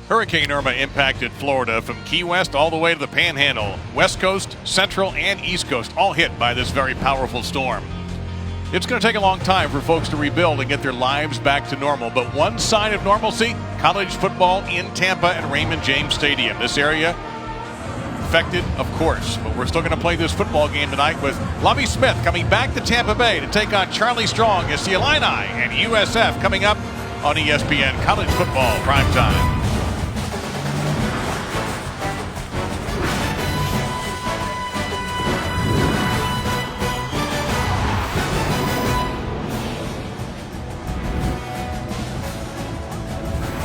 Hurricane Irma impacted Florida from Key West all the way to the Panhandle. West Coast, Central, and East Coast all hit by this very powerful storm. It's going to take a long time for folks to rebuild and get their lives back to normal, but one sign of normalcy, college football in Tampa at Raymond James Stadium. This area affected, of course, but we're still going to play this football game tonight with Lovie Smith coming back to Tampa Bay to take on Charlie Strong as the Illini and USF coming up on ESPN College Football Primetime.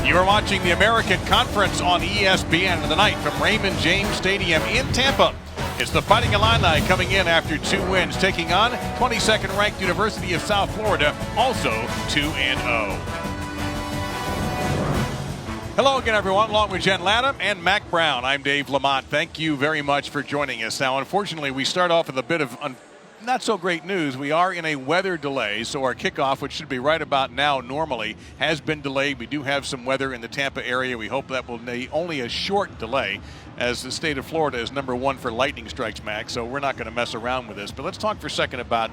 You are watching the American Conference on ESPN tonight from Raymond James Stadium in Tampa. It's the Fighting Illini coming in after 2 wins, taking on 22nd ranked University of South Florida, also 2-0. Hello again, everyone. Along with Jen Latham and Mac Brown, I'm Dave Lamont. Thank you very much for joining us. Now, unfortunately, we start off with a bit of not so great news. We are in a weather delay, so our kickoff, which should be right about now normally, has been delayed. We do have some weather in the Tampa area. We hope that will be only a short delay, as the state of Florida is #1 for lightning strikes, Mac, so we're not going to mess around with this. But let's talk for a second about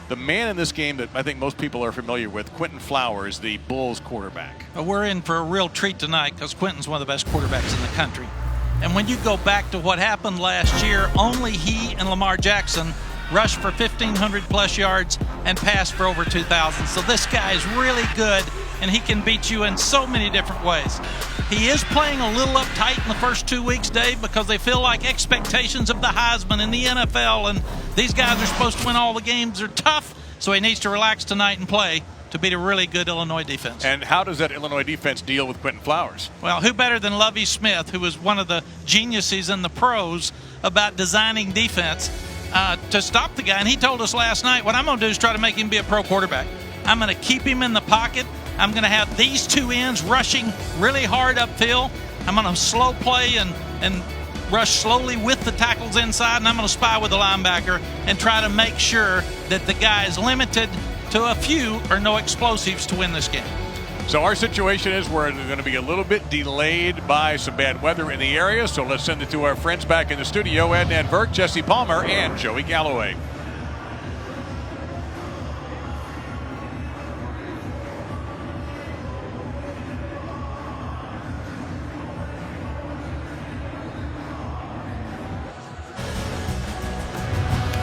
the man in this game that I think most people are familiar with, Quinton Flowers, the Bulls quarterback. We're in for a real treat tonight because Quinton's one of the best quarterbacks in the country. And when you go back to what happened last year, only he and Lamar Jackson rushed for 1,500 plus yards and passed for over 2,000. So this guy is really good, and he can beat you in so many different ways. He is playing a little uptight in the first 2 weeks, Dave, because they feel like expectations of the Heisman in the NFL, and these guys are supposed to win all the games, are tough, so he needs to relax tonight and play to beat a really good Illinois defense. And how does that Illinois defense deal with Quinton Flowers? Well, who better than Lovie Smith, who was one of the geniuses in the pros about designing defense to stop the guy. And he told us last night, what I'm going to do is try to make him be a pro quarterback. I'm going to keep him in the pocket. I'm going to have these two ends rushing really hard upfield. I'm going to slow play and rush slowly with the tackles inside, and I'm going to spy with the linebacker and try to make sure that the guy is limited to a few or no explosives to win this game. So our situation is we're going to be a little bit delayed by some bad weather in the area. So let's send it to our friends back in the studio, Adnan Burke, Jesse Palmer, and Joey Galloway.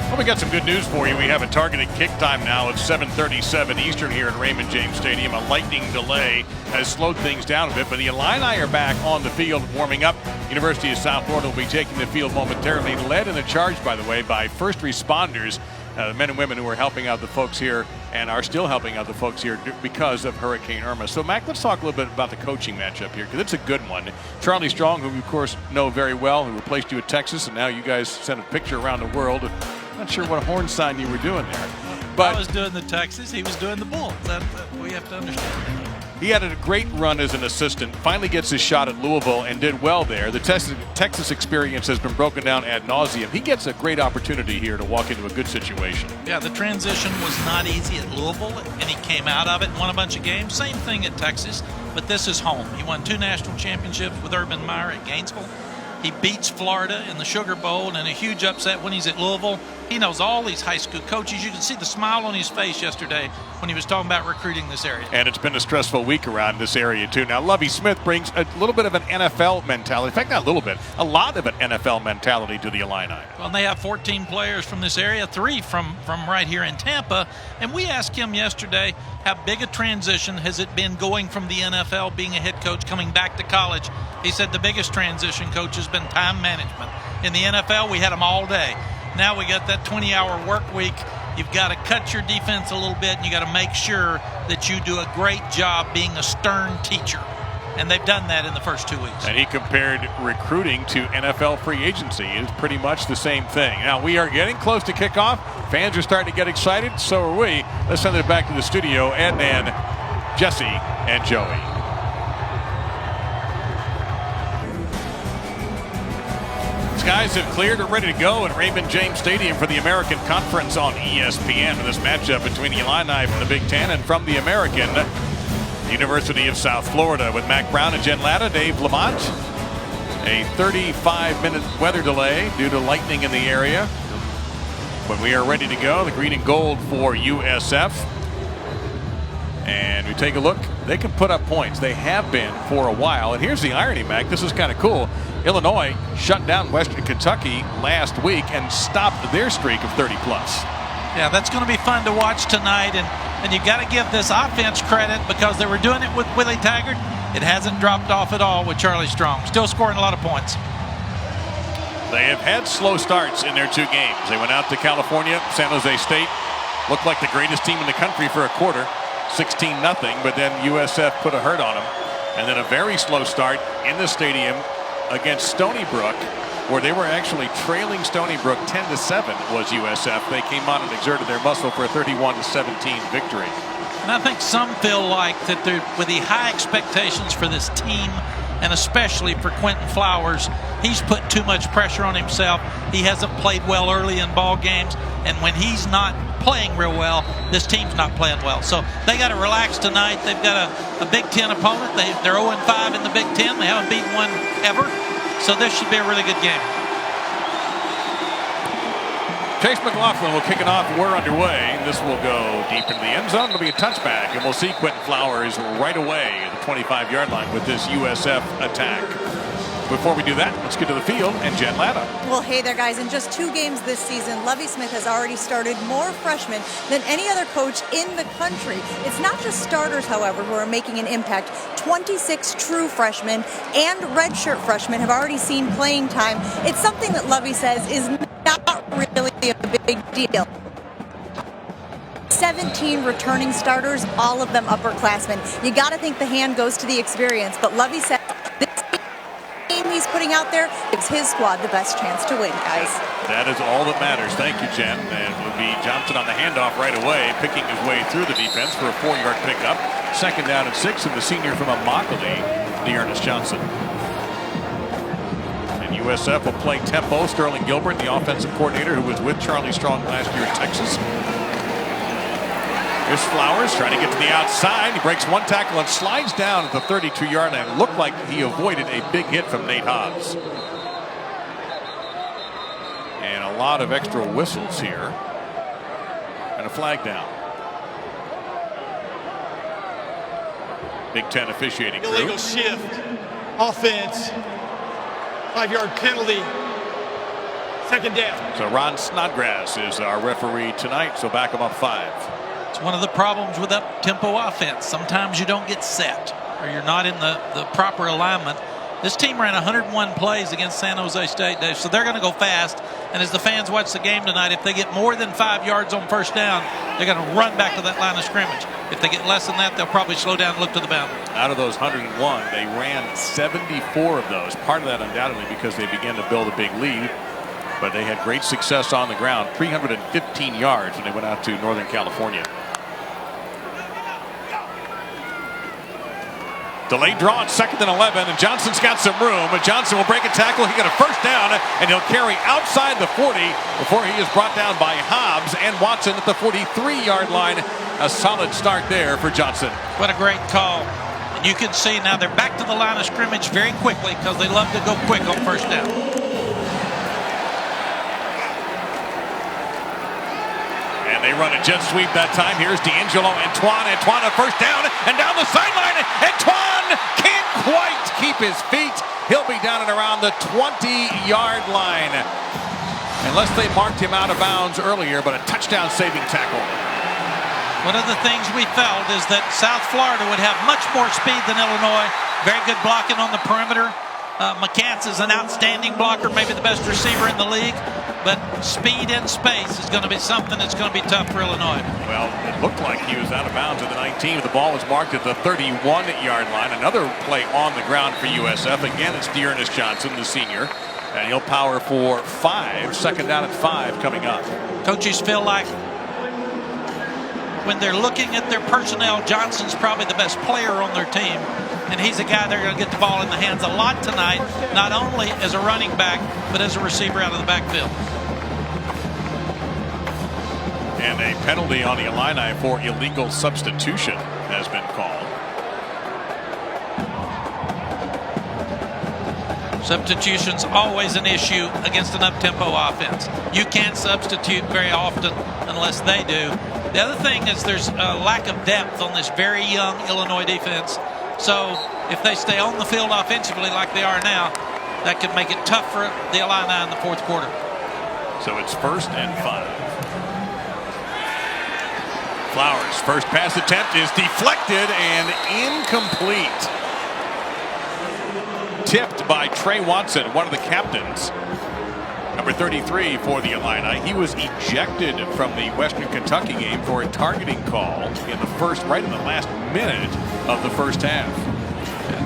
Well, we got some good news for you. We have a targeted kick time now at 7:37 Eastern here at Raymond James Stadium. A lightning delay has slowed things down a bit, but the Illini are back on the field warming up. University of South Florida will be taking the field momentarily, led in the charge, by the way, by first responders, the men and women who are helping out the folks here and are still helping out the folks here because of Hurricane Irma. So, Mac, let's talk a little bit about the coaching matchup here, because it's a good one. Charlie Strong, who you, of course, know very well, who replaced you at Texas, and now you guys sent a picture around the world. Not sure what horn sign you were doing there. But I was doing the Texas, he was doing the Bulls. That we have to understand. He had a great run as an assistant, finally gets his shot at Louisville and did well there. The Texas experience has been broken down ad nauseum. He gets a great opportunity here to walk into a good situation. Yeah, the transition was not easy at Louisville, and he came out of it and won a bunch of games. Same thing at Texas, but this is home. He won 2 national championships with Urban Meyer at Gainesville. He beats Florida in the Sugar Bowl in a huge upset when he's at Louisville. He knows all these high school coaches. You can see the smile on his face yesterday when he was talking about recruiting this area. And it's been a stressful week around this area, too. Now, Lovie Smith brings a little bit of an NFL mentality. In fact, not a little bit, a lot of an NFL mentality to the Illini. Well, they have 14 players from this area, 3 from right here in Tampa. And we asked him yesterday, how big a transition has it been going from the NFL, being a head coach, coming back to college? He said the biggest transition, coach, has been time management. In the NFL, we had them all day. Now we got that 20-hour work week. You've got to cut your defense a little bit, and you got to make sure that you do a great job being a stern teacher. And they've done that in the first 2 weeks. And he compared recruiting to NFL free agency. It's pretty much the same thing. Now, we are getting close to kickoff. Fans are starting to get excited. So are we. Let's send it back to the studio. And then Jesse and Joey. Skies have cleared and ready to go at Raymond James Stadium for the American Conference on ESPN. In this matchup between the Illini from the Big Ten and from the American, the University of South Florida with Mac Brown and Jen Latta, Dave Lamont. A 35-minute weather delay due to lightning in the area. But we are ready to go. The green and gold for USF. And we take a look. They can put up points. They have been for a while. And here's the irony, Mac. This is kind of cool. Illinois shut down Western Kentucky last week and stopped their streak of 30-plus. Yeah, that's going to be fun to watch tonight. And you got to give this offense credit because they were doing it with Willie Taggart. It hasn't dropped off at all with Charlie Strong. Still scoring a lot of points. They have had slow starts in their 2 games. They went out to California. San Jose State looked like the greatest team in the country for a quarter. 16-0, but then USF put a hurt on them. And then a very slow start in the stadium against Stony Brook, where they were actually trailing Stony Brook 10-7 was USF. They came on and exerted their muscle for a 31-17 victory. And I think some feel like that with the high expectations for this team, and especially for Quentin Flowers, he's put too much pressure on himself. He hasn't played well early in ball games, and when he's not playing real well, this team's not playing well. So they got to relax tonight. They've got a Big Ten opponent. They're 0-5 in the Big Ten. They haven't beaten one ever. So this should be a really good game. Chase McLaughlin will kick it off. We're underway. This will go deep into the end zone. It'll be a touchback, and we'll see Quentin Flowers right away at the 25-yard line with this USF attack. Before we do that, let's get to the field and Jen Latta. Well, hey there, guys. In just 2 games this season, Lovie Smith has already started more freshmen than any other coach in the country. It's not just starters, however, who are making an impact. 26 true freshmen and redshirt freshmen have already seen playing time. It's something that Lovie says is not really a big deal. 17 returning starters, all of them upperclassmen. You got to think the hand goes to the experience, but Lovie says this team he's putting out there gives his squad the best chance to win, guys. That is all that matters. Thank you, Jen. And it will be Johnson on the handoff right away, picking his way through the defense for a 4-yard pickup. 2nd down and 6, and the senior from Immokalee, Dearness Johnson. And USF will play tempo. Sterling Gilbert, the offensive coordinator who was with Charlie Strong last year at Texas. Here's Flowers trying to get to the outside. He breaks 1 tackle and slides down at the 32-yard line. It looked like he avoided a big hit from Nate Hobbs. And a lot of extra whistles here. And a flag down. Big Ten officiating crew. Illegal shift. Offense. 5-yard penalty. 2nd down. So Ron Snodgrass is our referee tonight, so back him up 5. It's one of the problems with up-tempo offense. Sometimes you don't get set, or you're not in the proper alignment. This team ran 101 plays against San Jose State, Dave, so they're going to go fast. And as the fans watch the game tonight, if they get more than 5 yards on 1st down, they're going to run back to that line of scrimmage. If they get less than that, they'll probably slow down and look to the boundary. Out of those 101, they ran 74 of those. Part of that undoubtedly because they began to build a big lead. But they had great success on the ground, 315 yards when they went out to Northern California. Delayed draw on 2nd and 11, and Johnson's got some room. But Johnson will break a tackle. He got a 1st down, and he'll carry outside the 40 before he is brought down by Hobbs and Watson at the 43-yard line. A solid start there for Johnson. What a great call. And you can see now they're back to the line of scrimmage very quickly because they love to go quick on 1st down. They run a jet sweep that time. Here's D'Angelo Antoine. Antoine a 1st down and down the sideline. Antoine can't quite keep his feet. He'll be down and around the 20-yard line. Unless they marked him out of bounds earlier, but a touchdown saving tackle. One of the things we felt is that South Florida would have much more speed than Illinois. Very good blocking on the perimeter. McCants is an outstanding blocker, maybe the best receiver in the league. But speed and space is going to be something that's going to be tough for Illinois. Well, it looked like he was out of bounds at the 19. The ball was marked at the 31-yard line. Another play on the ground for USF. Again, it's Dearness Johnson, the senior. And he'll power for 5. 2nd down and 5 coming up. Coaches feel like when they're looking at their personnel, Johnson's probably the best player on their team. And he's a guy they're going to get the ball in the hands a lot tonight, not only as a running back, but as a receiver out of the backfield. And a penalty on the Illini for illegal substitution has been called. Substitution's always an issue against an up-tempo offense. You can't substitute very often unless they do. The other thing is there's a lack of depth on this very young Illinois defense. So if they stay on the field offensively like they are now, that could make it tough for the Illini in the fourth quarter. So it's 1st and 5. Flowers' first pass attempt is deflected and incomplete. Tipped by Trey Watson, one of the captains. Number 33 for the Illini. He was ejected from the Western Kentucky game for a targeting call in the right in the last minute of the first half.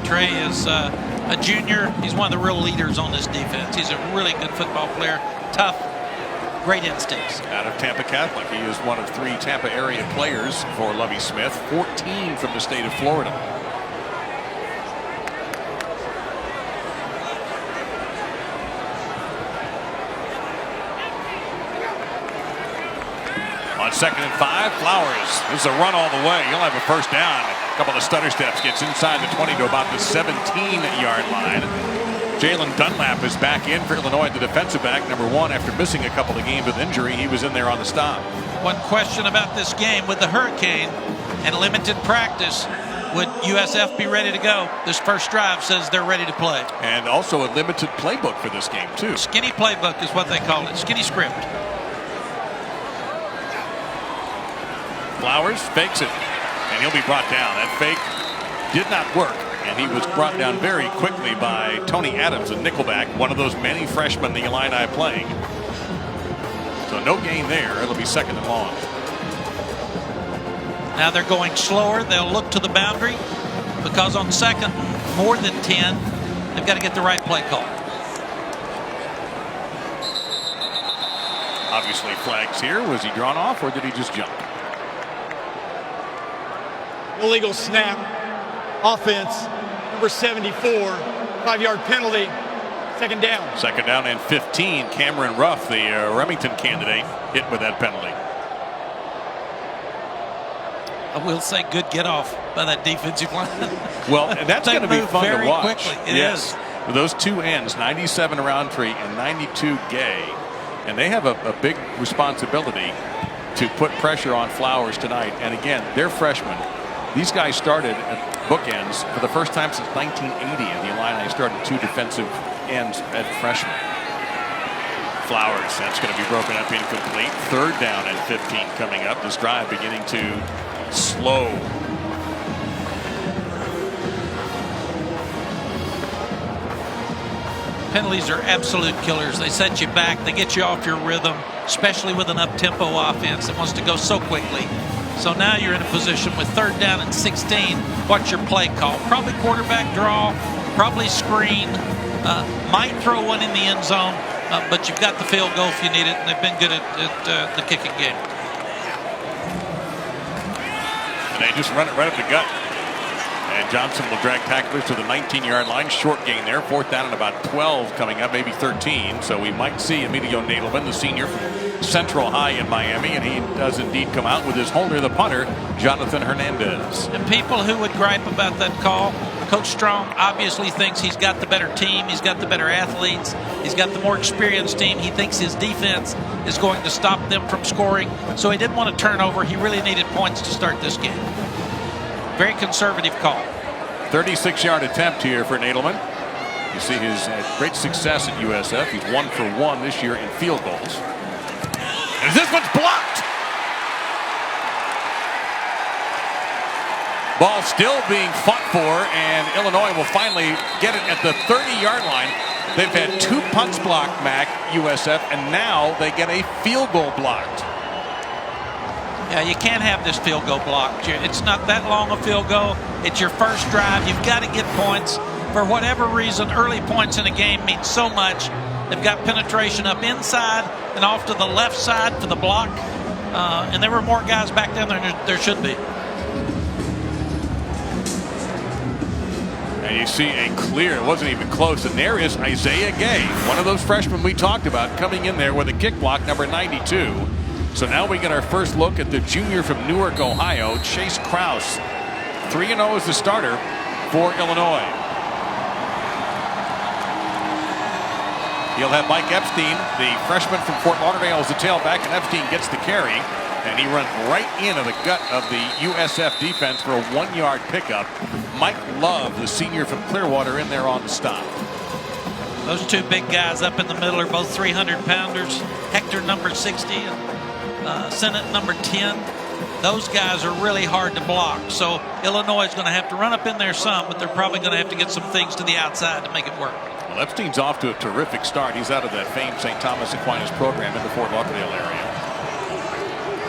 Trey is a junior. He's one of the real leaders on this defense. He's a really good football player. Tough, great instincts. Out of Tampa Catholic. He is one of 3 Tampa area players for Lovie Smith. 14 from the state of Florida. On 2nd and 5, Flowers. This is a run all the way. He'll have a first down. A couple of stutter steps. Gets inside the 20 to about the 17-yard line. Jalen Dunlap is back in for Illinois, the defensive back, number 1, after missing a couple of games with injury. He was in there on the stop. One question about this game. With the hurricane and limited practice, would USF be ready to go? This first drive says they're ready to play. And also a limited playbook for this game, too. Skinny playbook is what they call it. Skinny script. Flowers fakes it, and he'll be brought down. That fake did not work, and he was brought down very quickly by Tony Adams, a nickelback, one of those many freshmen the Illini playing. So no gain there. It'll be 2nd and long. Now they're going slower. They'll look to the boundary because on 2nd, more than 10, they've got to get the right play call. Obviously flags here. Was he drawn off, or did he just jump? Illegal snap. Offense. Number 74. 5-yard penalty. 2nd down. 2nd down and 15. Cameron Ruff, the Remington candidate, hit with that penalty. I will say good get off by that defensive line. Well, and that's going to be fun to watch. Quickly. It is. Those 2 ends, 97 Roundtree and 92 Gay, and they have a big responsibility to put pressure on Flowers tonight. And again, they're freshmen. These guys started at bookends for the first time since 1980, and the Illini started 2 defensive ends at freshman. Flowers, that's going to be broken up incomplete. 3rd down and 15 coming up. This drive beginning to slow. Penalties are absolute killers. They set you back. They get you off your rhythm, especially with an up-tempo offense that wants to go so quickly. So now you're in a position with 3rd down and 16. What's your play call? Probably quarterback draw, probably screen, might throw one in the end zone, but you've got the field goal if you need it, and they've been good at the kicking game. And they just run it right up the gut. And Johnson will drag tacklers to the 19-yard line. Short gain there. 4th down and about 12 coming up, maybe 13. So we might see Emilio Nadelman, the senior from Central High in Miami, and he does indeed come out with his holder, the punter, Jonathan Hernandez. And people who would gripe about that call, Coach Strong obviously thinks he's got the better team, he's got the better athletes, he's got the more experienced team. He thinks his defense is going to stop them from scoring, so he didn't want to turn over. He really needed points to start this game. Very conservative call. 36-yard attempt here for Nadelman. You see his great success at USF. He's 1 for 1 this year in field goals. And this one's blocked. Ball still being fought for, and Illinois will finally get it at the 30-yard line. They've had 2 punts blocked, Mac, USF, and now they get a field goal blocked. Yeah, you can't have this field goal blocked. It's not that long a field goal. It's your first drive. You've got to get points. For whatever reason, early points in a game mean so much. They've got penetration up inside and off to the left side for the block. And there were more guys back down there than there should be. And you see a clear, it wasn't even close, and there is Isaiah Gay, one of those freshmen we talked about, coming in there with a kick block, number 92. So now we get our first look at the junior from Newark, Ohio, Chase Krause. 3-0 as the starter for Illinois. He'll have Mike Epstein, the freshman from Fort Lauderdale, as the tailback, and Epstein gets the carry. And he runs right into the gut of the USF defense for a 1-yard pickup. Mike Love, the senior from Clearwater, in there on the stop. Those two big guys up in the middle are both 300-pounders. Hector, number 60, and Sennett, number 10. Those guys are really hard to block. So Illinois is going to have to run up in there some, but they're probably going to have to get some things to the outside to make it work. Well, Epstein's off to a terrific start. He's out of that famed St. Thomas Aquinas program in the Fort Lauderdale area.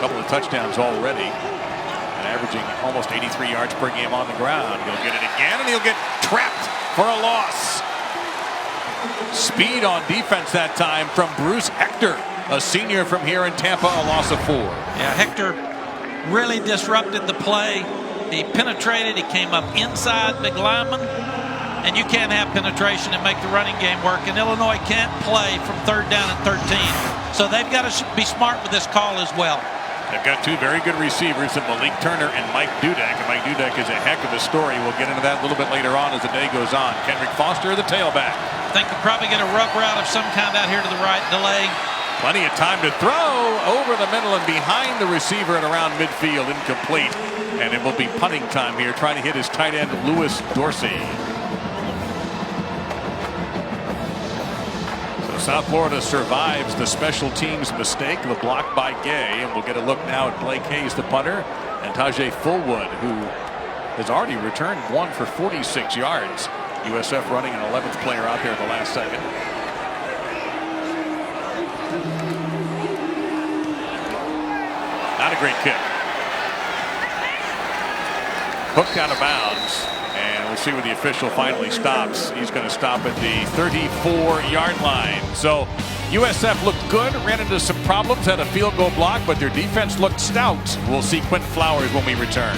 A couple of touchdowns already, and averaging almost 83 yards per game on the ground. He'll get it again, and he'll get trapped for a loss. Speed on defense that time from Bruce Hector, a senior from here in Tampa, a loss of 4. Yeah, Hector really disrupted the play. He penetrated, he came up inside big lineman, and you can't have penetration and make the running game work. And Illinois can't play from 3rd down and 13. So they've got to be smart with this call as well. They've got two very good receivers in Malik Turner and Mike Dudek. And Mike Dudek is a heck of a story. We'll get into that a little bit later on as the day goes on. Kendrick Foster, the tailback. I think they'll probably get a rub route of some kind out here to the right, delay. Plenty of time to throw over the middle and behind the receiver and around midfield, incomplete. And it will be punting time here, trying to hit his tight end, Lewis Dorsey. South Florida survives the special teams mistake, the block by Gay, and we'll get a look now at Blake Hayes, the punter, and Tajay Fullwood, who has already returned 1 for 46 yards. USF running an 11th player out there at the last second. Not a great kick. Hooked out of bounds. And we'll see where the official finally stops. He's going to stop at the 34-yard line. So USF looked good, ran into some problems, had a field goal block, but their defense looked stout. We'll see Quentin Flowers when we return.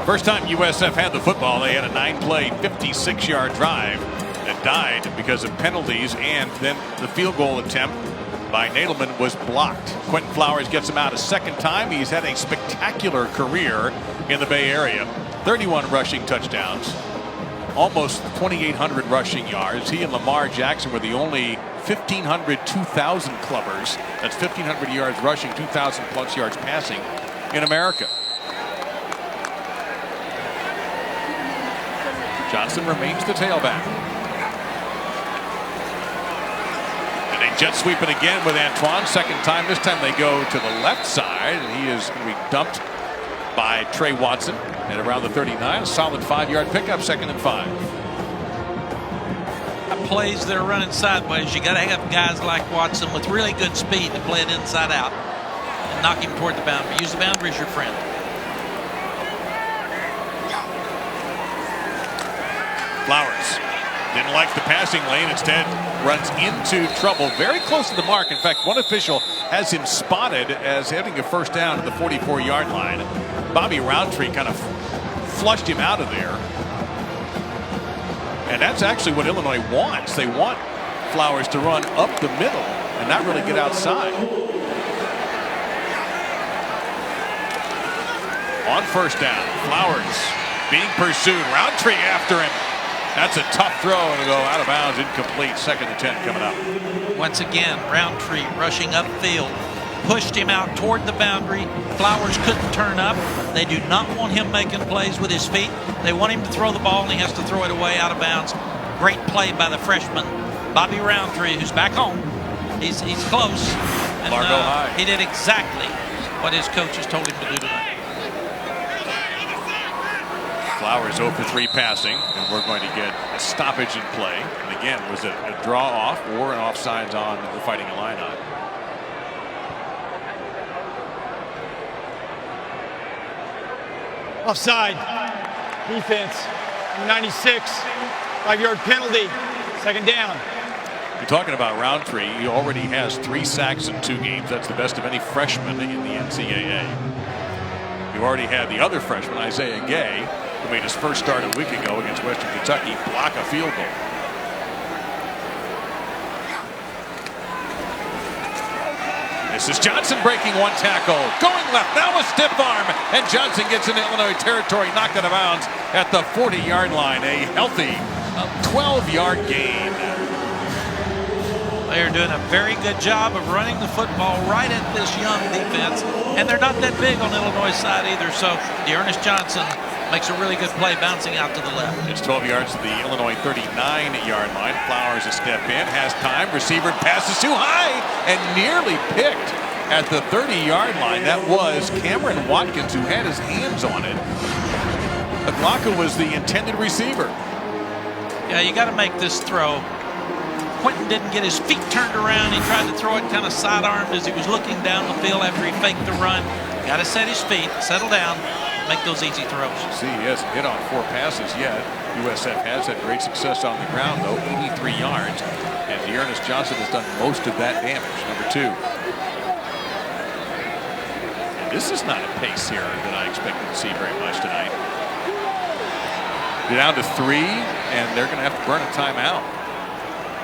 First time USF had the football, they had a 9-play, 56-yard drive that died because of penalties, and then the field goal attempt by Nadelman was blocked. Quentin Flowers gets him out a second time. He's had a spectacular career in the Bay Area. 31 rushing touchdowns, almost 2,800 rushing yards. He and Lamar Jackson were the only 1,500, 2,000 clubbers. That's 1,500 yards rushing, 2,000 plus yards passing in America. Johnson remains the tailback. Jet sweeping again with Antoine. Second time. This time they go to the left side, and he is going to be dumped by Trey Watson at around the 39. A solid 5-yard pickup, 2nd and 5. Plays that are running sideways, you got to have guys like Watson with really good speed to play it inside out and knock him toward the boundary. Use the boundary as your friend. Flowers didn't like the passing lane, instead runs into trouble very close to the mark. In fact, one official has him spotted as having a first down at the 44-yard line. Bobby Roundtree kind of flushed him out of there. And that's actually what Illinois wants. They want Flowers to run up the middle and not really get outside. On first down, Flowers being pursued. Roundtree after him. That's a tough throw, and it'll go out of bounds, incomplete. 2nd and 10 coming up. Once again, Roundtree rushing upfield, pushed him out toward the boundary. Flowers couldn't turn up. They do not want him making plays with his feet. They want him to throw the ball, and he has to throw it away out of bounds. Great play by the freshman, Bobby Roundtree, who's back home. He's close. And, Largo High. He did exactly what his coaches told him to do tonight. Flowers 0 for 3 passing, and we're going to get a stoppage in play. And again, was it a draw off or an offsides on the Fighting Illini? Offside. Defense. 96. 5-yard penalty. 2nd down. You're talking about Roundtree. He already has 3 sacks in 2 games. That's the best of any freshman in the NCAA. You already had the other freshman, Isaiah Gay, who made his first start a week ago against Western Kentucky, block a field goal. This is Johnson breaking one tackle. Going left. Now a stiff arm. and Johnson gets into Illinois territory, knocked out of bounds at the 40-yard line. A healthy 12-yard gain. They are doing a very good job of running the football right at this young defense, and they're not that big on Illinois' side either, so Dearness Johnson makes a really good play bouncing out to the left. It's 12 yards to the Illinois 39-yard line. Flowers a step in, has time, receiver passes too high, and nearly picked at the 30-yard line. That was Cameron Watkins who had his hands on it. Aglaka was the intended receiver. Yeah, you got to make this throw. Quentin didn't get his feet turned around. He tried to throw it kind of sidearmed as he was looking down the field after he faked the run. Got to set his feet, settle down, make those easy throws. See, he hasn't hit on 4 passes yet. USF has had great success on the ground, though, 83 yards. And Dearness Johnson has done most of that damage, number 2. And this is not a pace here that I expected to see very much tonight. They're down to 3, and they're going to have to burn a timeout.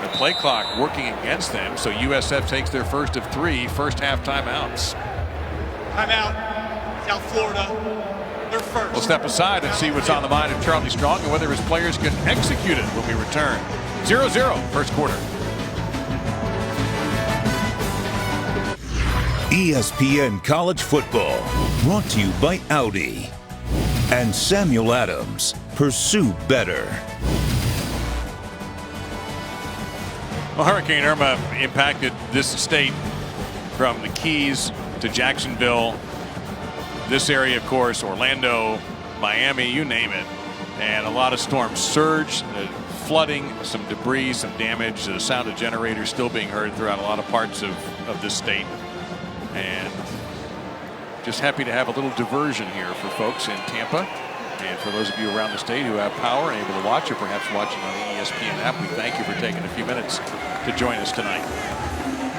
The play clock working against them, so USF takes their first of 3 first-half timeouts. Timeout, South Florida. They're first. We'll step aside and see what's on the mind of Charlie Strong and whether his players can execute it when we return. 0-0, first quarter. ESPN College Football, brought to you by Audi and Samuel Adams. Pursue better. Well, Hurricane Irma impacted this state from the Keys to Jacksonville, this area, of course, Orlando, Miami, you name it. And a lot of storm surge, flooding, some debris, some damage. The sound of generators still being heard throughout a lot of parts of this state. And just happy to have a little diversion here for folks in Tampa. And for those of you around the state who have power and able to watch, or perhaps watching on the ESPN app, we thank you for taking a few minutes to join us tonight.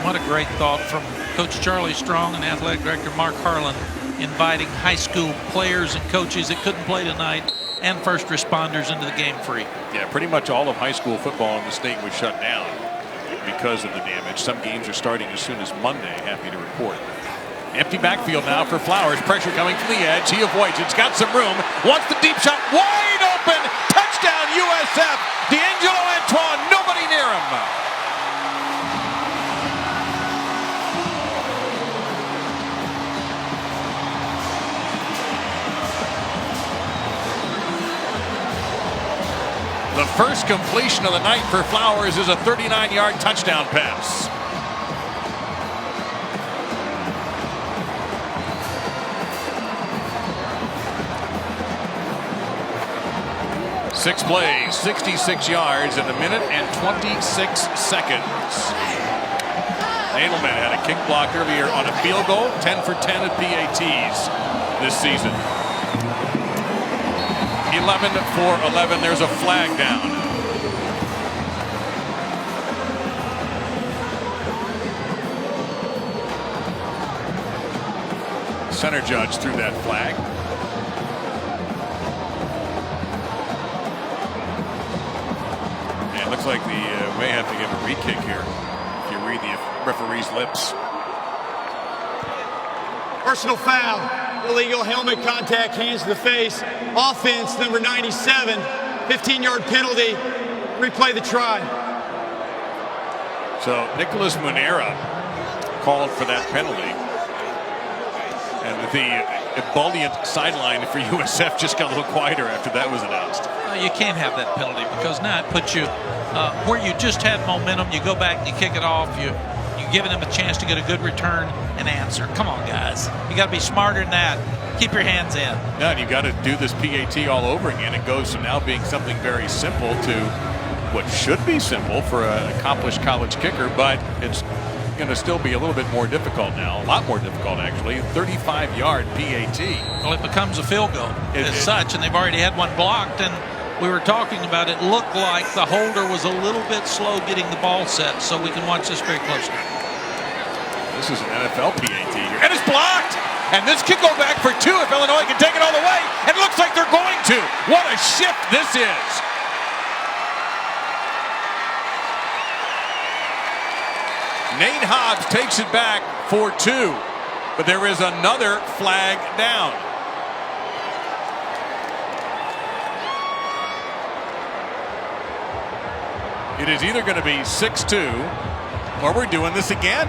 What a great thought from Coach Charlie Strong and Athletic Director Mark Harlan, inviting high school players and coaches that couldn't play tonight and first responders into the game free. Yeah, pretty much all of high school football in the state was shut down because of the damage. Some games are starting as soon as Monday, happy to report. Empty backfield now for Flowers. Pressure coming from the edge. He avoids it. It's got some room. Wants the deep shot. Wide open. Touchdown USF. D'Angelo Antoine. Nobody near him. The first completion of the night for Flowers is a 39-yard touchdown pass. Six plays, 66 yards in a minute and 26 seconds. Nadelman had a kick block earlier on a field goal, 10 for 10 at PATs this season. 11 for 11. There's a flag down. Center judge threw that flag. And it looks like the may have to give a re-kick here if you read the referee's lips. Personal foul. Illegal helmet contact, hands to the face. Offense, number 97. 15-yard penalty. Replay the try. So Nicholas Munera called for that penalty. And the ebullient sideline for USF just got a little quieter after that was announced. You can't have that penalty because now it puts you where you just had momentum. You go back and you kick it off. You're giving them a chance to get a good return and answer. Come on, guys. You got to be smarter than that. Keep your hands in. Yeah, and you got to do this PAT all over again. It goes from now being something very simple to what should be simple for an accomplished college kicker, but it's going to still be a little bit more difficult now. A lot more difficult, actually. 35-yard PAT. Well, it becomes a field goal as such, and they've already had one blocked, and we were talking about it. Looked like the holder was a little bit slow getting the ball set, so we can watch this very closely. This is an NFL PAT here, and it's blocked! And this could go back for 2 if Illinois can take it all the way, and it looks like they're going to. What a shift this is! Nate Hobbs takes it back for 2, but there is another flag down. It is either going to be 6-2 or we're doing this again.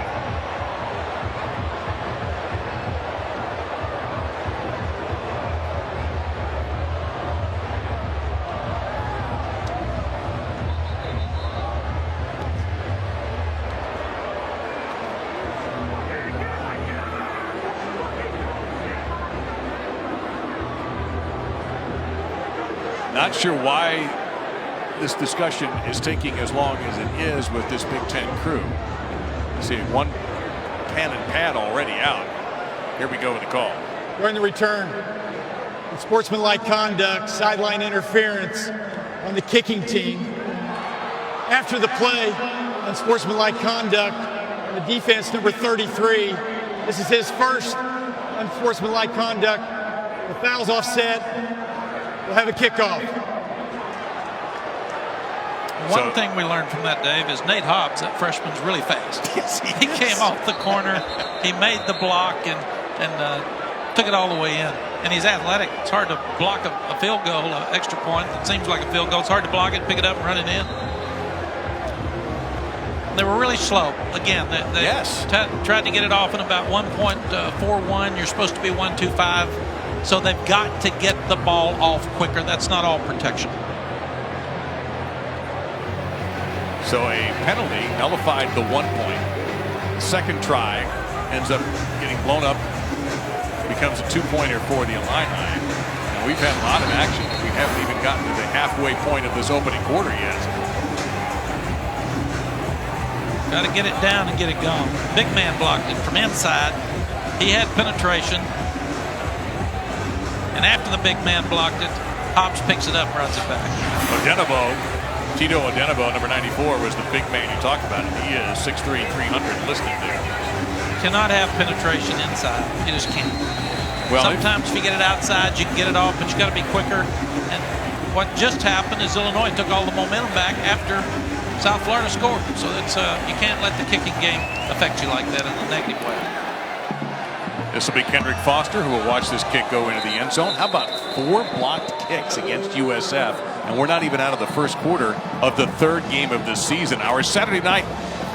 Not sure why this discussion is taking as long as it is with this Big Ten crew. See, one pen and pad already out. Here we go with the call. During the return, sportsmanlike conduct, sideline interference on the kicking team. After the play, unsportsmanlike conduct on the defense, number 33. This is his first unsportsmanlike conduct. The foul's offset. We'll have a kickoff. One thing we learned from that, Dave, is Nate Hobbs, that freshman's really fast. Yes, he came off the corner, he made the block, and took it all the way in. And he's athletic. It's hard to block a field goal, an extra point that seems like a field goal. It's hard to block it, pick it up, and run it in. They were really slow. Again, they tried to get it off in about 1.41. You're supposed to be 1.25. So they've got to get the ball off quicker. That's not all protection. So a penalty nullified the 1 point. Second try ends up getting blown up. Becomes a 2-pointer for the Illini. And we've had a lot of action. We haven't even gotten to the halfway point of this opening quarter yet. Got to get it down and get it gone. Big man blocked it from inside. He had penetration. And after the big man blocked it, Hobbs picks it up and runs it back. Tito Odenabo, number 94, was the big man you talked about. He is 6'3", 300 listed there. Cannot have penetration inside. You just can't. Well, sometimes if you get it outside, you can get it off, but you got to be quicker. And what just happened is Illinois took all the momentum back after South Florida scored. So it's you can't let the kicking game affect you like that in a negative way. This will be Kendrick Foster who will watch this kick go into the end zone. How about 4 blocked kicks against USF? And we're not even out of the first quarter of the third game of this season. Our Saturday night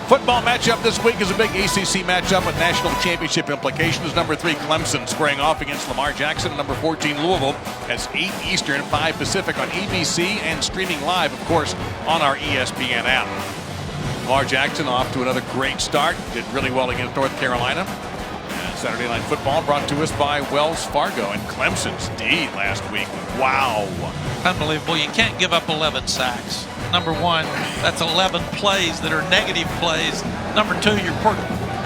football matchup this week is a big ACC matchup with national championship implications. Number 3 Clemson squaring off against Lamar Jackson. Number 14 Louisville has 8 Eastern, 5 Pacific on ABC and streaming live, of course, on our ESPN app. Lamar Jackson off to another great start. Did really well against North Carolina. Saturday Night Football brought to us by Wells Fargo and Clemson's D last week. Wow. Unbelievable. You can't give up 11 sacks. Number 1, that's 11 plays that are negative plays. Number 2, your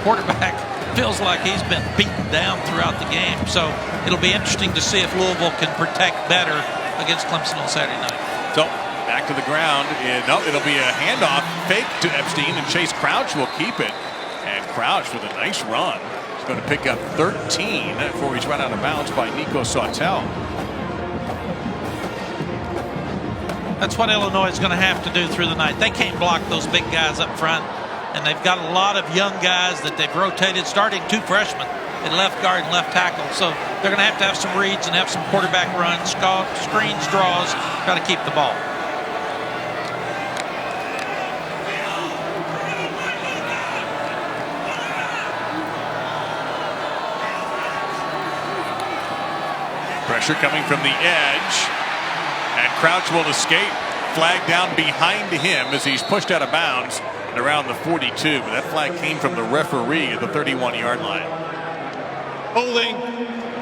quarterback feels like he's been beaten down throughout the game. So it'll be interesting to see if Louisville can protect better against Clemson on Saturday night. So back to the ground. It'll be a handoff fake to Epstein, and Chase Crouch will keep it. And Crouch with a nice run. Going to pick up 13 before he's run out of bounds by Nico Sautel. That's what Illinois is going to have to do through the night. They can't block those big guys up front, and they've got a lot of young guys that they've rotated, starting 2 freshmen at left guard and left tackle. So they're going to have some reads and have some quarterback runs, screens, draws. Got to keep the ball. Pressure coming from the edge, and Crouch will escape. Flag down behind him as he's pushed out of bounds and around the 42. But that flag came from the referee at the 31-yard line. Holding,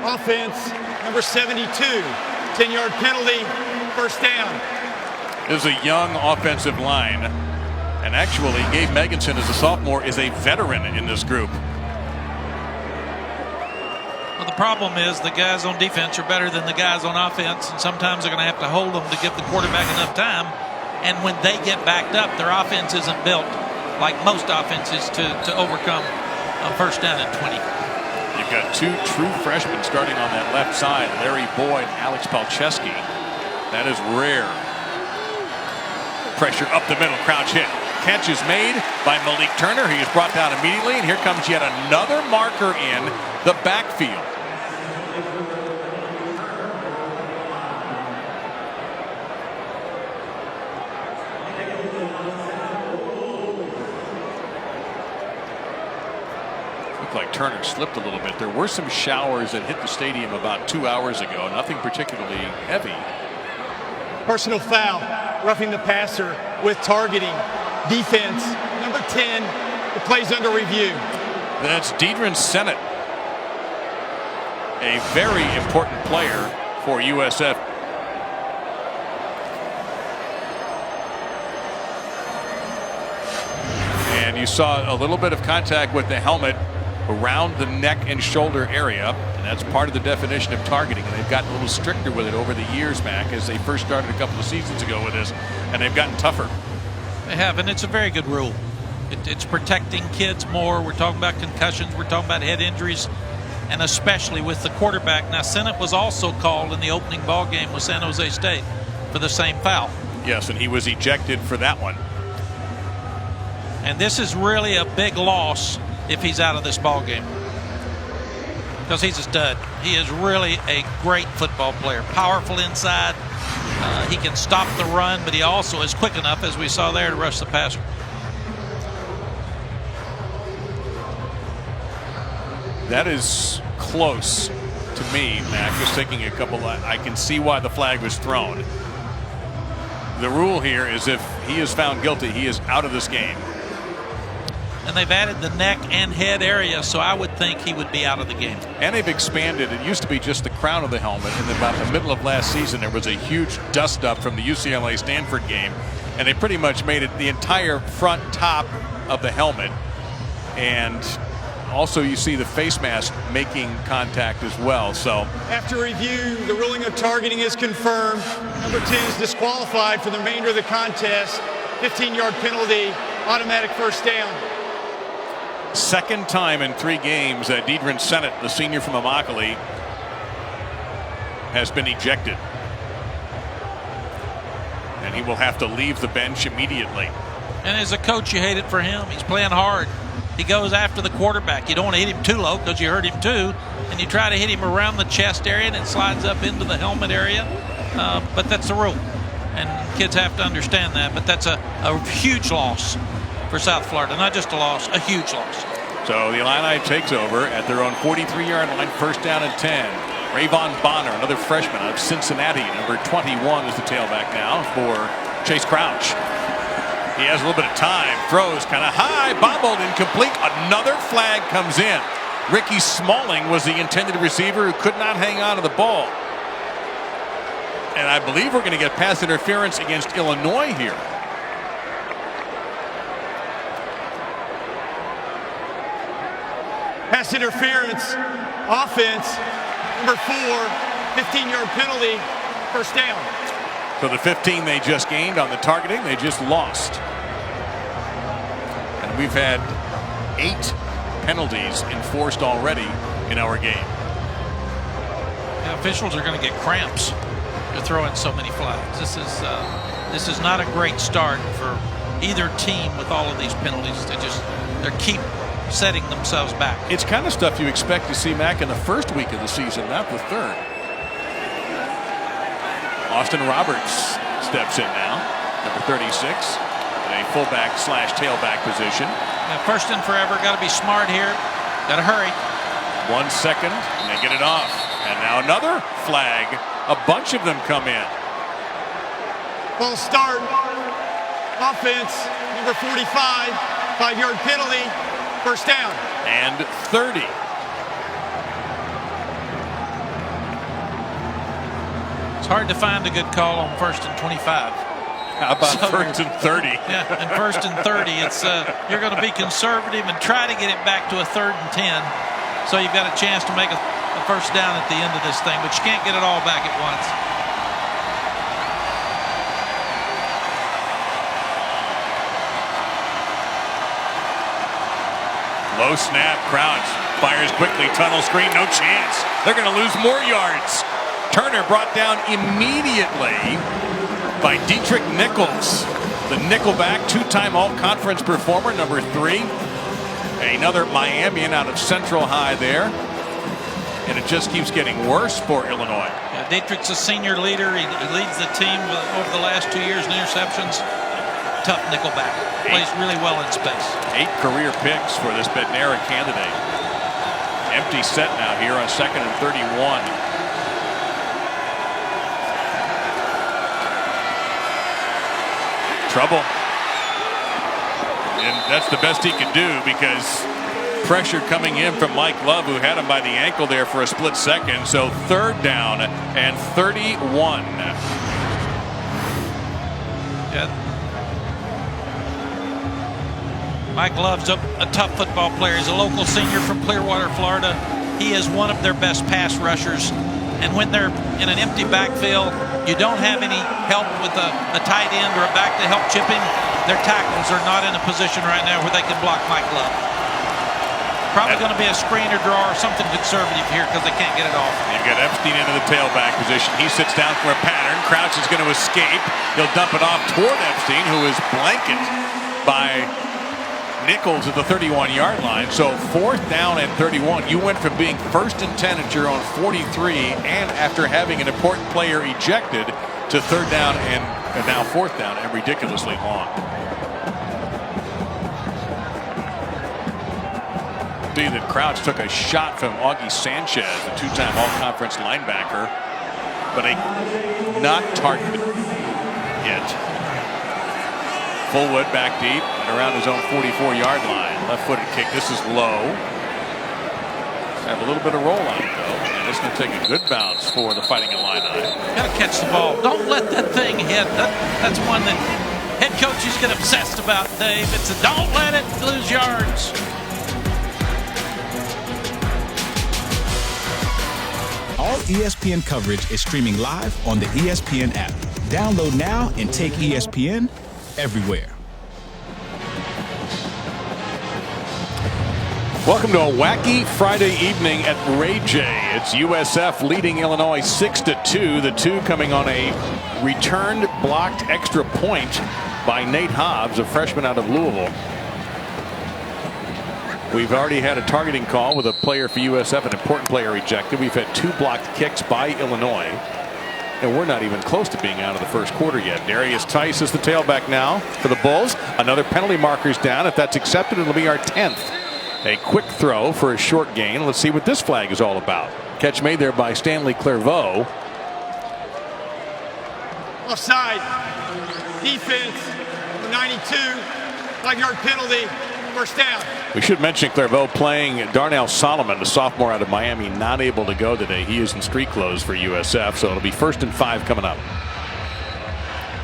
offense, number 72. 10-yard penalty, first down. This is a young offensive line. And actually, Gabe Meganson, as a sophomore, is a veteran in this group. Well, the problem is the guys on defense are better than the guys on offense, and sometimes they're going to have to hold them to give the quarterback enough time. And when they get backed up, their offense isn't built like most offenses to overcome a first down and 20. You've got 2 true freshmen starting on that left side, Larry Boyd and Alex Palczewski. That is rare. Pressure up the middle, Crouch hit. Catch is made by Malik Turner. He is brought down immediately, and here comes yet another marker in the backfield. looked like Turner slipped a little bit. There were some showers that hit the stadium about 2 hours ago. Nothing particularly heavy. Personal foul, roughing the passer with targeting. Defense, number 10, the play's under review. That's Deidrin Senate, a very important player for USF. And you saw a little bit of contact with the helmet around the neck and shoulder area, and that's part of the definition of targeting. And they've gotten a little stricter with it over the years, Mac, as they first started a couple of seasons ago with this, and they've gotten tougher. They have, and it's a very good rule. It's protecting kids more. We're talking about concussions. We're talking about head injuries, and especially with the quarterback. Now, Senate was also called in the opening ball game with San Jose State for the same foul. Yes, and he was ejected for that one. And this is really a big loss if he's out of this ball game, because he's a stud. He is really a great football player. Powerful inside. He can stop the run, but he also is quick enough, as we saw there, to rush the passer. That is close to me, Mac. Just thinking a couple. I can see why the flag was thrown. The rule here is if he is found guilty, he is out of this game. And they've added the neck and head area, so I would think he would be out of the game. And they've expanded. It used to be just the crown of the helmet, and about the middle of last season there was a huge dust up from the UCLA-Stanford game, and they pretty much made it the entire front top of the helmet. And also you see the face mask making contact as well. So After review, the ruling of targeting is confirmed. Number 10 is disqualified for the remainder of the contest. 15-yard penalty, automatic first down. second time in 3 games that Deidrin Senate, the senior from Immokalee, has been ejected. And he will have to leave the bench immediately. And as a coach, you hate it for him. He's playing hard. He goes after the quarterback. You don't want to hit him too low because you hurt him too. And you try to hit him around the chest area, and it slides up into the helmet area. But that's the rule. And kids have to understand that. But that's a huge loss for South Florida. Not just a loss, a huge loss. So the Illini takes over at their own 43-yard line, first down and 10. Rayvon Bonner, another freshman out of Cincinnati. Number 21 is the tailback now for Chase Crouch. He has a little bit of time, throws kind of high, bobbled, incomplete. Another flag comes in. Ricky Smalling was the intended receiver who could not hang on to the ball. And I believe we're going to get pass interference against Illinois here. Pass interference, offense, number 4, 15-yard penalty, first down. So the 15 they just gained on the targeting, they just lost. And we've had 8 penalties enforced already in our game. Yeah, officials are going to get cramps to throw in so many flags. This is not a great start for either team with all of these penalties. They keep setting themselves back. It's kind of stuff you expect to see, Mac, in the first week of the season, not the third. Austin Roberts steps in now, number 36, in a fullback / tailback position. Yeah, first and forever, got to be smart here. Got to hurry. 1 second, and they get it off. And now another flag. A bunch of them come in. Ball start, offense, number 45, 5-yard penalty, first down. And 30. It's hard to find a good call on 1st and 25. How about 1st and 30? Yeah, and 1st and 30, it's you're going to be conservative and try to get it back to a 3rd and 10, so you've got a chance to make a first down at the end of this thing, but you can't get it all back at once. Low snap, Crouch fires quickly, tunnel screen, no chance. They're going to lose more yards. Turner brought down immediately by Dietrich Nichols, the nickelback, 2-time all-conference performer, number 3. Another Miamian out of Central High there. And it just keeps getting worse for Illinois. Yeah, Dietrich's a senior leader. He leads the team over the last 2 years in interceptions. Tough nickelback. Plays really well in space. 8 career picks for this Bednarik candidate. Empty set now here on 2nd and 31. Trouble. And that's the best he could do because pressure coming in from Mike Love, who had him by the ankle there for a split second. So 3rd down and 31. Yeah. Mike Love's a tough football player. He's a local senior from Clearwater, Florida. He is one of their best pass rushers. And when they're in an empty backfield, you don't have any help with a tight end or a back to help chip him. Their tackles are not in a position right now where they can block Mike Love. Probably going to be a screen or draw or something conservative here because they can't get it off. You've got Epstein into the tailback position. He sits down for a pattern. Crouch is going to escape. He'll dump it off toward Epstein, who is blanketed by Nichols at the 31-yard line. So 4th down and 31. You went from being 1st and 10 at your own 43 and after having an important player ejected to 3rd down and now 4th down and ridiculously long. See that Crouch took a shot from Augie Sanchez, a 2-time all-conference linebacker, but not targeted yet. Fullwood back deep and around his own 44-yard line. Left-footed kick. This is low. Have a little bit of roll on it though, and this can take a good bounce for the Fighting Illini. Got to catch the ball. Don't let that thing hit. That's one that head coaches get obsessed about, Dave. It's a don't let it lose yards. All ESPN coverage is streaming live on the ESPN app. Download now and take ESPN everywhere. Welcome to a wacky Friday evening at Ray J. It's USF leading Illinois 6-2. The 2 coming on a returned blocked extra point by Nate Hobbs, a freshman out of Louisville. We've already had a targeting call with a player for USF, an important player ejected. We've had 2 blocked kicks by Illinois. And we're not even close to being out of the first quarter yet. Darius Tice is the tailback now for the Bulls. Another penalty marker's down. If that's accepted, it'll be our 10th. A quick throw for a short gain. Let's see what this flag is all about. Catch made there by Stanley Clairvaux. Offside. Defense. 92. 5-yard penalty. 1st down. We should mention Clairvaux playing Darnell Solomon, the sophomore out of Miami, not able to go today. He is in street clothes for USF, so it'll be 1st and 5 coming up.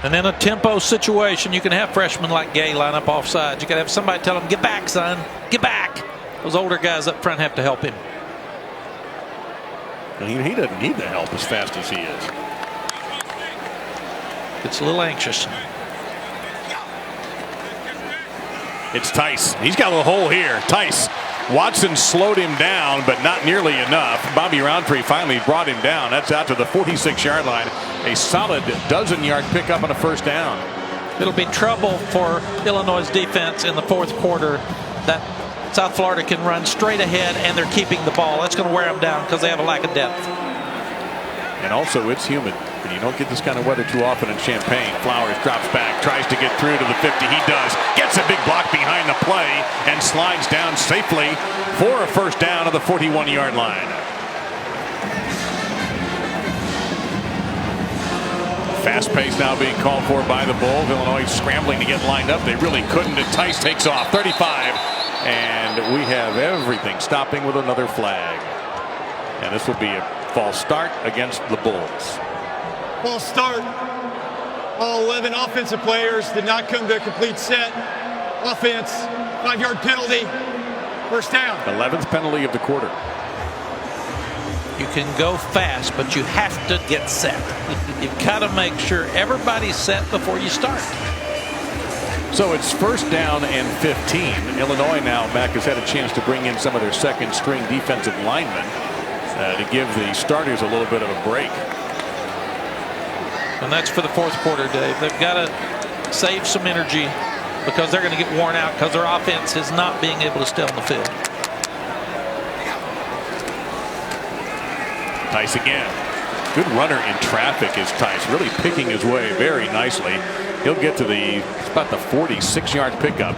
And in a tempo situation, you can have freshmen like Gay line up offside. You got to have somebody tell him, get back, son, get back. Those older guys up front have to help him. He doesn't need the help as fast as he is. It's a little anxious. It's Tice. He's got a little hole here. Tice. Watson slowed him down, but not nearly enough. Bobby Roundtree finally brought him down. That's out to the 46-yard line. A solid dozen-yard pickup on a 1st down. It'll be trouble for Illinois' defense in the 4th quarter. That South Florida can run straight ahead, and they're keeping the ball. That's going to wear them down because they have a lack of depth. And also, it's humid. And you don't get this kind of weather too often in Champaign. Flowers drops back, tries to get through to the 50. He does. Gets a big block behind the play and slides down safely for a 1st down at the 41-yard line. Fast pace now being called for by the Bulls. Illinois scrambling to get lined up. They really couldn't. And Tice takes off. 35. And we have everything stopping with another flag. And this will be a false start against the Bulls. False start. All 11 offensive players did not come to a complete set. Offense. 5-yard penalty. 1st down. 11th penalty of the quarter. You can go fast, but you have to get set. You've got to make sure everybody's set before you start. So it's 1st down and 15. Illinois now, Mac, has had a chance to bring in some of their 2nd-string defensive linemen to give the starters a little bit of a break. And that's for the 4th quarter, Dave. They've got to save some energy because they're going to get worn out because their offense is not being able to stay on the field. Tice again. Good runner in traffic is Tice, really picking his way very nicely. He'll get to about the 46-yard pickup.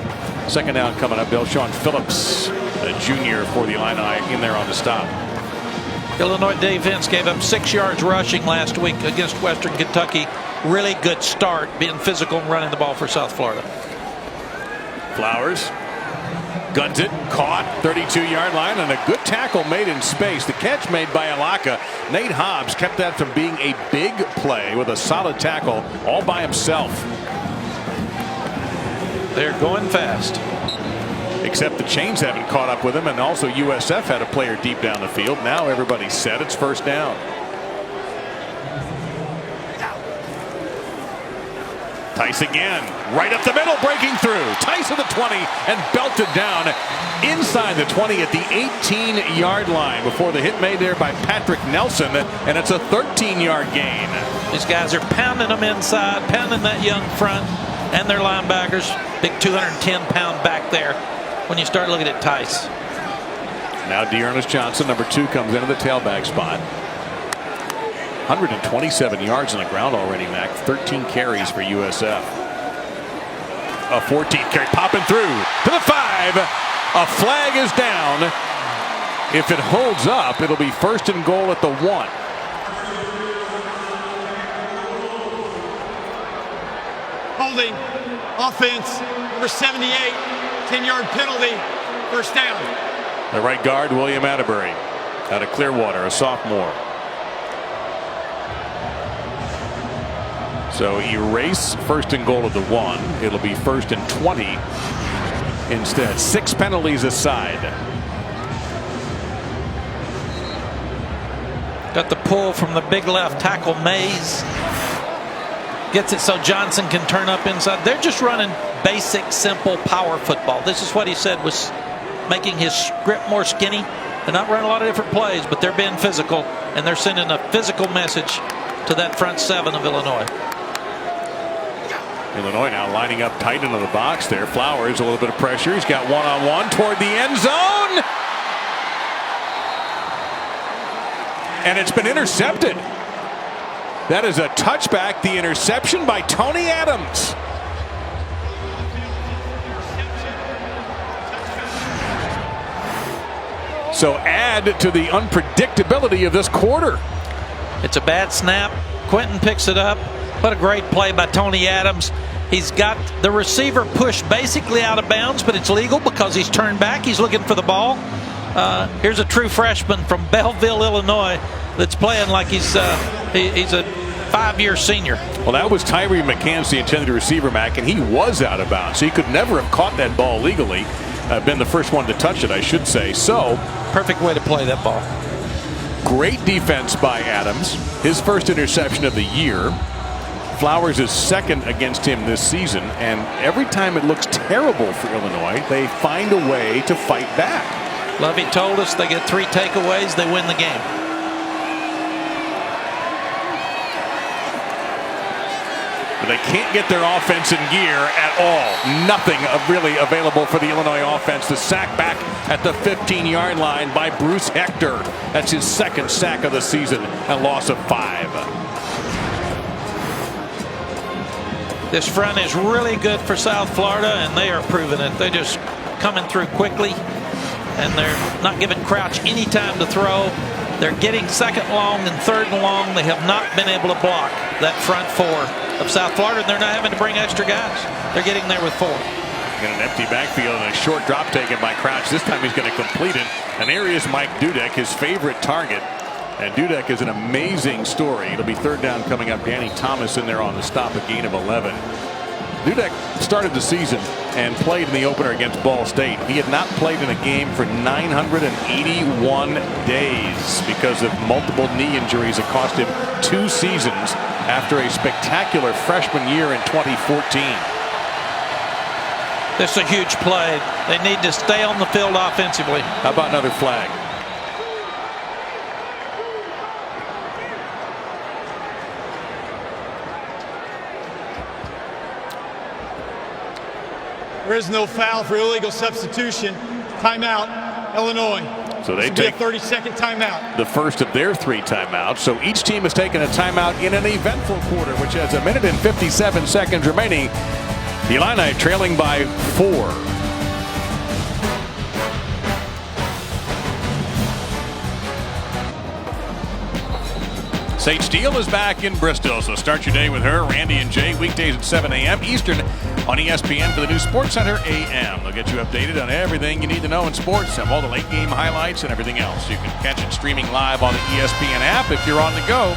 Second down coming up. Del'Shawn Phillips, a junior for the Illini, in there on the stop. Illinois defense gave up 6 yards rushing last week against Western Kentucky. Really good start, being physical and running the ball for South Florida. Flowers guns it, caught, 32-yard line, and a good tackle made in space. The catch made by Alaka. Nate Hobbs kept that from being a big play with a solid tackle all by himself. They're going fast. Except the chains haven't caught up with him, and also USF had a player deep down the field. Now everybody's set. It's first down. Tice again, right up the middle, breaking through. Tice at the 20 and belted down inside the 20 at the 18-yard line before the hit made there by Patrick Nelson, and it's a 13-yard gain. These guys are pounding them inside, pounding that young front and their linebackers. Big 210-pound back there when you start looking at Tice. Now Dearness Johnson, number 2, comes into the tailback spot. 127 yards on the ground already, Mac. 13 carries for USF. A 14th carry, popping through to the 5. A flag is down. If it holds up, it'll be first and goal at the 1. Holding, offense, number 78, 10-yard penalty, first down. The right guard, William Atterbury, out of Clearwater, a sophomore. So erase first and goal at the 1. It'll be first and 20 instead. 6 penalties aside. Got the pull from the big left tackle, Mays. Gets it so Johnson can turn up inside. They're just running basic, simple power football. This is what he said was making his script more skinny. They're not running a lot of different plays, but they're being physical, and they're sending a physical message to that front 7 of Illinois. Illinois now lining up tight into the box there. Flowers, a little bit of pressure. He's got one-on-one toward the end zone. And it's been intercepted. That is a touchback. The interception by Tony Adams. So add to the unpredictability of this quarter. It's a bad snap. Quentin picks it up. What a great play by Tony Adams. He's got the receiver pushed basically out of bounds, but it's legal because he's turned back. He's looking for the ball. Here's a true freshman from Belleville, Illinois, that's playing like he's a 5-year senior. Well, that was Tyree McCants, the intended receiver, Mac, and he was out of bounds. So he could never have caught that ball legally. Been the first one to touch it, I should say. So, perfect way to play that ball. Great defense by Adams. His first interception of the year. Flowers is second against him this season, and every time it looks terrible for Illinois, they find a way to fight back. Lovey told us they get 3 takeaways, they win the game. But they can't get their offense in gear at all. Nothing really available for the Illinois offense. The sack back at the 15-yard line by Bruce Hector. That's his second sack of the season, a loss of 5. This front is really good for South Florida, and they are proving it. They're just coming through quickly, and they're not giving Crouch any time to throw. They're getting second long and third and long. They have not been able to block that front 4 of South Florida, and they're not having to bring extra guys. They're getting there with 4. Got an empty backfield and a short drop taken by Crouch. This time he's going to complete it. And there is Mike Dudek, his favorite target. And Dudek is an amazing story. It'll be third down coming up. Danny Thomas in there on the stop, a gain of 11. Dudek started the season and played in the opener against Ball State. He had not played in a game for 981 days because of multiple knee injuries that cost him 2 seasons after a spectacular freshman year in 2014. This is a huge play. They need to stay on the field offensively. How about another flag? There is no foul for illegal substitution. Timeout, Illinois. So they This will be take a 30-second timeout. the first of their 3 timeouts. So each team has taken a timeout in an eventful quarter, which has 1 minute and 57 seconds remaining. The Illini trailing by 4. Sage Steele is back in Bristol, so start your day with her. Randy and Jay, weekdays at 7 a.m. Eastern on ESPN for the new Sports Center AM. They'll get you updated on everything you need to know in sports, have all the late game highlights and everything else. You can catch it streaming live on the ESPN app if you're on the go.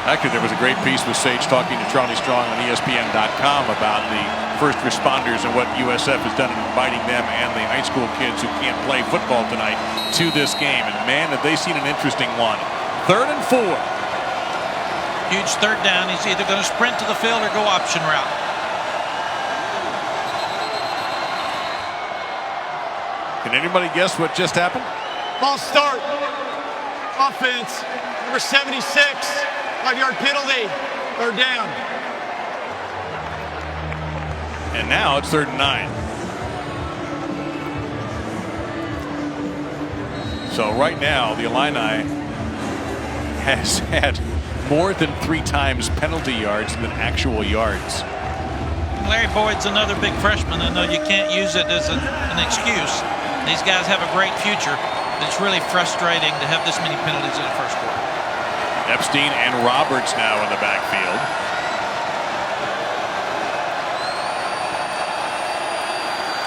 Actually, there was a great piece with Sage talking to Charlie Strong on ESPN.com about the first responders and what USF has done in inviting them and the high school kids who can't play football tonight to this game. And man, have they seen an interesting one. 3rd and 4. Huge third down. He's either going to sprint to the field or go option route. Can anybody guess what just happened? False start. Offense, number 76. 5-yard penalty. 3rd down. And now it's 3rd and 9. So right now, the Illini has had more than 3 times penalty yards than actual yards. Larry Boyd's another big freshman. I know you can't use it as an excuse. These guys have a great future. It's really frustrating to have this many penalties in the first quarter. Epstein and Roberts now in the backfield.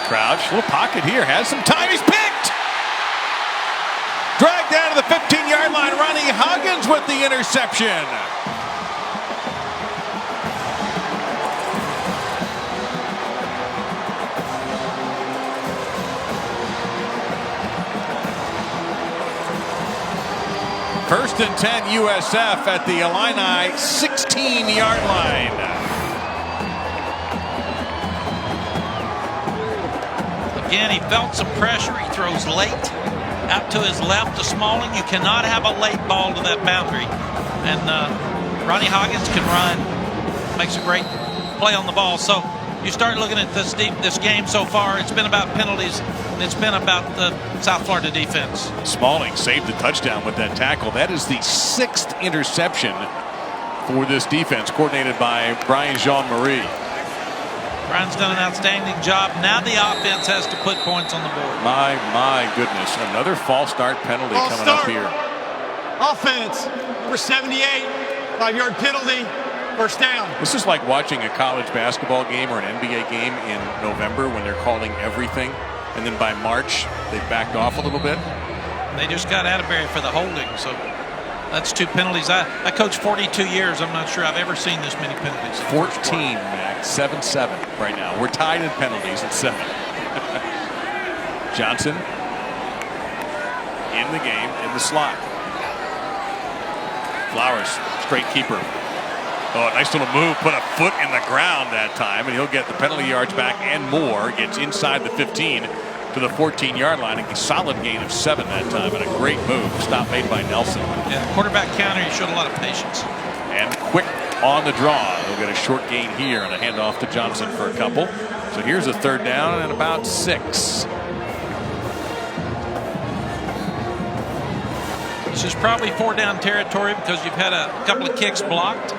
Crouch, little pocket here, has some time, he's picked! Dragged down to the 15-yard line, Ronnie Huggins with the interception. First and 10 USF at the Illini 16-yard line. Again, he felt some pressure. He throws late out to his left to Smalling. You cannot have a late ball to that boundary. And Ronnie Huggins can run. Makes a great play on the ball. So you start looking at this game so far, it's been about penalties, and it's been about the South Florida defense. Smalling saved the touchdown with that tackle. That is the 6th interception for this defense, coordinated by Brian Jean-Marie. Brian's done an outstanding job. Now the offense has to put points on the board. My goodness. Another false start penalty coming up here. Offense, number 78. 5-yard penalty. 1st down. This is like watching a college basketball game or an NBA game in November when they're calling everything, and then by March they backed off a little bit. They just got Atterbury for the holding, so that's 2 penalties. I coached 42 years. I'm not sure I've ever seen this many penalties. 14, Max. 7-7 right now. We're tied in penalties at 7. Johnson in the game in the slot. Flowers, straight keeper. Oh, nice little move. Put a foot in the ground that time, and he'll get the penalty yards back and more. Gets inside the 15 to the 14-yard line. A solid gain of 7 that time, and a great move. Stop made by Nelson. Yeah, quarterback counter, he showed a lot of patience. And quick on the draw. They'll get a short gain here and a handoff to Johnson for a couple. So here's a 3rd down and about 6. This is probably 4-down territory because you've had a couple of kicks blocked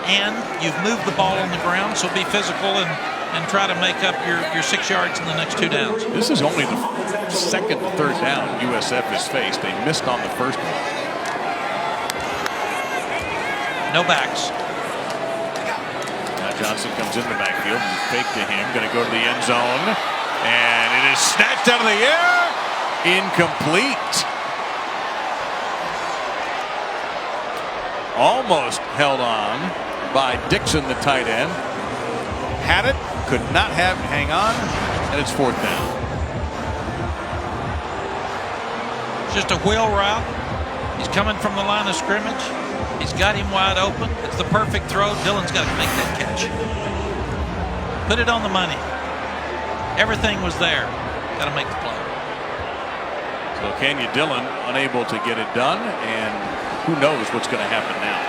and you've moved the ball on the ground, so be physical and try to make up your 6 yards in the next 2 downs. This is only the 2nd to 3rd down USF has faced. They missed on the first one. No backs. Now Johnson comes in the backfield. Fake to him. Going to go to the end zone. And it is snatched out of the air. Incomplete. Almost held on by Dixon, the tight end. Had it. Could not hang on. And it's 4th down. Just a wheel route. He's coming from the line of scrimmage. He's got him wide open. It's the perfect throw. Dillon's got to make that catch. Put it on the money. Everything was there. Got to make the play. So Kenya Dillon unable to get it done, and who knows what's going to happen now.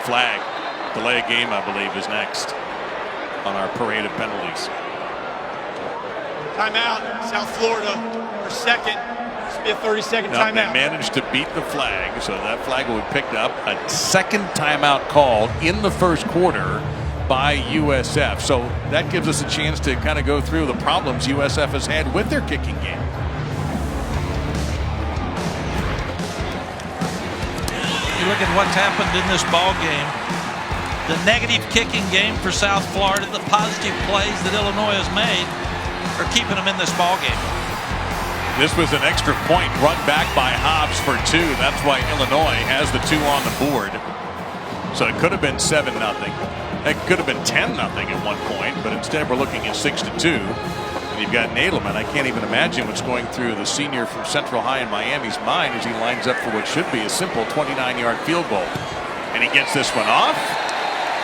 Flag. Delay of game, I believe, is next on our parade of penalties. Timeout, South Florida, for second. This will be a 30-second Now, timeout. they managed to beat the flag, so that flag will be picked up. A second timeout called in the first quarter by USF. So that gives us a chance to kind of go through the problems USF has had with their kicking game. You look at what's happened in this ball game. The negative kicking game for South Florida, the positive plays that Illinois has made are keeping them in this ball game. This was an extra point run back by Hobbs for 2. That's why Illinois has the 2 on the board. So it could have been 7-0. It could have been 10-0 at one point, but instead we're looking at 6-2. And you've got Nadelman. I can't even imagine what's going through the senior from Central High in Miami's mind as he lines up for what should be a simple 29-yard field goal. And he gets this one off,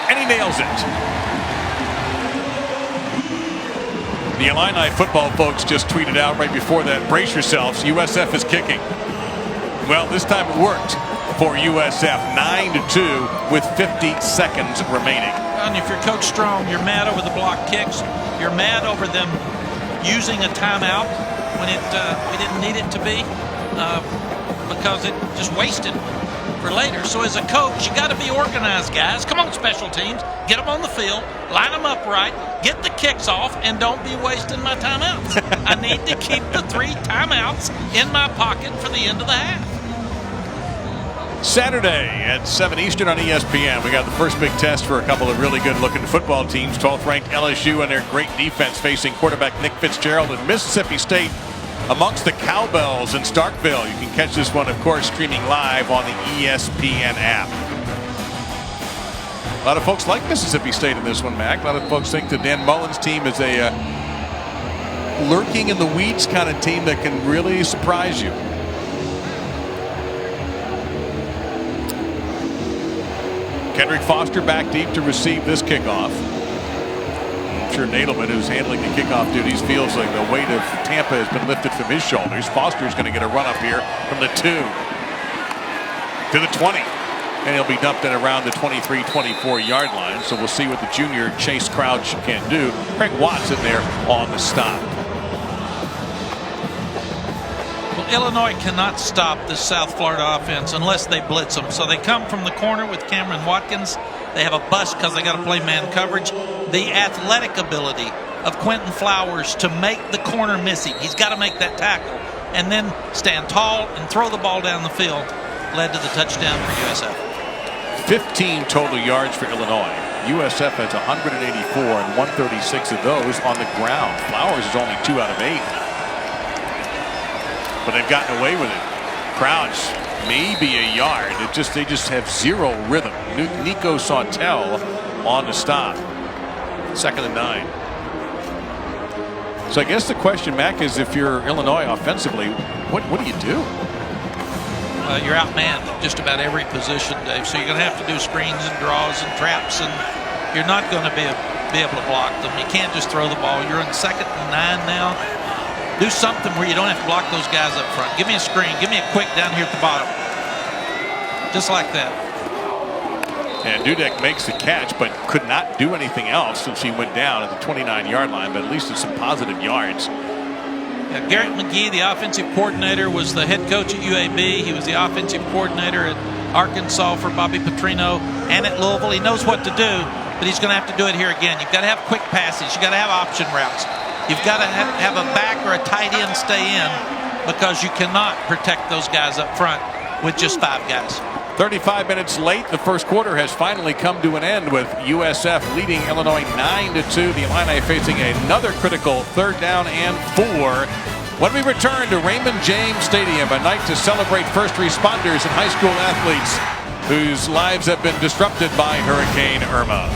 and he nails it. The Illini football folks just tweeted out right before that, brace yourselves, USF is kicking. Well, this time it worked for USF, 9-2 with 50 seconds remaining. And if you're Coach Strong, you're mad over the block kicks. You're mad over them using a timeout when we didn't need it to be because it just wasted for later. So as a coach, you got to be organized, guys. Come on, special teams. Get them on the field. Line them up right. Get the kicks off, and don't be wasting my timeouts. I need to keep the 3 timeouts in my pocket for the end of the half. Saturday at 7 Eastern on ESPN. We got the first big test for a couple of really good-looking football teams. 12th ranked LSU and their great defense facing quarterback Nick Fitzgerald and Mississippi State amongst the Cowbells in Starkville. You can catch this one, of course, streaming live on the ESPN app. A lot of folks like Mississippi State in this one, Mac. A lot of folks think the Dan Mullen's team is a lurking in the weeds kind of team that can really surprise you. Kendrick Foster back deep to receive this kickoff. I'm sure Nadelman, who's handling the kickoff duties, feels like the weight of Tampa has been lifted from his shoulders. Foster's going to get a run up here from the 2 to the 20. And he'll be dumped in around the 23-24 yard line. So we'll see what the junior Chase Crouch can do. Craig Watts in there on the stop. Well, Illinois cannot stop this South Florida offense unless they blitz them. So they come from the corner with Cameron Watkins. They have a bust because they got to play man coverage. The athletic ability of Quentin Flowers to make the corner missing. He's got to make that tackle and then stand tall and throw the ball down the field led to the touchdown for USF. 15 total yards for Illinois. USF has 184 and 136 of those on the ground. Flowers is only 2 out of 8. But they've gotten away with it. Crouch, maybe a yard. They just have zero rhythm. Nico Sautel on the stop. 2nd and 9. So I guess the question, Mac, is if you're Illinois offensively, what do you do? You're outmanned at just about every position, Dave. So you're going to have to do screens and draws and traps, and you're not going to be able to block them. You can't just throw the ball. You're in 2nd and 9 now. Do something where you don't have to block those guys up front. Give me a screen. Give me a quick down here at the bottom. Just like that. And Dudek makes the catch, but could not do anything else since he went down at the 29-yard line, but at least it's some positive yards. Garrett McGee, the offensive coordinator, was the head coach at UAB. He was the offensive coordinator at Arkansas for Bobby Petrino and at Louisville. He knows what to do, but he's going to have to do it here again. You've got to have quick passes. You've got to have option routes. You've got to have a back or a tight end stay in because you cannot protect those guys up front with just 5 guys. 35 minutes late, the first quarter has finally come to an end with USF leading Illinois 9-2. The Illini facing another critical 3rd down and 4. When we return to Raymond James Stadium, a night to celebrate first responders and high school athletes whose lives have been disrupted by Hurricane Irma.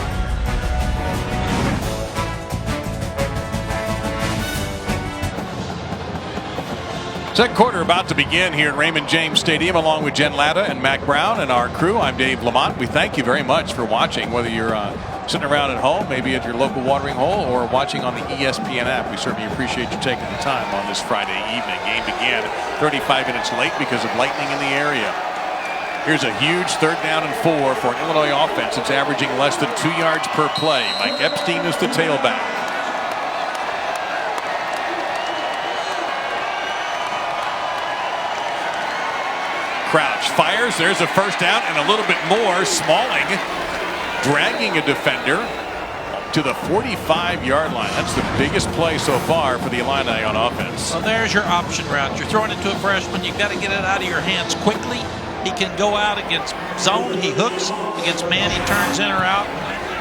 Second quarter about to begin here at Raymond James Stadium, along with Jen Latta and Mac Brown and our crew. I'm Dave Lamont. We thank you very much for watching, whether you're sitting around at home, maybe at your local watering hole, or watching on the ESPN app. We certainly appreciate you taking the time on this Friday evening. Game began 35 minutes late because of lightning in the area. Here's a huge 3rd down and 4 for an Illinois offense. It's averaging less than 2 yards per play. Mike Epstein is the tailback. Crouch fires. There's a 1st down and a little bit more. Smalling dragging a defender to the 45-yard line. That's the biggest play so far for the Illini on offense. So there's your option route. You're throwing it to a freshman. You've got to get it out of your hands quickly. He can go out against zone. He hooks. Against man, he turns in or out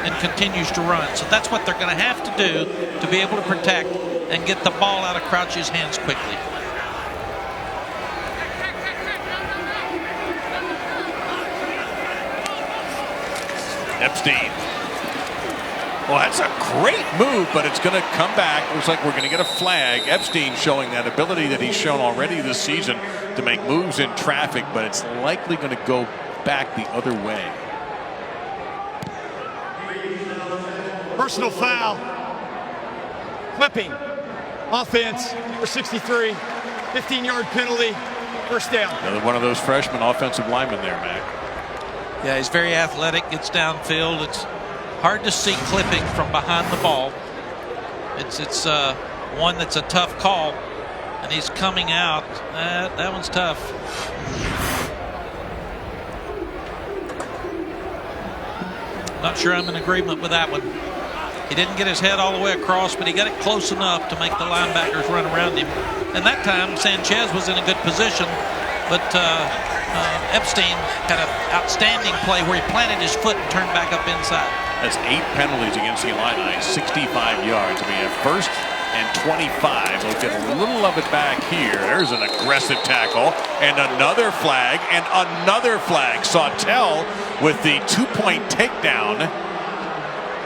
and continues to run. So that's what they're going to have to do to be able to protect and get the ball out of Crouch's hands quickly. Epstein. Well, that's a great move, but it's going to come back. Looks like we're going to get a flag. Epstein showing that ability that he's shown already this season to make moves in traffic, but it's likely going to go back the other way. Personal foul. Clipping. Offense, number 63. 15-yard penalty. 1st down. Another one of those freshman offensive linemen there, Mac. Yeah, he's very athletic, gets downfield. It's hard to see clipping from behind the ball. It's one that's a tough call, and he's coming out. That one's tough. Not sure I'm in agreement with that one. He didn't get his head all the way across, but he got it close enough to make the linebackers run around him. And that time, Sanchez was in a good position, but Epstein had an outstanding play where he planted his foot and turned back up inside. That's 8 penalties against the Illini, 65 yards. We have 1st and 25. We'll get a little of it back here. There's an aggressive tackle and another flag and another flag. Sawtell with the 2-point takedown.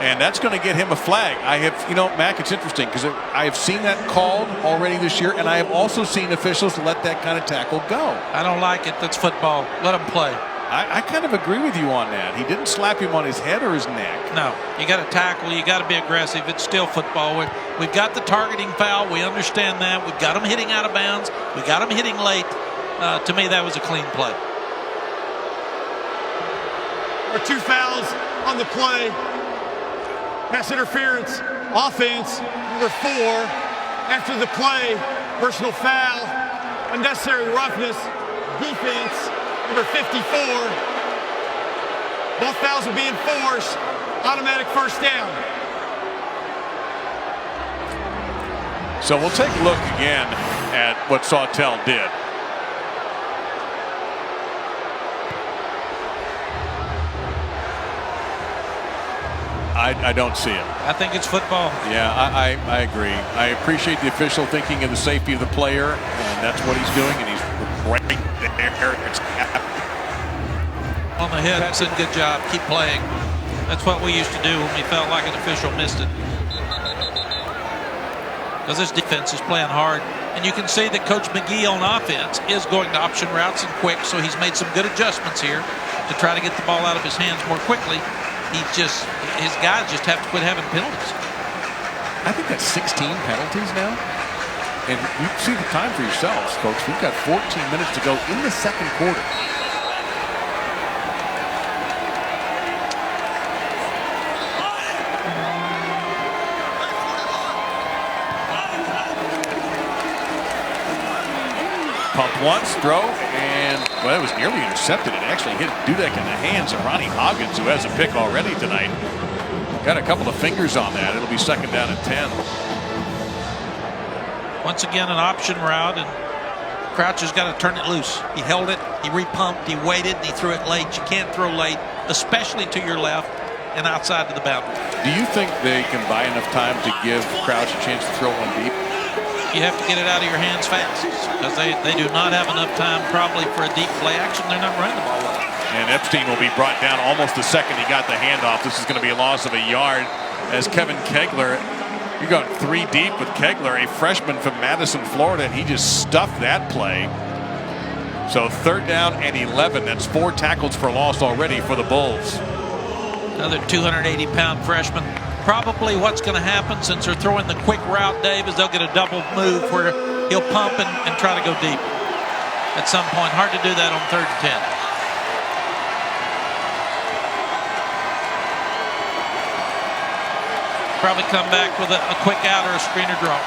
And that's going to get him a flag. I have, Mac, it's interesting because I have seen that called already this year, and I have also seen officials let that kind of tackle go. I don't like it. That's football. Let him play. I kind of agree with you on that. He didn't slap him on his head or his neck. No, you got to tackle. You got to be aggressive. It's still football. We've got the targeting foul. We understand that. We've got him hitting out of bounds. We got him hitting late. To me, that was a clean play. There are 2 fouls on the play. Pass interference, offense, number 4. After the play, personal foul, unnecessary roughness, defense, number 54. Both fouls will be enforced, automatic 1st down. So we'll take a look again at what Sawtell did. I don't see it. I think it's football. Yeah, I agree. I appreciate the official thinking of the safety of the player, and that's what he's doing, and he's right there. It's on the head. Said good job. Keep playing. That's what we used to do when we felt like an official missed it. Because this defense is playing hard. And you can see that Coach McGee on offense is going to option routes and quick, so he's made some good adjustments here to try to get the ball out of his hands more quickly. His guys just have to quit having penalties. I think that's 16 penalties now. And you see the time for yourselves, folks. We've got 14 minutes to go in the 2nd quarter. Pump once, throw, and well, it was nearly intercepted. It actually hit Dudek in the hands of Ronnie Hoggins, who has a pick already tonight. Got a couple of fingers on that. It'll be 2nd down and 10. Once again, an option route, and Crouch has got to turn it loose. He held it, he repumped, he waited, and he threw it late. You can't throw late, especially to your left and outside of the boundary. Do you think they can buy enough time to give Crouch a chance to throw one deep? You have to get it out of your hands fast because they do not have enough time probably for a deep play action. They're not running the ball well. And Epstein will be brought down almost the second he got the handoff. This is going to be a loss of a yard as Kevin Kegler, you got 3 deep with Kegler, a freshman from Madison, Florida, and he just stuffed that play. So 3rd down and 11. That's 4 tackles for loss already for the Bulls. Another 280-pound freshman. Probably what's going to happen since they're throwing the quick route, Dave, is they'll get a double move where he'll pump and try to go deep at some point. Hard to do that on 3rd and 10. Probably come back with a quick out or a screen or draw.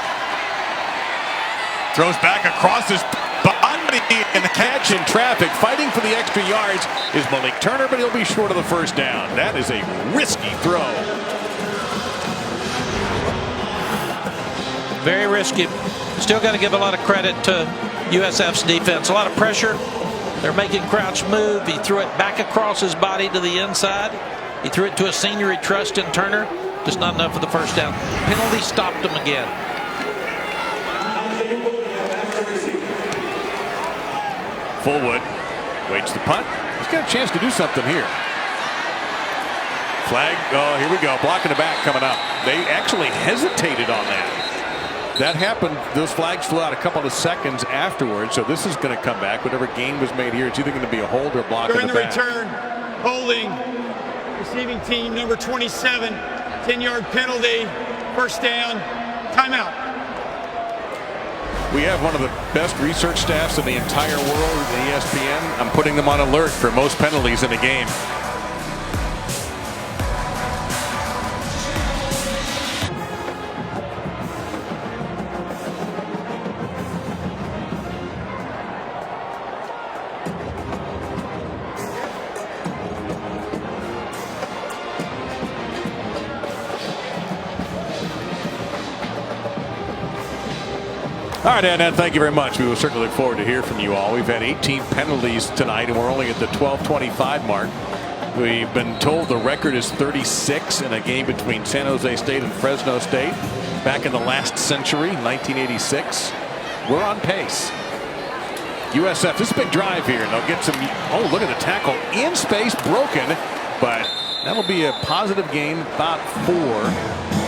Throws back across his body and the catch in traffic. Fighting for the extra yards is Malik Turner, but he'll be short of the first down. That is a risky throw. Very risky. Still got to give a lot of credit to USF's defense. A lot of pressure. They're making Crouch move. He threw it back across his body to the inside. He threw it to a senior he trusts in Turner. Just not enough for the first down. Penalty stopped him again. Fullwood waits the punt. He's got a chance to do something here. Flag. Oh, here we go. Blocking the back coming up. They actually hesitated on that. That happened. Those flags flew out a couple of seconds afterwards. So this is going to come back. Whatever gain was made here, it's either going to be a hold or a block in the back. During the return, holding, receiving team number 27, 10-yard penalty, first down, timeout. We have one of the best research staffs in the entire world at ESPN. I'm putting them on alert for most penalties in a game. All right, Ed, thank you very much. We will certainly look forward to hear from you all. We've had 18 penalties tonight, and we're only at the 12:25 mark. We've been told the record is 36 in a game between San Jose State and Fresno State back in the last century, 1986. We're on pace. USF, this big drive here, and they'll get some. Oh, look at the tackle in space, broken, but that'll be a positive gain, about 4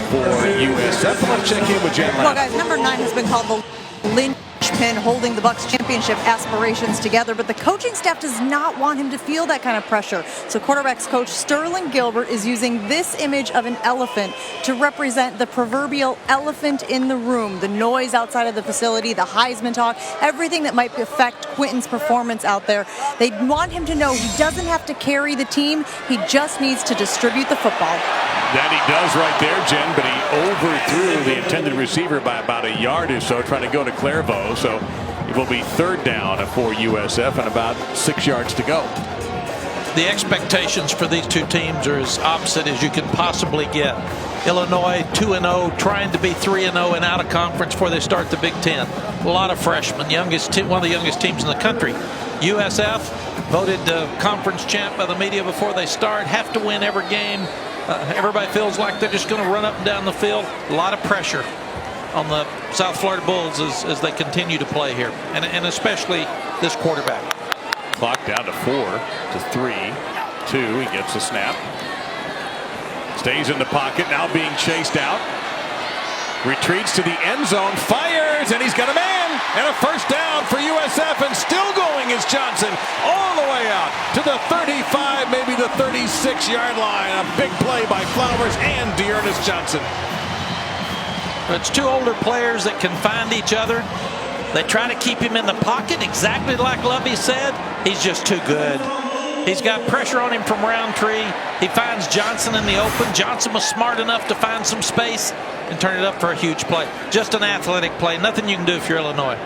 for USF. Let's check in with Jen. Well, guys, number 9 has been called the linchpin holding the Bucs championship aspirations together, but the coaching staff does not want him to feel that kind of pressure. So quarterbacks coach Sterling Gilbert is using this image of an elephant to represent the proverbial elephant in the room, the noise outside of the facility, the Heisman talk, everything that might affect Quinton's performance out there. They want him to know he doesn't have to carry the team, he just needs to distribute the football. That he does right there, Jen, but he overthrew the intended receiver by about a yard or so, trying to go to Clairvaux. So it will be third down for USF and about 6 yards to go. The expectations for these two teams are as opposite as you can possibly get. Illinois 2-0, trying to be 3-0 and out of conference before they start the Big Ten. A lot of freshmen, one of the youngest teams in the country. USF voted conference champ by the media before they start, have to win every game. Everybody feels like they're just going to run up and down the field. A lot of pressure on the South Florida Bulls as they continue to play here, and especially this quarterback. Clock down to 4 to 3, 2. He gets the snap. Stays in the pocket, now being chased out. Retreats to the end zone, fires, and he's got a man. And a first down for USF, and still going is Johnson all the way out to the 35, maybe the 36-yard line. A big play by Flowers and D'Ernest Johnson. It's two older players that can find each other. They try to keep him in the pocket, exactly like Lovie said. He's just too good. He's got pressure on him from Roundtree. He finds Johnson in the open. Johnson was smart enough to find some space and turn it up for a huge play. Just an athletic play. Nothing you can do if you're Illinois.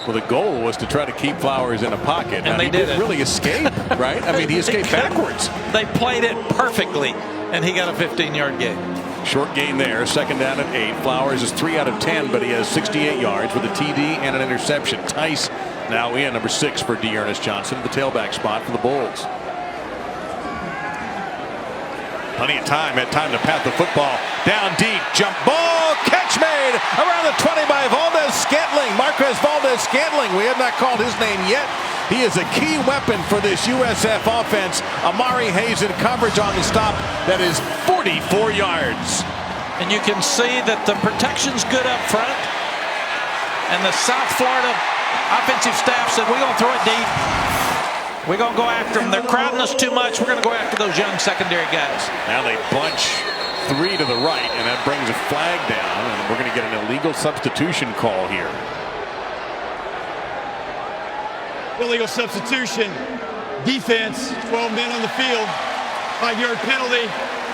Well, the goal was to try to keep Flowers in a pocket. And he didn't really escape, right? I mean, he escaped backwards. They played it perfectly, and he got a 15-yard gain. Short gain there, second down at 8. Flowers is 3 out of 10, but he has 68 yards with a TD and an interception. Tice now in, number 6 for D'Ernest Johnson, the tailback spot for the Bulls. Plenty of time, had time to pat the football. Down deep, jump ball, catch made around the 20 by Valdez-Scantling. Marquez Valdez-Scantling, we have not called his name yet. He is a key weapon for this USF offense. Amari Hayes in coverage on the stop. That is 44 yards. And you can see that the protection's good up front. And the South Florida offensive staff said, we're going to throw it deep. We're going to go after them. They're crowding us too much. We're going to go after those young secondary guys. Now they bunch 3 to the right, and that brings a flag down, and we're going to get an illegal substitution call here. Illegal substitution. Defense, 12 men on the field. 5-yard penalty.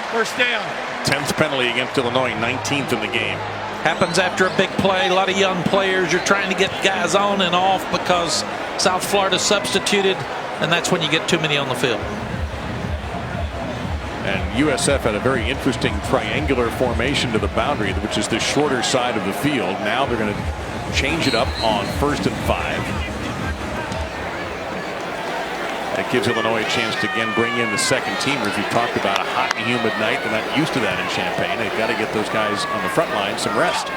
First down. 10th penalty against Illinois, 19th in the game. Happens after a big play. A lot of young players. You're trying to get guys on and off because South Florida substituted, and that's when you get too many on the field. And USF had a very interesting triangular formation to the boundary, which is the shorter side of the field. Now they're going to change it up on 1st and 5. That gives Illinois a chance to again bring in the second teamers. We've talked about a hot and humid night. They're not used to that in Champaign. They've got to get those guys on the front line some rest.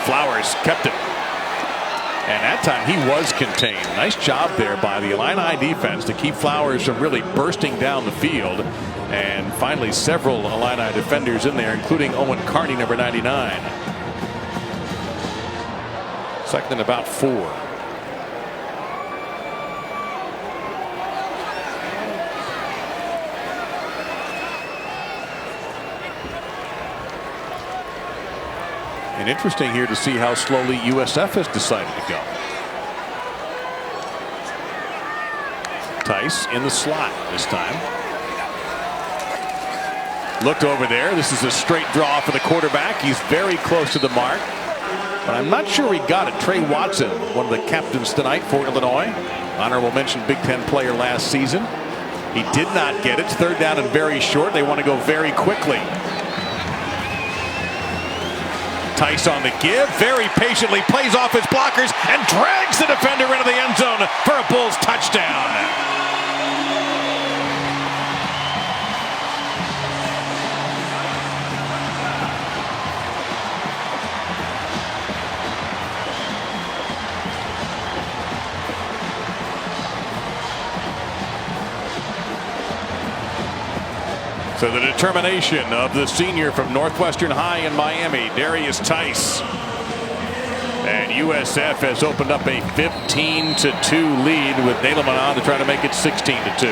Flowers kept it. And that time he was contained. Nice job there by the Illini defense to keep Flowers from really bursting down the field. And finally several Illini defenders in there, including Owen Carney, number 99. Second and about 4. And interesting here to see how slowly USF has decided to go. Tice in the slot this time. Looked over there. This is a straight draw for the quarterback. He's very close to the mark. But I'm not sure he got it. Trey Watson, one of the captains tonight for Illinois. Honorable mention Big Ten player last season. He did not get it. It's 3rd down and very short. They want to go very quickly. Tice on the give, very patiently plays off his blockers and drags the defender into the end zone for a Bulls touchdown. So the determination of the senior from Northwestern High in Miami, Darius Tice. And USF has opened up a 15-2 lead with Nailman on to try to make it 16-2.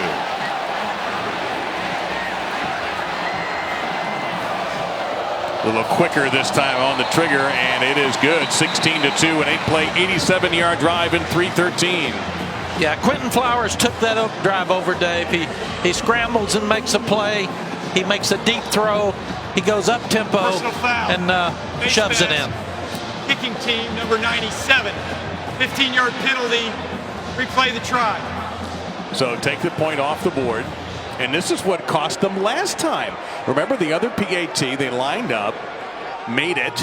A little quicker this time on the trigger, and it is good. 16-2, an 8-play, 87-yard drive in 3:13. Yeah, Quentin Flowers took that drive over, Dave. He scrambles and makes a play. He makes a deep throw. He goes up tempo and shoves it in. Kicking team number 97. 15-yard penalty. Replay the try. So take the point off the board. And this is what cost them last time. Remember the other PAT, they lined up, made it,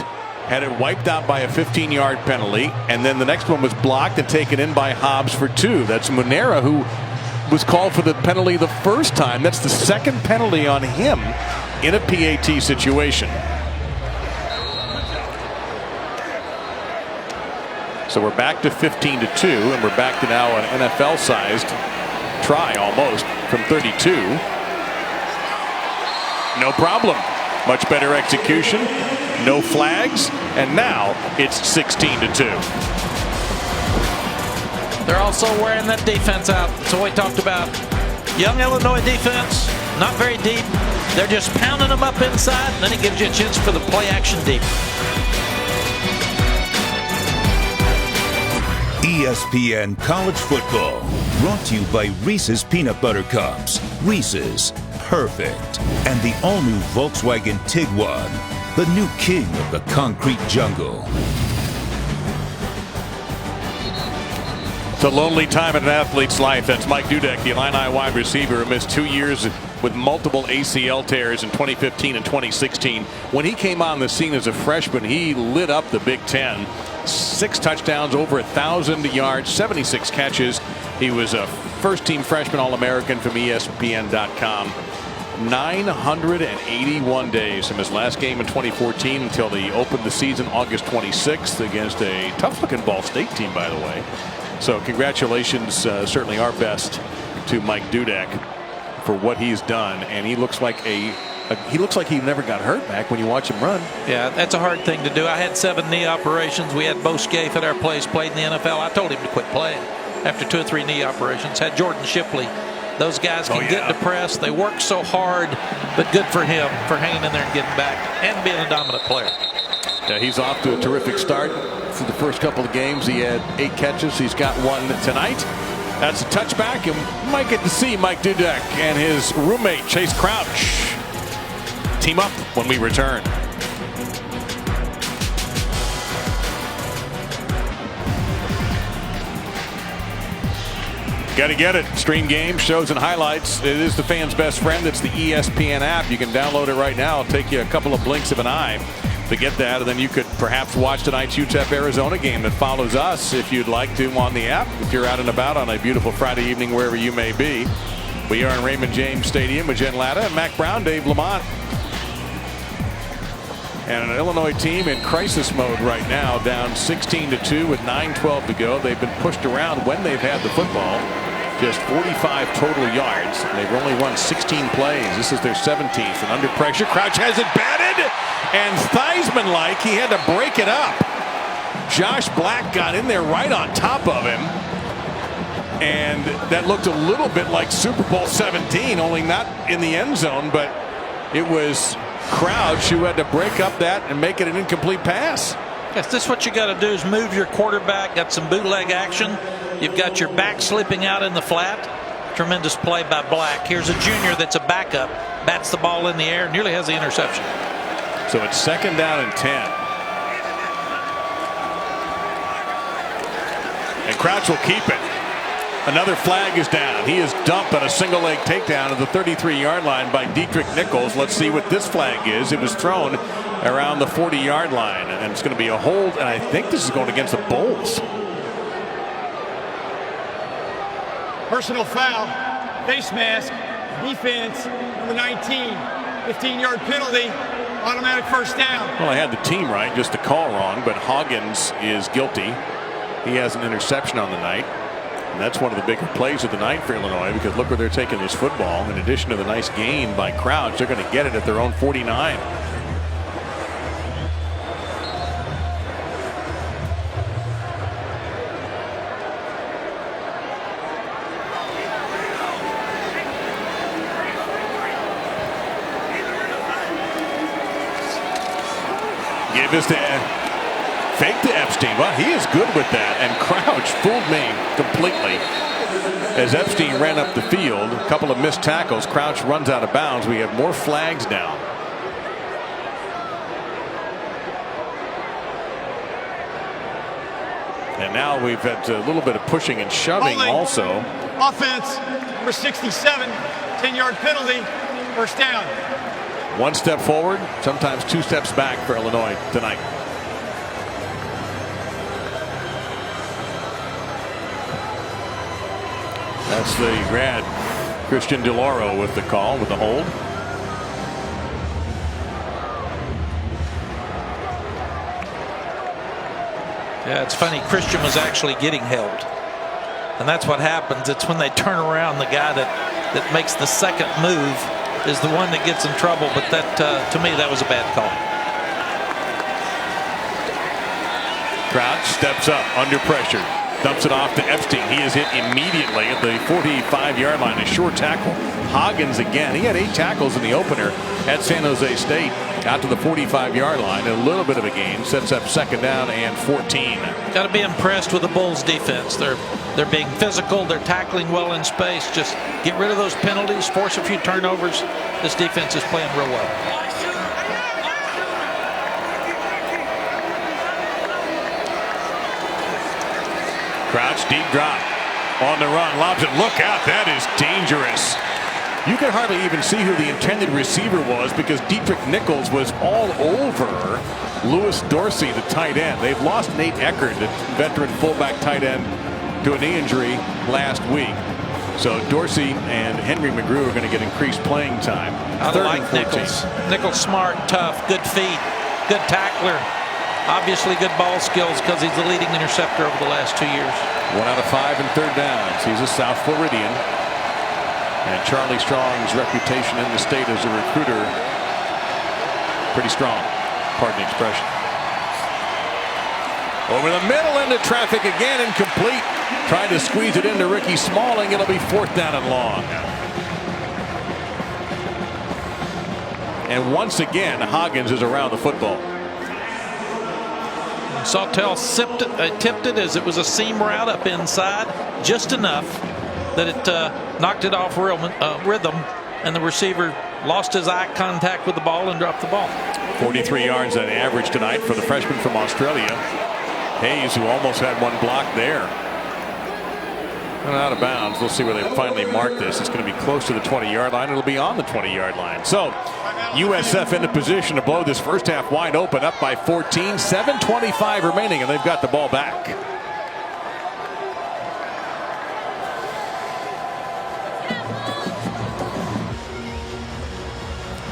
had it wiped out by a 15-yard penalty, and then the next one was blocked and taken in by Hobbs for 2. That's Munera, who was called for the penalty the first time. That's the second penalty on him in a PAT situation. So we're back to 15-2, and we're back to now an NFL-sized try almost from 32. No problem. Much better execution. No flags. And now it's 16-2. They're also wearing that defense out. That's what we talked about. Young Illinois defense, not very deep. They're just pounding them up inside, and then it gives you a chance for the play action deep. ESPN College Football, brought to you by Reese's Peanut Butter Cups. Reese's, perfect. And the all-new Volkswagen Tiguan, the new king of the concrete jungle. It's a lonely time in an athlete's life. That's Mike Dudek, the Illini wide receiver, who missed 2 years with multiple ACL tears in 2015 and 2016. When he came on the scene as a freshman, he lit up the Big Ten. 6 touchdowns, over 1,000 yards, 76 catches. He was a first-team freshman All-American from ESPN.com. 981 days from his last game in 2014 until they opened the season August 26th against a tough-looking Ball State team, by the way. So congratulations, certainly our best to Mike Dudek for what he's done, and he looks like he never got hurt back when you watch him run. Yeah, that's a hard thing to do. I had 7 knee operations. We had Bo Scaife at our place, played in the NFL. I told him to quit playing after 2 or 3 knee operations. Had Jordan Shipley. Those guys can get depressed. They work so hard, but good for him for hanging in there and getting back and being a dominant player. Yeah, he's off to a terrific start. For the first couple of games, he had 8 catches. He's got 1 tonight. That's a touchback, and we might get to see Mike Dudek and his roommate Chase Crouch team up when we return. Got to get it. Stream games, shows, and highlights. It is the fan's best friend. It's the ESPN app. You can download it right now. It'll take you a couple of blinks of an eye to get that, and then you could perhaps watch tonight's UTEP Arizona game that follows us if you'd like to on the app. If you're out and about on a beautiful Friday evening wherever you may be. We are in Raymond James Stadium with Jen Latta and Mac Brown, Dave Lamont. And an Illinois team in crisis mode right now, down 16-2 with 9:12 to go. They've been pushed around when they've had the football. Just 45 total yards. They've only won 16 plays. This is their 17th. And under pressure, Crouch has it batted. And Theismann-like, he had to break it up. Josh Black got in there right on top of him. And that looked a little bit like Super Bowl 17, only not in the end zone, but it was Crouch who had to break up that and make it an incomplete pass. Yes, this is what you got to do is move your quarterback. Got some bootleg action. You've got your back slipping out in the flat. Tremendous play by Black. Here's a junior that's a backup. Bats the ball in the air. Nearly has the interception. So it's 2nd down and 10. And Crouch will keep it. Another flag is down. He is dumped on a single leg takedown at the 33-yard line by Dietrich Nichols. Let's see what this flag is. It was thrown around the 40-yard line, and it's going to be a hold, and I think this is going against the Bulls. Personal foul, face mask, defense, number 19, 15-yard penalty, automatic first down. Well, I had the team right, just the call wrong, but Hoggins is guilty. He has an interception on the night. And that's one of the bigger plays of the night for Illinois, because look where they're taking this football. In addition to the nice gain by Crouch, they're going to get it at their own 49. Give this to fake to Epstein. Well, he is good with that. And Crouch fooled me completely. As Epstein ran up the field, a couple of missed tackles. Crouch runs out of bounds. We have more flags now. And now we've had a little bit of pushing and shoving also. Offense, number 67, 10-yard penalty, first down. One step forward, sometimes 2 steps back for Illinois tonight. That's the grad Christian DeLauro with the call, with the hold. Yeah, it's funny. Christian was actually getting held. And that's what happens. It's when they turn around, the guy that makes the second move is the one that gets in trouble. But that, to me, that was a bad call. Crouch steps up under pressure. Dumps it off to Epstein. He is hit immediately at the 45-yard line. A short tackle. Hoggins again. He had 8 tackles in the opener at San Jose State. Out to the 45-yard line. A little bit of a gain. Sets up 2nd down and 14. Got to be impressed with the Bulls defense. They're being physical. They're tackling well in space. Just get rid of those penalties. Force a few turnovers. This defense is playing real well. Crouch, deep drop. On the run. Lobs it. Look out. That is dangerous. You could hardly even see who the intended receiver was, because Dietrich Nichols was all over Lewis Dorsey, the tight end. They've lost Nate Eckert, the veteran fullback tight end, to a knee injury last week. So Dorsey and Henry McGrew are going to get increased playing time. I like Nichols. Nichols smart, tough, good feet, good tackler. Obviously good ball skills, because he's the leading interceptor over the last 2 years. 1 out of 5 in 3rd downs. He's a South Floridian. And Charlie Strong's reputation in the state as a recruiter, pretty strong. Pardon the expression. Over the middle into traffic again, incomplete. Trying to squeeze it into Ricky Smalling. It'll be 4th down and long. And once again, Hoggins is around the football. Sawtell tipped it as it was a seam route up inside, just enough. that it knocked it off rhythm, and the receiver lost his eye contact with the ball and dropped the ball. 43 yards on average tonight for the freshman from Australia. Hayes, who almost had one block there. And out of bounds. We'll see where they finally mark this. It's going to be close to the 20-yard line. It'll be on the 20-yard line. So USF in a position to blow this first half wide open, up by 14. 7:25 remaining, and they've got the ball back.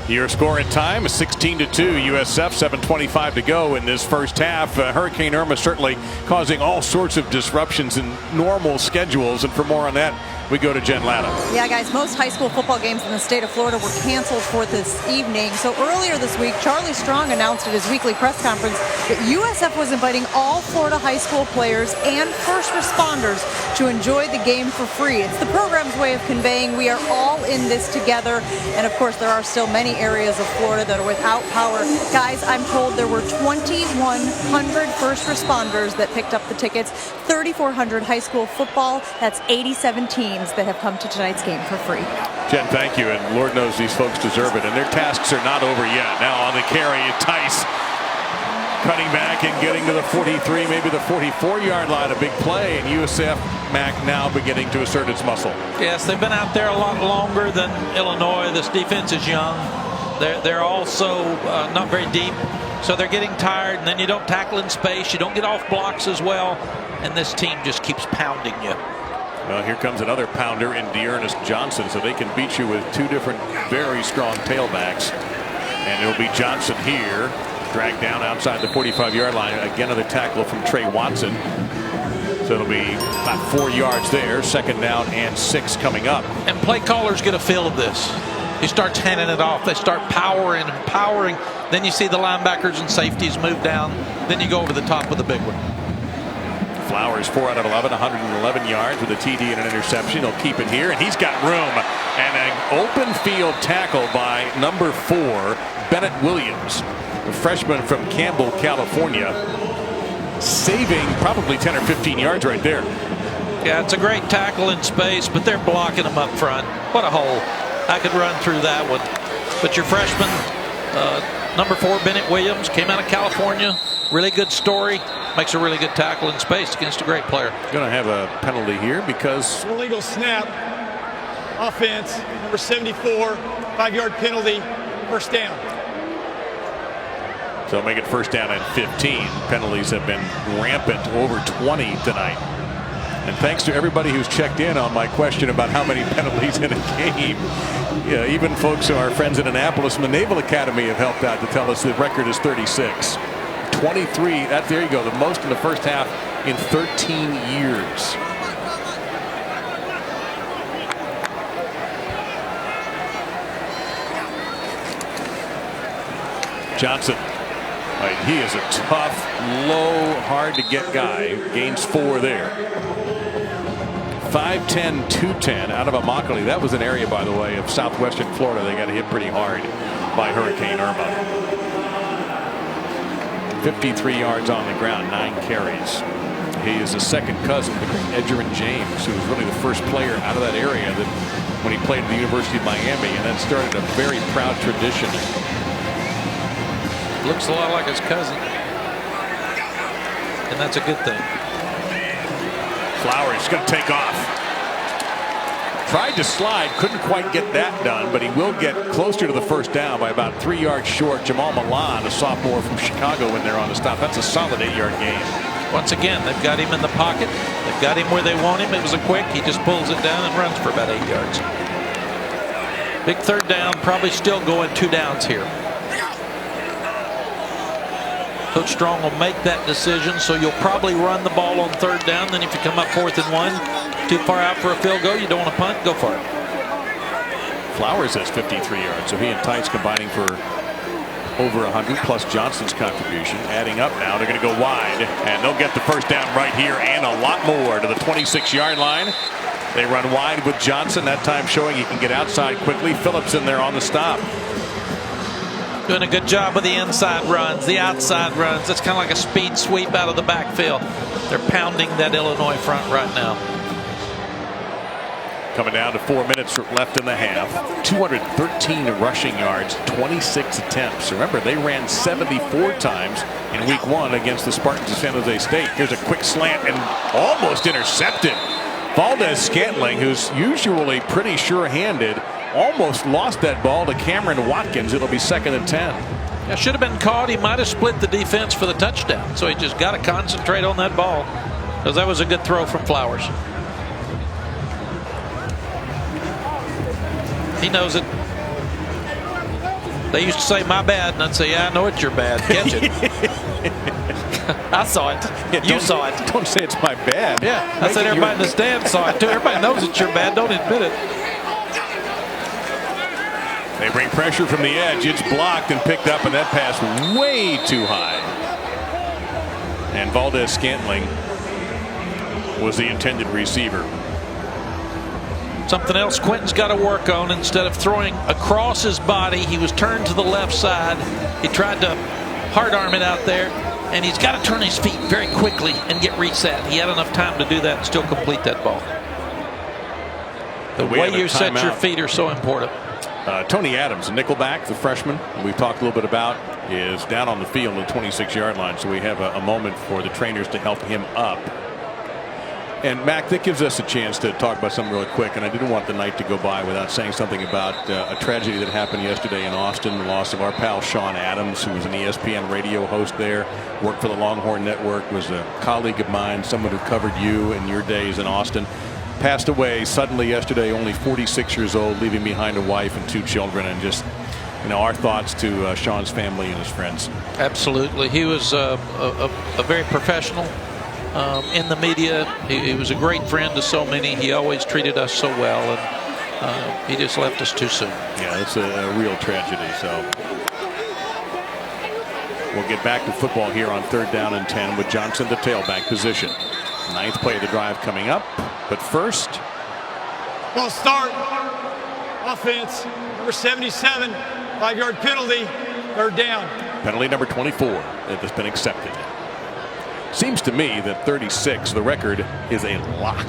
Your score at time is 16-2 USF. 7:25 to go in this first half. Hurricane Irma certainly causing all sorts of disruptions in normal schedules. And for more on that, we go to Jen Latta. Yeah, guys, most high school football games in the state of Florida were canceled for this evening. So earlier this week, Charlie Strong announced at his weekly press conference that USF was inviting all Florida high school players and first responders to enjoy the game for free. It's the program's way of conveying we are all in this together. And of course, there are still many areas of Florida that are without power. Guys, I'm told there were 2,100 first responders that picked up the tickets, 3,400 high school football. That's 87 teams that have come to tonight's game for free. Jen, thank you, and Lord knows these folks deserve it, and their tasks are not over yet. Now on the carry, Tice cutting back and getting to the 43, maybe the 44-yard line, a big play, and USF Mac now beginning to assert its muscle. Yes, they've been out there a lot longer than Illinois. This defense is young. They're also not very deep, so they're getting tired, and then you don't tackle in space, you don't get off blocks as well, and this team just keeps pounding you. Well, here comes another pounder in Dearness Johnson, so they can beat you with two different very strong tailbacks. And it'll be Johnson here, dragged down outside the 45-yard line. Again, another tackle from Trey Watson. So it'll be about 4 yards there. Second down and 6 coming up. And play callers get a feel of this. He starts handing it off. They start powering and powering. Then you see the linebackers and safeties move down. Then you go over the top with a big one. Flowers 4 out of 11, 111 yards with a TD and an interception. He'll keep it here, and he's got room. And an open field tackle by number 4, Bennett Williams, a freshman from Campbell, California, saving probably 10 or 15 yards right there. Yeah, it's a great tackle in space, but they're blocking him up front. What a hole. I could run through that one. But your freshman, number 4, Bennett Williams, came out of California. Really good story. Makes a really good tackle in space against a great player. Going to have a penalty here because illegal snap. Offense, number 74, 5-yard penalty, first down. So make it first down at 15. Penalties have been rampant, over 20 tonight. And thanks to everybody who's checked in on my question about how many penalties in a game. Yeah, even folks who are friends in Annapolis from the Naval Academy have helped out to tell us the record is 36. 23, there you go, the most in the first half in 13 years. Johnson, right, he is a tough, low, hard to get guy. Gains 4 there. 5'10", 210 out of Immokalee. That was an area, by the way, of southwestern Florida. They got hit pretty hard by Hurricane Irma. 53 yards on the ground, 9 carries. He is a second cousin to Edgerrin James, who was really the first player out of that area that when he played at the University of Miami, and that started a very proud tradition. Looks a lot like his cousin, and that's a good thing. Flowers going to take off. Tried to slide, couldn't quite get that done, but he will get closer to the first down by about 3 yards short. Jamal Milan, a sophomore from Chicago, in there on the stop. That's a solid 8-yard gain. Once again, they've got him in the pocket. They've got him where they want him. It was a quick. He just pulls it down and runs for about 8 yards. Big third down, probably still going 2 downs here. Coach Strong will make that decision, so you'll probably run the ball on third down. Then if you come up 4th and 1, too far out for a field goal, you don't want to punt, go for it. Flowers has 53 yards, so he and Tice combining for over 100, plus Johnson's contribution. Adding up now, they're going to go wide, and they'll get the first down right here and a lot more to the 26-yard line. They run wide with Johnson, that time showing he can get outside quickly. Phillips in there on the stop. Doing a good job with the inside runs, the outside runs. It's kind of like a speed sweep out of the backfield. They're pounding that Illinois front right now. Coming down to 4 minutes left in the half. 213 rushing yards, 26 attempts. Remember, they ran 74 times in week 1 against the Spartans of San Jose State. Here's a quick slant and almost intercepted. Valdes-Scantling, who's usually pretty sure-handed, almost lost that ball to Cameron Watkins. It'll be 2nd and 10. Yeah, should have been caught. He might have split the defense for the touchdown. So he just got to concentrate on that ball, because that was a good throw from Flowers. He knows it. They used to say, "My bad," and I'd say, "Yeah, I know it's your bad. Catch it." I saw it. Yeah, you saw it. Don't say it's my bad. Yeah, I said everybody in the stand saw it too. Everybody knows it's your bad. Don't admit it. They bring pressure from the edge. It's blocked and picked up, and that pass way too high. And Valdes-Scantling was the intended receiver. Something else Quentin's got to work on. Instead of throwing across his body, he was turned to the left side. He tried to hard arm it out there, and he's got to turn his feet very quickly and get reset. He had enough time to do that and still complete that ball. The way you set your feet are so important. Tony Adams, a nickelback, the freshman we've talked a little bit about, is down on the field at the 26-yard line. So we have a moment for the trainers to help him up. And Mac, that gives us a chance to talk about something really quick. And I didn't want the night to go by without saying something about a tragedy that happened yesterday in Austin. The loss of our pal Sean Adams, who was an ESPN radio host there, worked for the Longhorn Network, was a colleague of mine, someone who covered you in your days in Austin. Passed away suddenly yesterday, only 46 years old, leaving behind a wife and 2 children. And just, our thoughts to Sean's family and his friends. Absolutely. He was a very professional in the media. He was a great friend to so many. He always treated us so well, and he just left us too soon. Yeah, it's a real tragedy. So we'll get back to football here on 3rd down and 10 with Johnson, the tailback position. 9th play of the drive coming up. But first, Ball start. Offense, number 77, 5-yard penalty, 3rd down. Penalty number 24 that has been accepted. Seems to me that 36, the record, is a lock.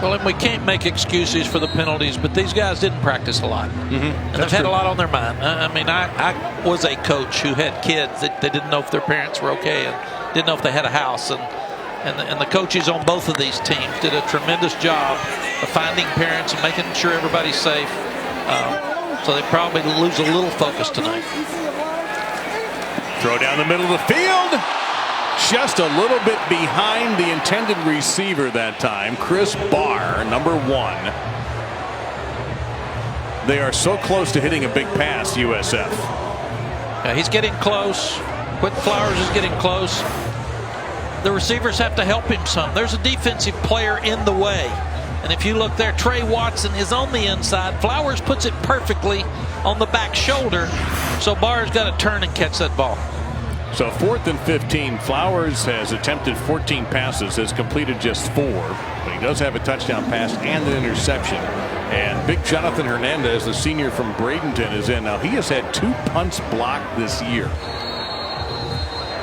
Well, and we can't make excuses for the penalties, but these guys didn't practice a lot. And they've had a lot on their mind. I mean, I was a coach who had kids that they didn't know if their parents were okay and didn't know if they had a house. And the coaches on both of these teams did a tremendous job of finding parents and making sure everybody's safe. So they probably lose a little focus tonight. Throw down the middle of the field. Just a little bit behind the intended receiver that time. Chris Barr, number 1. They are so close to hitting a big pass, USF. Yeah, he's getting close. Quentin Flowers is getting close. The receivers have to help him some. There's a defensive player in the way. And if you look there, Trey Watson is on the inside. Flowers puts it perfectly on the back shoulder. So Barr's got to turn and catch that ball. So 4th and 15. Flowers has attempted 14 passes, has completed just 4. But he does have a touchdown pass and an interception. And big Jonathan Hernandez, the senior from Bradenton, is in. Now, he has had 2 punts blocked this year.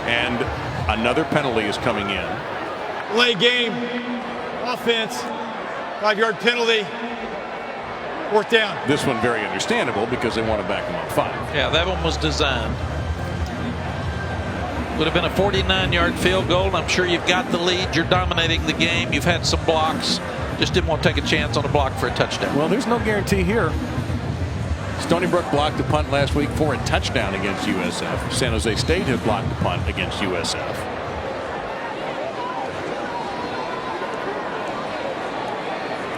And another penalty is coming in. Late game. Offense, 5-yard penalty. 4th down. This one very understandable because they want to back him up 5. Yeah, that one was designed. Would have been a 49-yard field goal. I'm sure you've got the lead. You're dominating the game. You've had some blocks. Just didn't want to take a chance on a block for a touchdown. Well, there's no guarantee here. Stony Brook blocked a punt last week for a touchdown against USF. San Jose State had blocked a punt against USF.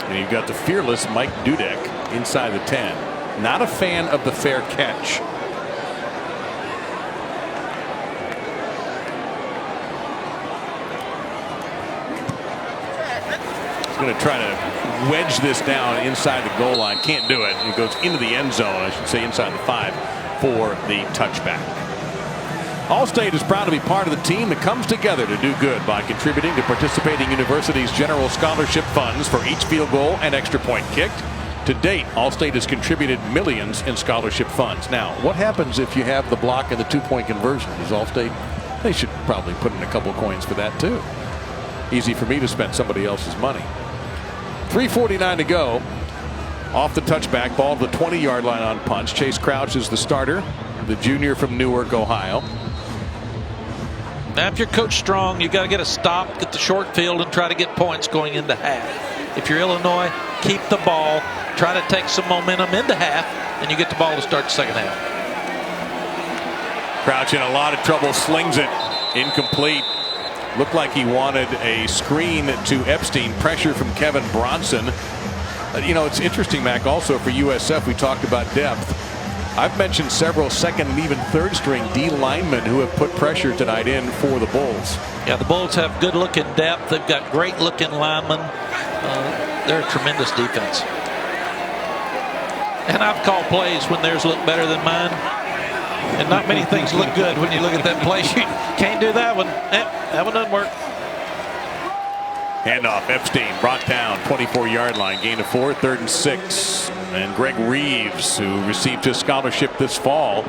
And you've got the fearless Mike Dudek inside the 10. Not a fan of the fair catch. Going to try to wedge this down inside the goal line. Can't do it. It goes into the end zone, I should say inside the 5 for the touchback. Allstate is proud to be part of the team that comes together to do good by contributing to participating universities' general scholarship funds for each field goal and extra point kicked. To date, Allstate has contributed millions in scholarship funds. Now, what happens if you have the block and the 2-point conversion? Does Allstate? They should probably put in a couple coins for that too. Easy for me to spend somebody else's money. 3:49 to go. Off the touchback, ball to the 20-yard line on punch. Chase Crouch is the starter, the junior from Newark, Ohio. Now, if you're Coach Strong, you've got to get a stop, get the short field, and try to get points going into half. If you're Illinois, keep the ball, try to take some momentum into half, and you get the ball to start the second half. Crouch in a lot of trouble, slings it, incomplete. Looked like he wanted a screen to Epstein, pressure from Kevin Bronson. You know, it's interesting, Mac, also for USF, we talked about depth. I've mentioned several second and even third string D linemen who have put pressure tonight in for the Bulls. Yeah, the Bulls have good looking depth. They've got great looking linemen. They're a tremendous defense. And I've called plays when theirs look better than mine. And not many things look good when you look at that play. You can't do that one. That one doesn't work. Handoff, Epstein brought down, 24-yard line, gain of 4, 3rd and 6. And Greg Reeves, who received his scholarship this fall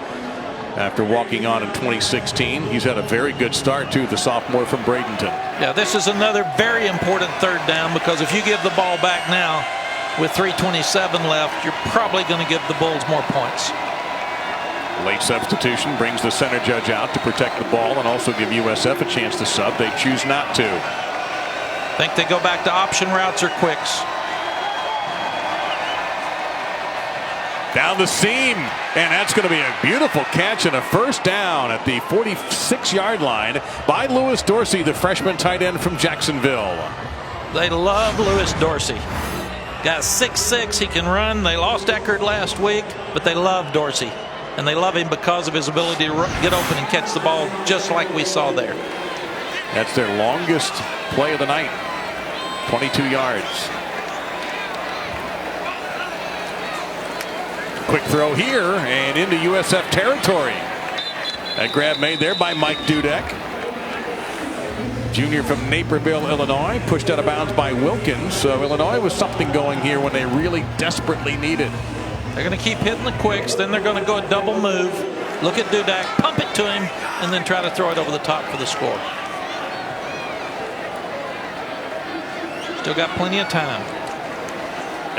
after walking on in 2016. He's had a very good start, too, the sophomore from Bradenton. Yeah, this is another very important third down, because if you give the ball back now with 3:27 left, you're probably going to give the Bulls more points. Late substitution brings the center judge out to protect the ball and also give USF a chance to sub. They choose not to. Think they go back to option routes or quicks. Down the seam, and that's going to be a beautiful catch and a first down at the 46-yard line by Lewis Dorsey, the freshman tight end from Jacksonville. They love Lewis Dorsey. Got 6'6", he can run. They lost Eckert last week, but they love Dorsey. And they love him because of his ability to get open and catch the ball, just like we saw there. That's their longest play of the night, 22 yards. Quick throw here and into USF territory. That grab made there by Mike Dudek. Junior from Naperville, Illinois, pushed out of bounds by Wilkins. So Illinois was something going here when they really desperately needed. They're going to keep hitting the quicks, then they're going to go a double move. Look at Dudek, pump it to him, and then try to throw it over the top for the score. Still got plenty of time.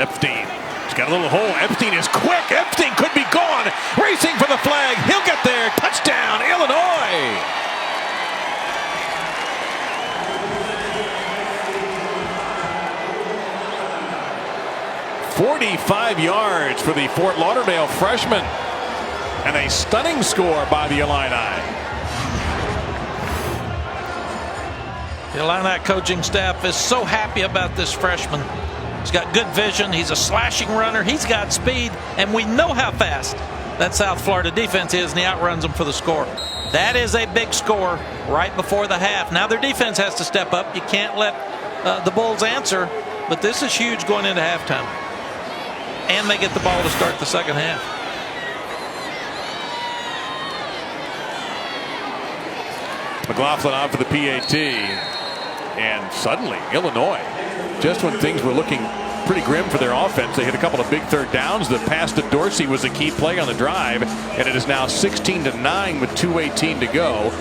Epstein. He's got a little hole. Epstein is quick. Epstein could be gone. Racing for the flag. He'll get there. Touchdown, Illinois. "45 yards for the Fort Lauderdale freshman. And a stunning score by the Illini. The Illini coaching staff is so happy about this freshman. He's got good vision. He's a slashing runner. He's got speed. And we know how fast that South Florida defense is, and he outruns them for the score. That is a big score right before the half. Now their defense has to step up. You can't let the Bulls answer. But this is huge going into halftime. And they get the ball to start the second half. McLaughlin on for the PAT. And suddenly, Illinois, just when things were looking pretty grim for their offense, they hit a couple of big third downs. The pass to Dorsey was a key play on the drive, and it is now 16-9 with 2:18 to go.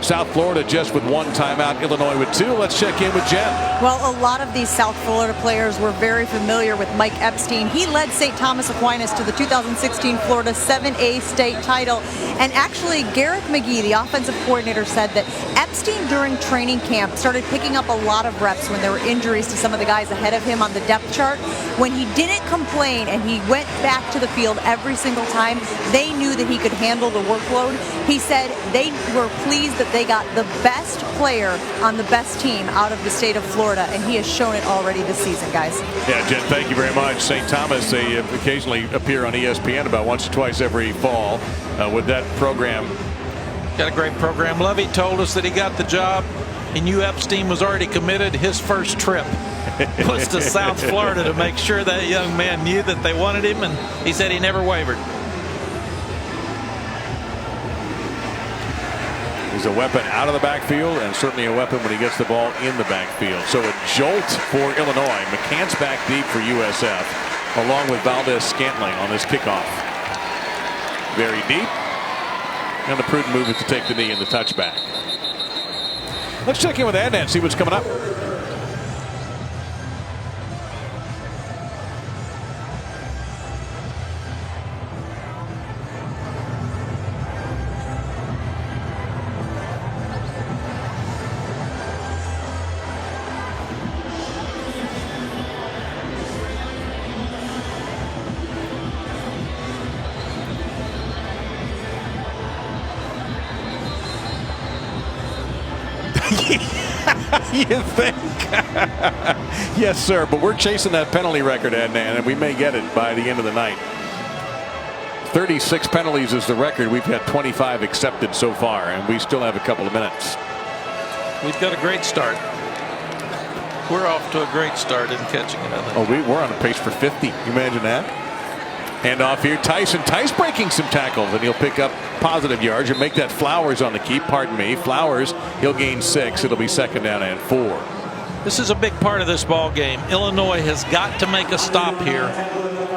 South Florida just with one timeout, Illinois with two. Let's check in with Jen. Well, a lot of these South Florida players were very familiar with Mike Epstein. He led St. Thomas Aquinas to the 2016 Florida 7A state title. And actually, Garrick McGee, the offensive coordinator, said that Epstein during training camp started picking up a lot of reps when there were injuries to some of the guys ahead of him on the depth chart. When he didn't complain and he went back to the field every single time, they knew that he could handle the workload. He said they were pleased that they got the best player on the best team out of the state of Florida, and he has shown it already this season, guys. Yeah, Jen, thank you very much. St. Thomas, they occasionally appear on ESPN about once or twice every fall with that program. Got a great program. Lovey told us that he got the job, and Epstein was already committed. His first trip was to South Florida to make sure that young man knew that they wanted him, and he said he never wavered. He's a weapon out of the backfield and certainly a weapon when he gets the ball in the backfield. So a jolt for Illinois. McCants back deep for USF along with Valdez-Scantling on this kickoff. Very deep. And the prudent move is to take the knee in the touchback. Let's check in with Adnan, see what's coming up. You think? Yes, sir. But we're chasing that penalty record, Adnan, and we may get it by the end of the night. 36 penalties is the record. We've had 25 accepted so far, and we still have a couple of minutes. We've got a great start. We're off to a great start in catching it, I think. Oh, we're on a pace for 50. You imagine that? Hand off here. Tice breaking some tackles, and he'll pick up positive yards and make that Flowers on the keep. Pardon me. Flowers, he'll gain 6. It'll be 2nd down and 4. This is a big part of this ball game. Illinois has got to make a stop here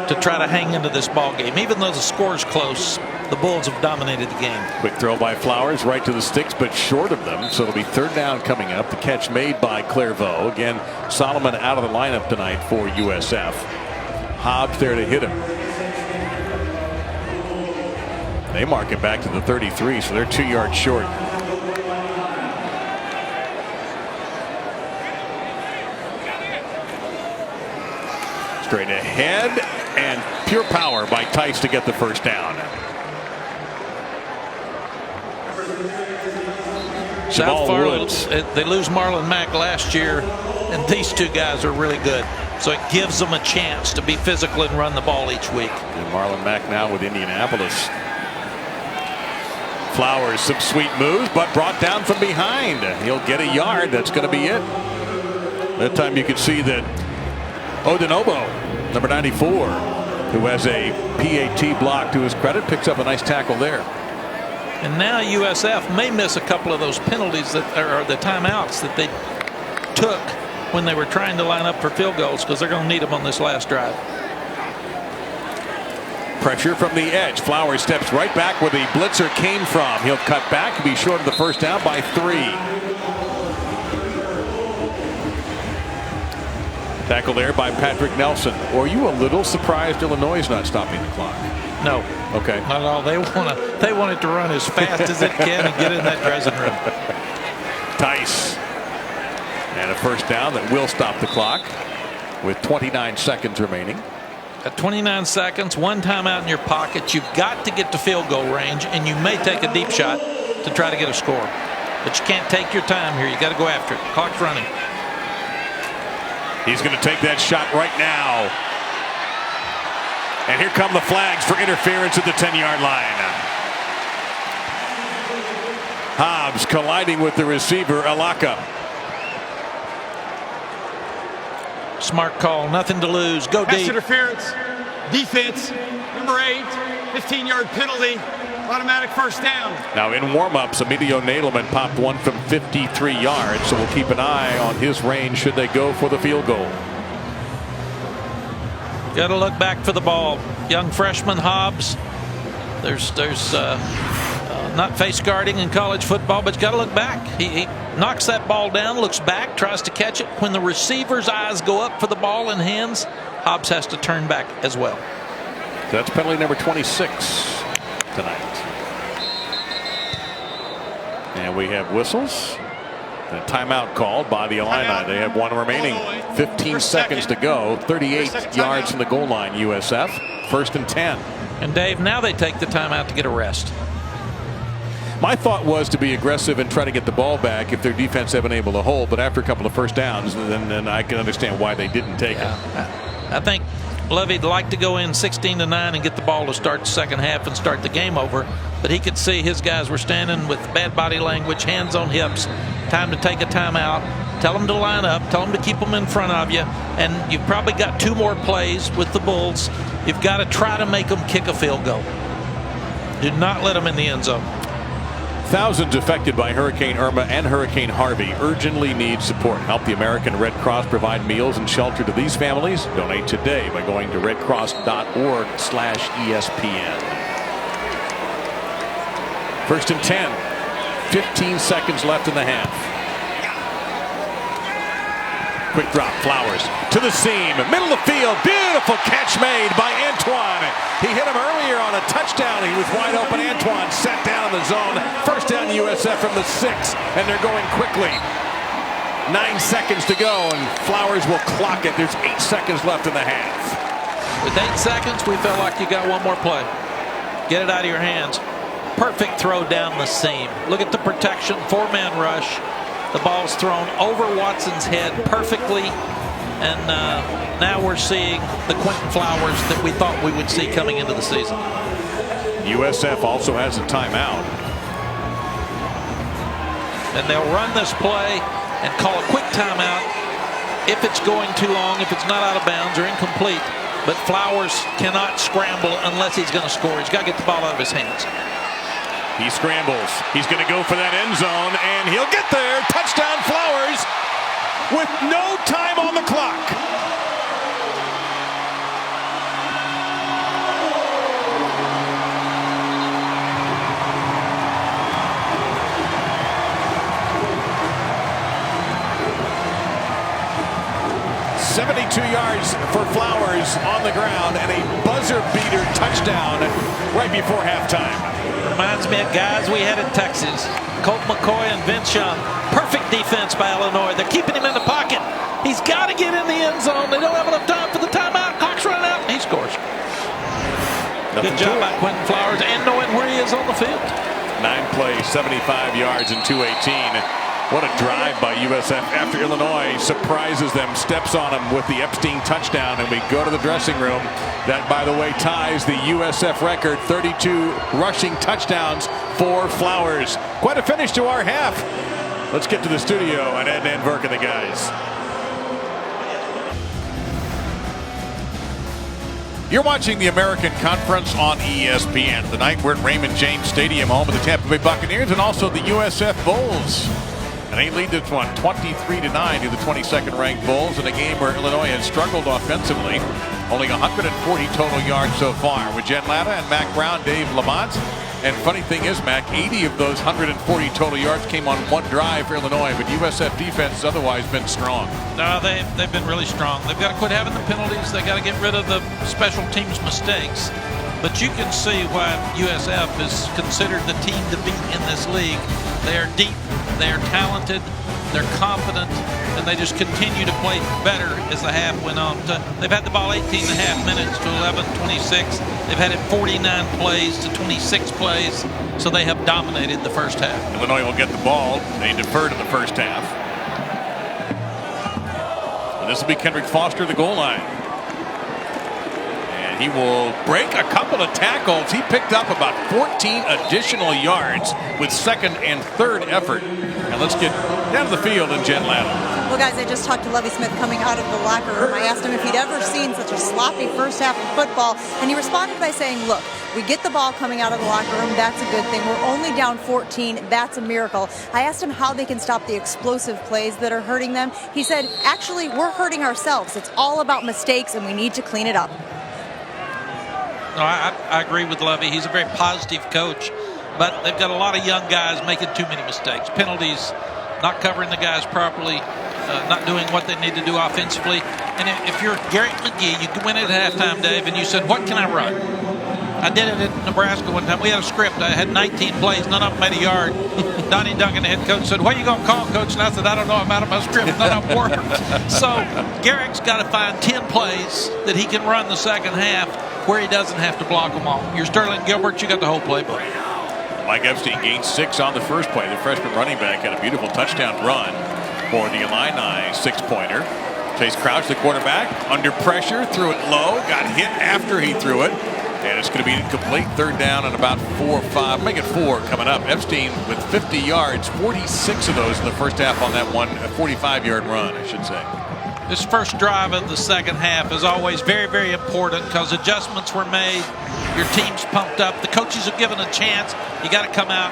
to try to hang into this ball game. Even though the score's close, the Bulls have dominated the game. Quick throw by Flowers right to the sticks, but short of them. So it'll be 3rd down coming up. The catch made by Clairvaux. Again, Solomon out of the lineup tonight for USF. Hobbs there to hit him. They mark it back to the 33, so they're 2 yards short. Straight ahead, and pure power by Tice to get the 1st down. South Florida, they lose Marlon Mack last year, and these 2 guys are really good. So it gives them a chance to be physical and run the ball each week. And Marlon Mack now with Indianapolis. Flowers, some sweet moves, but brought down from behind. He'll get a yard. That's going to be it. That time you could see that Odunobo, number 94, who has a PAT block to his credit, picks up a nice tackle there. And now USF may miss a couple of those penalties that are the timeouts that they took when they were trying to line up for field goals, because they're going to need them on this last drive. Pressure from the edge. Flowers steps right back where the blitzer came from. He'll cut back and be short of the 1st down by 3. Tackle there by Patrick Nelson. Or are you a little surprised Illinois is not stopping the clock? No. Okay. Not at all. They want it to run as fast as it can and get in that dressing room. Tice. And a 1st down that will stop the clock with 29 seconds remaining. At 29 seconds, 1 timeout in your pocket, you've got to get to field goal range, and you may take a deep shot to try to get a score. But you can't take your time here. You got to go after it. Clock's running. He's going to take that shot right now. And here come the flags for interference at the 10-yard line. Hobbs colliding with the receiver, Alaka. Smart call. Nothing to lose. Go Pass deep. interference. Defense. Number 8. 15-yard penalty. Automatic 1st down. Now in warm-ups, Emilio Nadelman popped one from 53 yards, so we'll keep an eye on his range should they go for the field goal. Got to look back for the ball. Young freshman Hobbs. There's not face guarding in college football, but you got to look back. He knocks that ball down, looks back, tries to catch it. When the receiver's eyes go up for the ball in hands, Hobbs has to turn back as well. So that's penalty number 26 tonight. And we have whistles. A timeout called by the Illini. They have 1 remaining. 15 seconds to go. 38 yards from the goal line, USF. 1st and 10. And Dave, now they take the timeout to get a rest. My thought was to be aggressive and try to get the ball back if their defense had been able to hold. But after a couple of 1st downs, then I can understand why they didn't take it. I think Lovey'd like to go in 16-9 and get the ball to start the 2nd half and start the game over. But he could see his guys were standing with bad body language, hands on hips. Time to take a timeout. Tell them to line up. Tell them to keep them in front of you. And you've probably got 2 more plays with the Bulls. You've got to try to make them kick a field goal. Do not let them in the end zone. Thousands affected by Hurricane Irma and Hurricane Harvey urgently need support. Help the American Red Cross provide meals and shelter to these families. Donate today by going to redcross.org/ESPN. 1st and 10. 15 seconds left in the half. Quick drop. Flowers to the seam. Middle of the field. Beautiful catch made by Antoine. He hit him earlier on a touchdown. He was wide open. Antoine sat down in the zone. 1st down USF from the 6. And they're going quickly. 9 seconds to go. And Flowers will clock it. There's 8 seconds left in the half. With 8 seconds, we felt like you got 1 more play. Get it out of your hands. Perfect throw down the seam. Look at the protection. 4-man rush. The ball's thrown over Watson's head perfectly. And now we're seeing the Quentin Flowers that we thought we would see coming into the season. USF also has a timeout. And they'll run this play and call a quick timeout if it's going too long, if it's not out of bounds or incomplete. But Flowers cannot scramble unless he's going to score. He's got to get the ball out of his hands. He scrambles. He's going to go for that end zone, and he'll get there. Touchdown Flowers with no time on the clock. .72 yards for Flowers on the ground and a buzzer beater touchdown right before halftime. Reminds me of guys we had in Texas. Colt McCoy and Vince Young. Perfect defense by Illinois. They're keeping him in the pocket. He's got to get in the end zone. They don't have enough time for the timeout. Clock's running out, and he scores. Good job by Quentin Flowers and knowing where he is on the field. 9 plays, 75 yards, and 218. What a drive by USF after Illinois surprises them, steps on them with the Epstein touchdown, and we go to the dressing room. That, by the way, ties the USF record, 32 rushing touchdowns for Flowers. Quite a finish to our half. Let's get to the studio and Ed Van Verk and the guys. You're watching the American Conference on ESPN. Tonight we're at Raymond James Stadium, home of the Tampa Bay Buccaneers and also the USF Bulls. And they lead this one 23-9 to the 22nd ranked Bulls in a game where Illinois has struggled offensively. Only 140 total yards so far with Jen Latta and Mac Brown, Dave Lamont. And funny thing is, Mac, 80 of those 140 total yards came on one drive for Illinois, but USF defense has otherwise been strong. No, they've been really strong. They've got to quit having the penalties. They've got to get rid of the special teams mistakes. But you can see why USF is considered the team to beat in this league. They are deep, they are talented, they're confident, and they just continue to play better as the half went on. They've had the ball 18.5 minutes to 11:26. They've had it 49 plays to 26 plays, so they have dominated the first half. Illinois will get the ball. They defer to the first half. And this will be Kendrick Foster, the goal line. He will break a couple of tackles. He picked up about 14 additional yards with second and third effort. And let's get down to the field and Jen Latta. Well, guys, I just talked to Lovie Smith coming out of the locker room. I asked him if he'd ever seen such a sloppy first half of football, and he responded by saying, look, we get the ball coming out of the locker room. That's a good thing. We're only down 14. That's a miracle. I asked him how they can stop the explosive plays that are hurting them. He said, actually, we're hurting ourselves. It's all about mistakes, and we need to clean it up. No, I agree with Lovie. He's a very positive coach, but they've got a lot of young guys making too many mistakes. Penalties, not covering the guys properly, not doing what they need to do offensively. And if you're Garrett McGee, you went in at halftime, Dave, and you said, what can I run? I did it in Nebraska one time. We had a script. I had 19 plays. None of them made a yard. Donnie Duncan, the head coach, said, what are you going to call, Coach? And I said, I don't know. I'm out of my script. None of them worked. So Garrett's got to find 10 plays that he can run the second half where he doesn't have to block them all. You're Sterling Gilbert. You got the whole playbook. Mike Epstein gained 6 on the first play. The freshman running back had a beautiful touchdown run for the Illini 6-pointer. Chase Crouch, the quarterback, under pressure, threw it low, got hit after he threw it. And it's going to be incomplete. Third down and about 4 or 5. Make it 4 coming up. Epstein with 50 yards, 46 of those in the first half on that one, a 45-yard run, I should say. This first drive of the second half is always very, very important because adjustments were made. Your team's pumped up. The coaches are given a chance. You got to come out,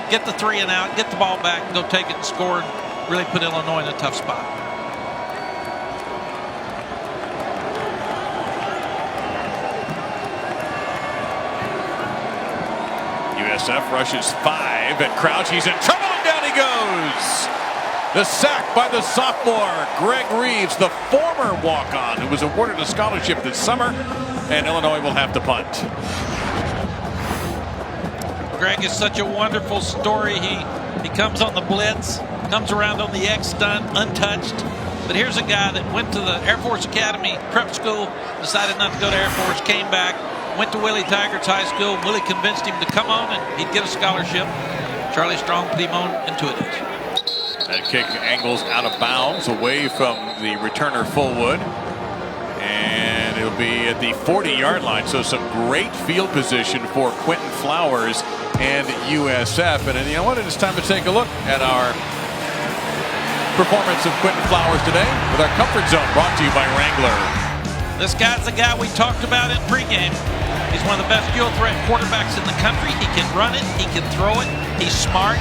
get the 3 and out, get the ball back, go take it and score, and really put Illinois in a tough spot. USF rushes 5 at Crouch. He's in trouble and down he goes. The sack by the sophomore, Greg Reeves, the former walk-on who was awarded a scholarship this summer, and Illinois will have to punt. Greg is such a wonderful story. He comes on the blitz, comes around on the X stunt, untouched. But here's a guy that went to the Air Force Academy prep school, decided not to go to Air Force, came back, went to Willie Taggart's high school. Willie convinced him to come on and he'd get a scholarship. Charlie Strong put him on, and 2 it is. That kick angles out of bounds away from the returner Fullwood. And it'll be at the 40-yard line. So some great field position for Quentin Flowers and USF. And you know what? It's time to take a look at our performance of Quentin Flowers today with our Comfort Zone, brought to you by Wrangler. This guy's the guy we talked about in pregame. He's one of the best dual threat quarterbacks in the country. He can run it. He can throw it. He's smart.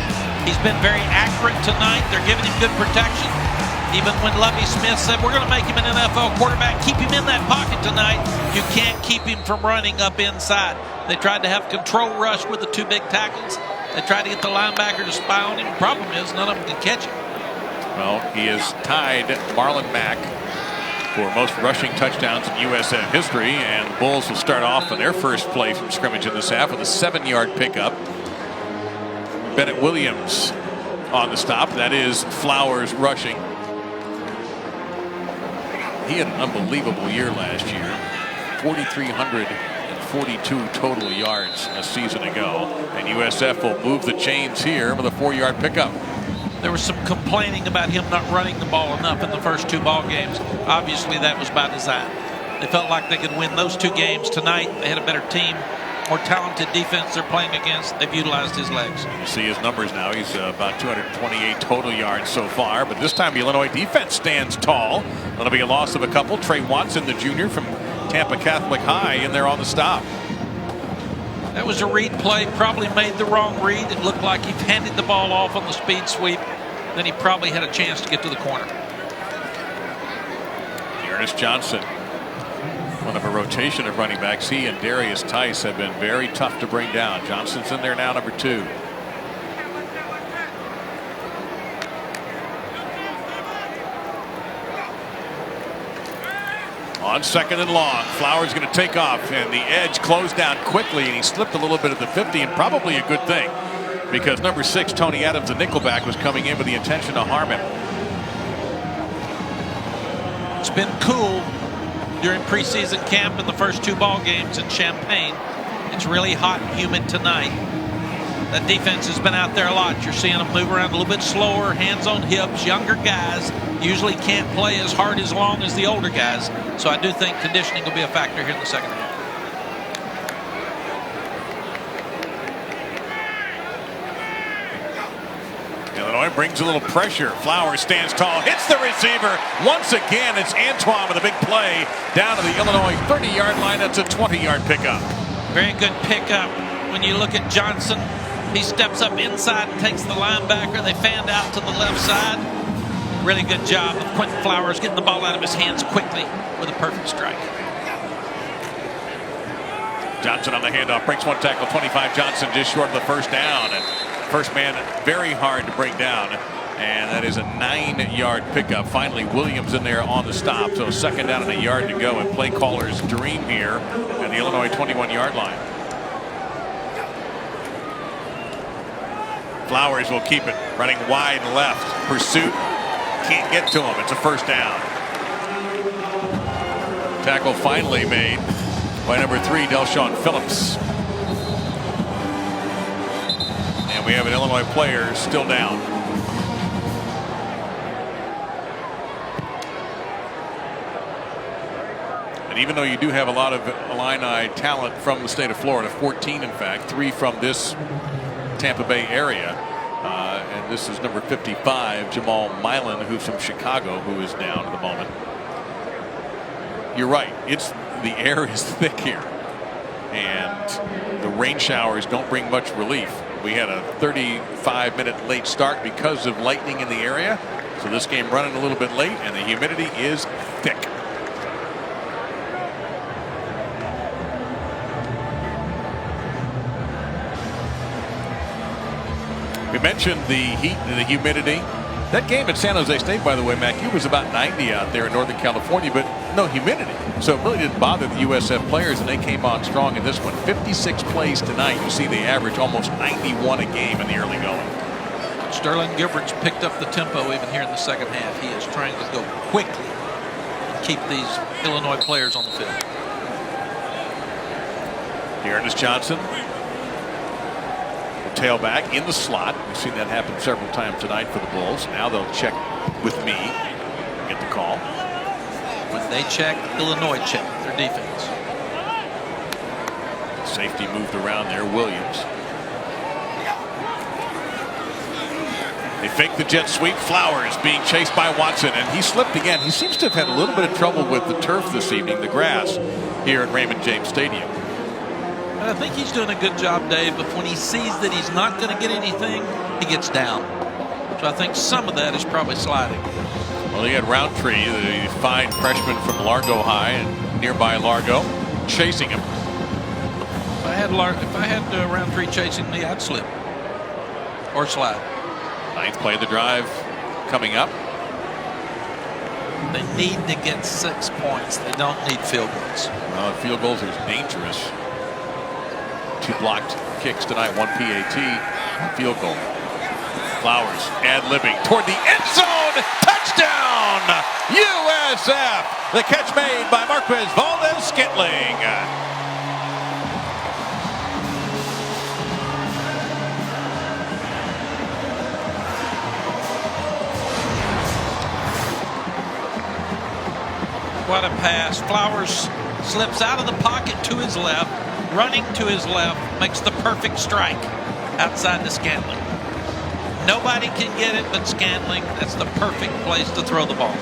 He's been very accurate tonight. They're giving him good protection. Even when Lovie Smith said, we're going to make him an NFL quarterback, keep him in that pocket tonight, you can't keep him from running up inside. They tried to have control rush with the two big tackles. They tried to get the linebacker to spy on him. The problem is none of them can catch him. Well, he has tied Marlon Mack for most rushing touchdowns in USF history, and the Bulls will start off on their first play from scrimmage in this half with a 7-yard pickup. Bennett Williams on the stop. That is Flowers rushing. He had an unbelievable year last year. 4,342 total yards a season ago. And USF will move the chains here with a 4-yard pickup. There was some complaining about him not running the ball enough in the first two ball games. Obviously, that was by design. They felt like they could win those two games tonight. They had a better team, more talented defense they're playing against. They've utilized his legs. You see his numbers now. He's about 228 total yards so far. But this time the Illinois defense stands tall. That'll be a loss of a couple. Trey Watson, the junior from Tampa Catholic High, in there on the stop. That was a read play. Probably made the wrong read. It looked like he handed the ball off on the speed sweep. Then he probably had a chance to get to the corner. Ernest Johnson, one of a rotation of running backs. He and Darius Tice have been very tough to bring down. Johnson's in there now, number 2. On 2nd and long, Flowers going to take off, and the edge closed down quickly, and he slipped a little bit at the 50, and probably a good thing, because number 6, Tony Adams, the nickelback, was coming in with the intention to harm him. It's been cool during preseason camp in the first two ball games in Champaign. It's really hot and humid tonight. That defense has been out there a lot. You're seeing them move around a little bit slower, hands on hips. Younger guys usually can't play as hard as long as the older guys. So I do think conditioning will be a factor here in the second half. Illinois brings a little pressure. Flowers stands tall, hits the receiver. Once again, it's Antoine with a big play down to the Illinois 30-yard line. That's a 20-yard pickup. Very good pickup. When you look at Johnson, he steps up inside and takes the linebacker. They fanned out to the left side. Really good job of Quentin Flowers getting the ball out of his hands quickly with a perfect strike. Johnson on the handoff, breaks one tackle. 25 Johnson just short of the first down. And first man very hard to bring down. And that is a 9-yard pickup. Finally, Williams in there on the stop. So 2nd down and a yard to go. And play callers dream here at the Illinois 21-yard line. Flowers will keep it, running wide left. Pursuit, can't get to him. It's a first down. Tackle finally made by number 3, Delshon Phillips. And we have an Illinois player still down. And even though you do have a lot of Illini talent from the state of Florida, 14 in fact, 3 from this Tampa Bay area, and this is number 55, Jamal Milan, who's from Chicago, who is down at the moment. You're right, the air is thick here, and the rain showers don't bring much relief. We had a 35-minute late start because of lightning in the area, so this game running a little bit late, and the humidity is thick. We mentioned the heat and the humidity. That game at San Jose State, by the way, Mac, it was about 90 out there in Northern California, but no humidity. So it really didn't bother the USF players, and they came on strong in this one. 56 plays tonight. You see they average almost 91 a game in the early going. Sterling Gilbert's picked up the tempo even here in the second half. He is trying to go quickly and keep these Illinois players on the field. Ernest Johnson tailback in the slot. We've seen that happen several times tonight for the Bulls. Now they'll check with me, get the call. When they check, Illinois check their defense. Safety moved around there, Williams. They fake the jet sweep. Flowers being chased by Watson, and he slipped again. He seems to have had a little bit of trouble with the turf this evening, the grass, here at Raymond James Stadium. I think he's doing a good job, Dave, but when he sees that he's not going to get anything, he gets down. So I think some of that is probably sliding. Well, he had Roundtree, the fine freshman from Largo High and nearby Largo, chasing him. If I had Roundtree chasing me, I'd slip or slide. Ninth play of the drive coming up. They need to get 6 points. They don't need field goals. Well, field goals is dangerous. 2 blocked kicks tonight, 1 PAT, field goal. Flowers ad-libbing toward the end zone. Touchdown! USF! The catch made by Marquez Valdez-Scantling. What a pass. Flowers slips out of the pocket to his left, running to his left, makes the perfect strike outside the Scantling. Nobody can get it but Scantling. That's the perfect place to throw the ball.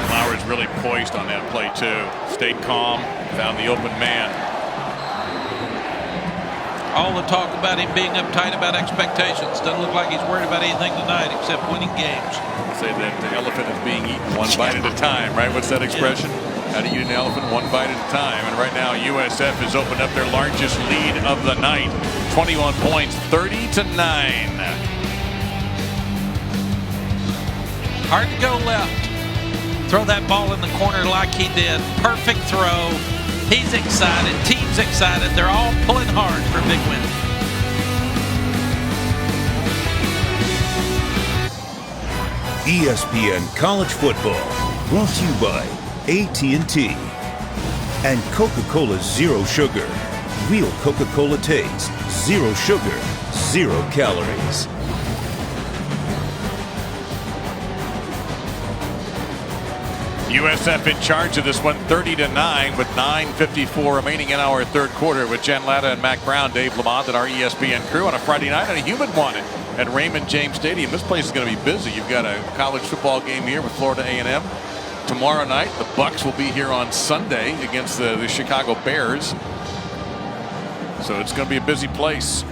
Flowers really poised on that play, too. Stayed calm, found the open man. All the talk about him being uptight about expectations. Doesn't look like he's worried about anything tonight except winning games. Say that the elephant is being eaten one bite at a time, right? What's that expression? How to eat an elephant one bite at a time. And right now, USF has opened up their largest lead of the night. 21 points, 30-9. Hard to go left. Throw that ball in the corner like he did. Perfect throw. He's excited. Team's excited. They're all pulling hard for a big win. ESPN College Football, brought to you by AT&T and Coca-Cola Zero Sugar. Real Coca-Cola taste, zero sugar, 0 calories. USF in charge of this one, 30-9, with 9:54 remaining in our third quarter, with Jen Latta and Mac Brown, Dave Lamont, and our ESPN crew on a Friday night, and a humid one at Raymond James Stadium. This place is going to be busy. You've got a college football game here with Florida A&M tomorrow night. The Bucks will be here on Sunday against the Chicago Bears. So it's going to be a busy place.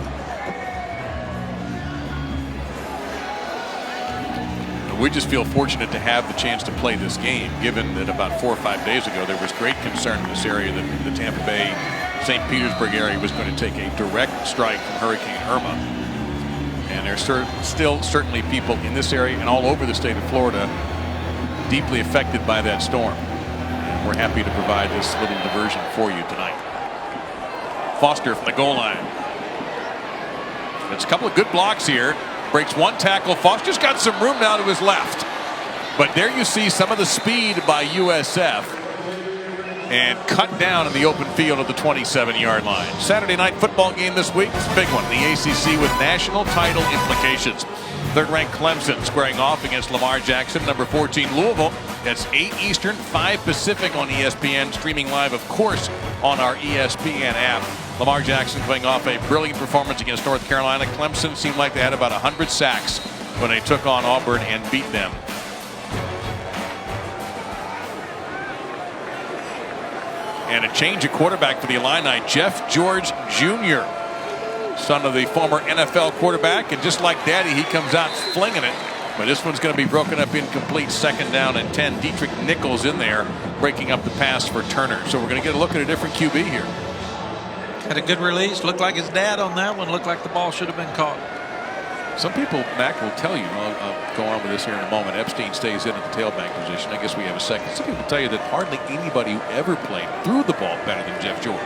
We just feel fortunate to have the chance to play this game, given that about 4 or 5 days ago there was great concern in this area that the Tampa Bay, St. Petersburg area was going to take a direct strike from Hurricane Irma. And there's still certainly people in this area and all over the state of Florida deeply affected by that storm. And we're happy to provide this little diversion for you tonight. Foster from the goal line. It's a couple of good blocks here. Breaks one tackle. Foster's got some room now to his left. But there you see some of the speed by USF. And cut down in the open field at the 27-yard line. Saturday night football game this week. It's a big one. The ACC with national title implications. Third-ranked Clemson squaring off against Lamar Jackson. Number 14 Louisville. That's 8 Eastern, 5 Pacific on ESPN. Streaming live, of course, on our ESPN app. Lamar Jackson coming off a brilliant performance against North Carolina. Clemson seemed like they had about 100 sacks when they took on Auburn and beat them. And a change of quarterback for the Illini. Jeff George Jr., son of the former NFL quarterback. And just like Daddy, he comes out flinging it. But this one's going to be broken up incomplete. 2nd down and 10. Dietrich Nichols in there breaking up the pass for Turner. So we're going to get a look at a different QB here. Had a good release. Looked like his dad on that one. Looked like the ball should have been caught. Some people, Mac, will tell you, I'll go on with this here in a moment, Epstein stays in at the tailback position. I guess we have a second. Some people tell you that hardly anybody who ever played threw the ball better than Jeff George.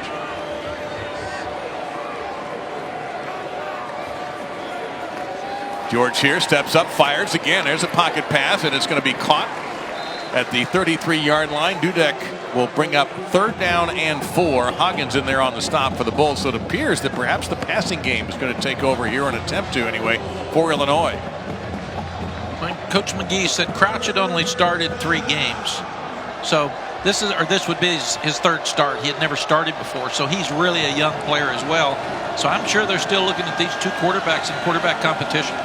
George here steps up, fires again. There's a pocket pass, and it's going to be caught at the 33-yard line. Dudek will bring up 3rd down and 4. Hoggins in there on the stop for the Bulls. So it appears that perhaps the passing game is going to take over here, an attempt to anyway, for Illinois. When Coach McGee said Crouch had only started 3 games. So this would be his 3rd start. He had never started before, so he's really a young player as well. So I'm sure they're still looking at these 2 quarterbacks in quarterback competition.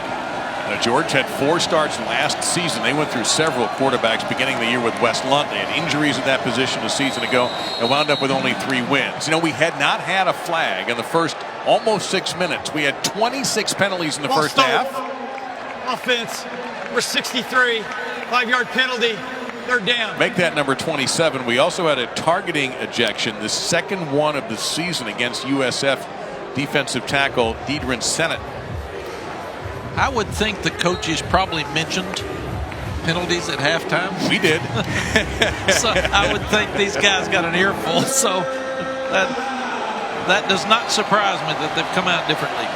George had 4 starts last season. They went through several quarterbacks beginning the year with Wes Lunt. They had injuries at that position a season ago and wound up with only 3 wins. You know, we had not had a flag in the first almost 6 minutes. We had 26 penalties in the first half. Offense, number 63, 5-yard penalty. 3rd down. Make that number 27. We also had a targeting ejection, the 2nd one of the season against USF defensive tackle Deidrin Sennett. I would think the coaches probably mentioned penalties at halftime. We did. So I would think these guys got an earful. So that does not surprise me that they've come out differently.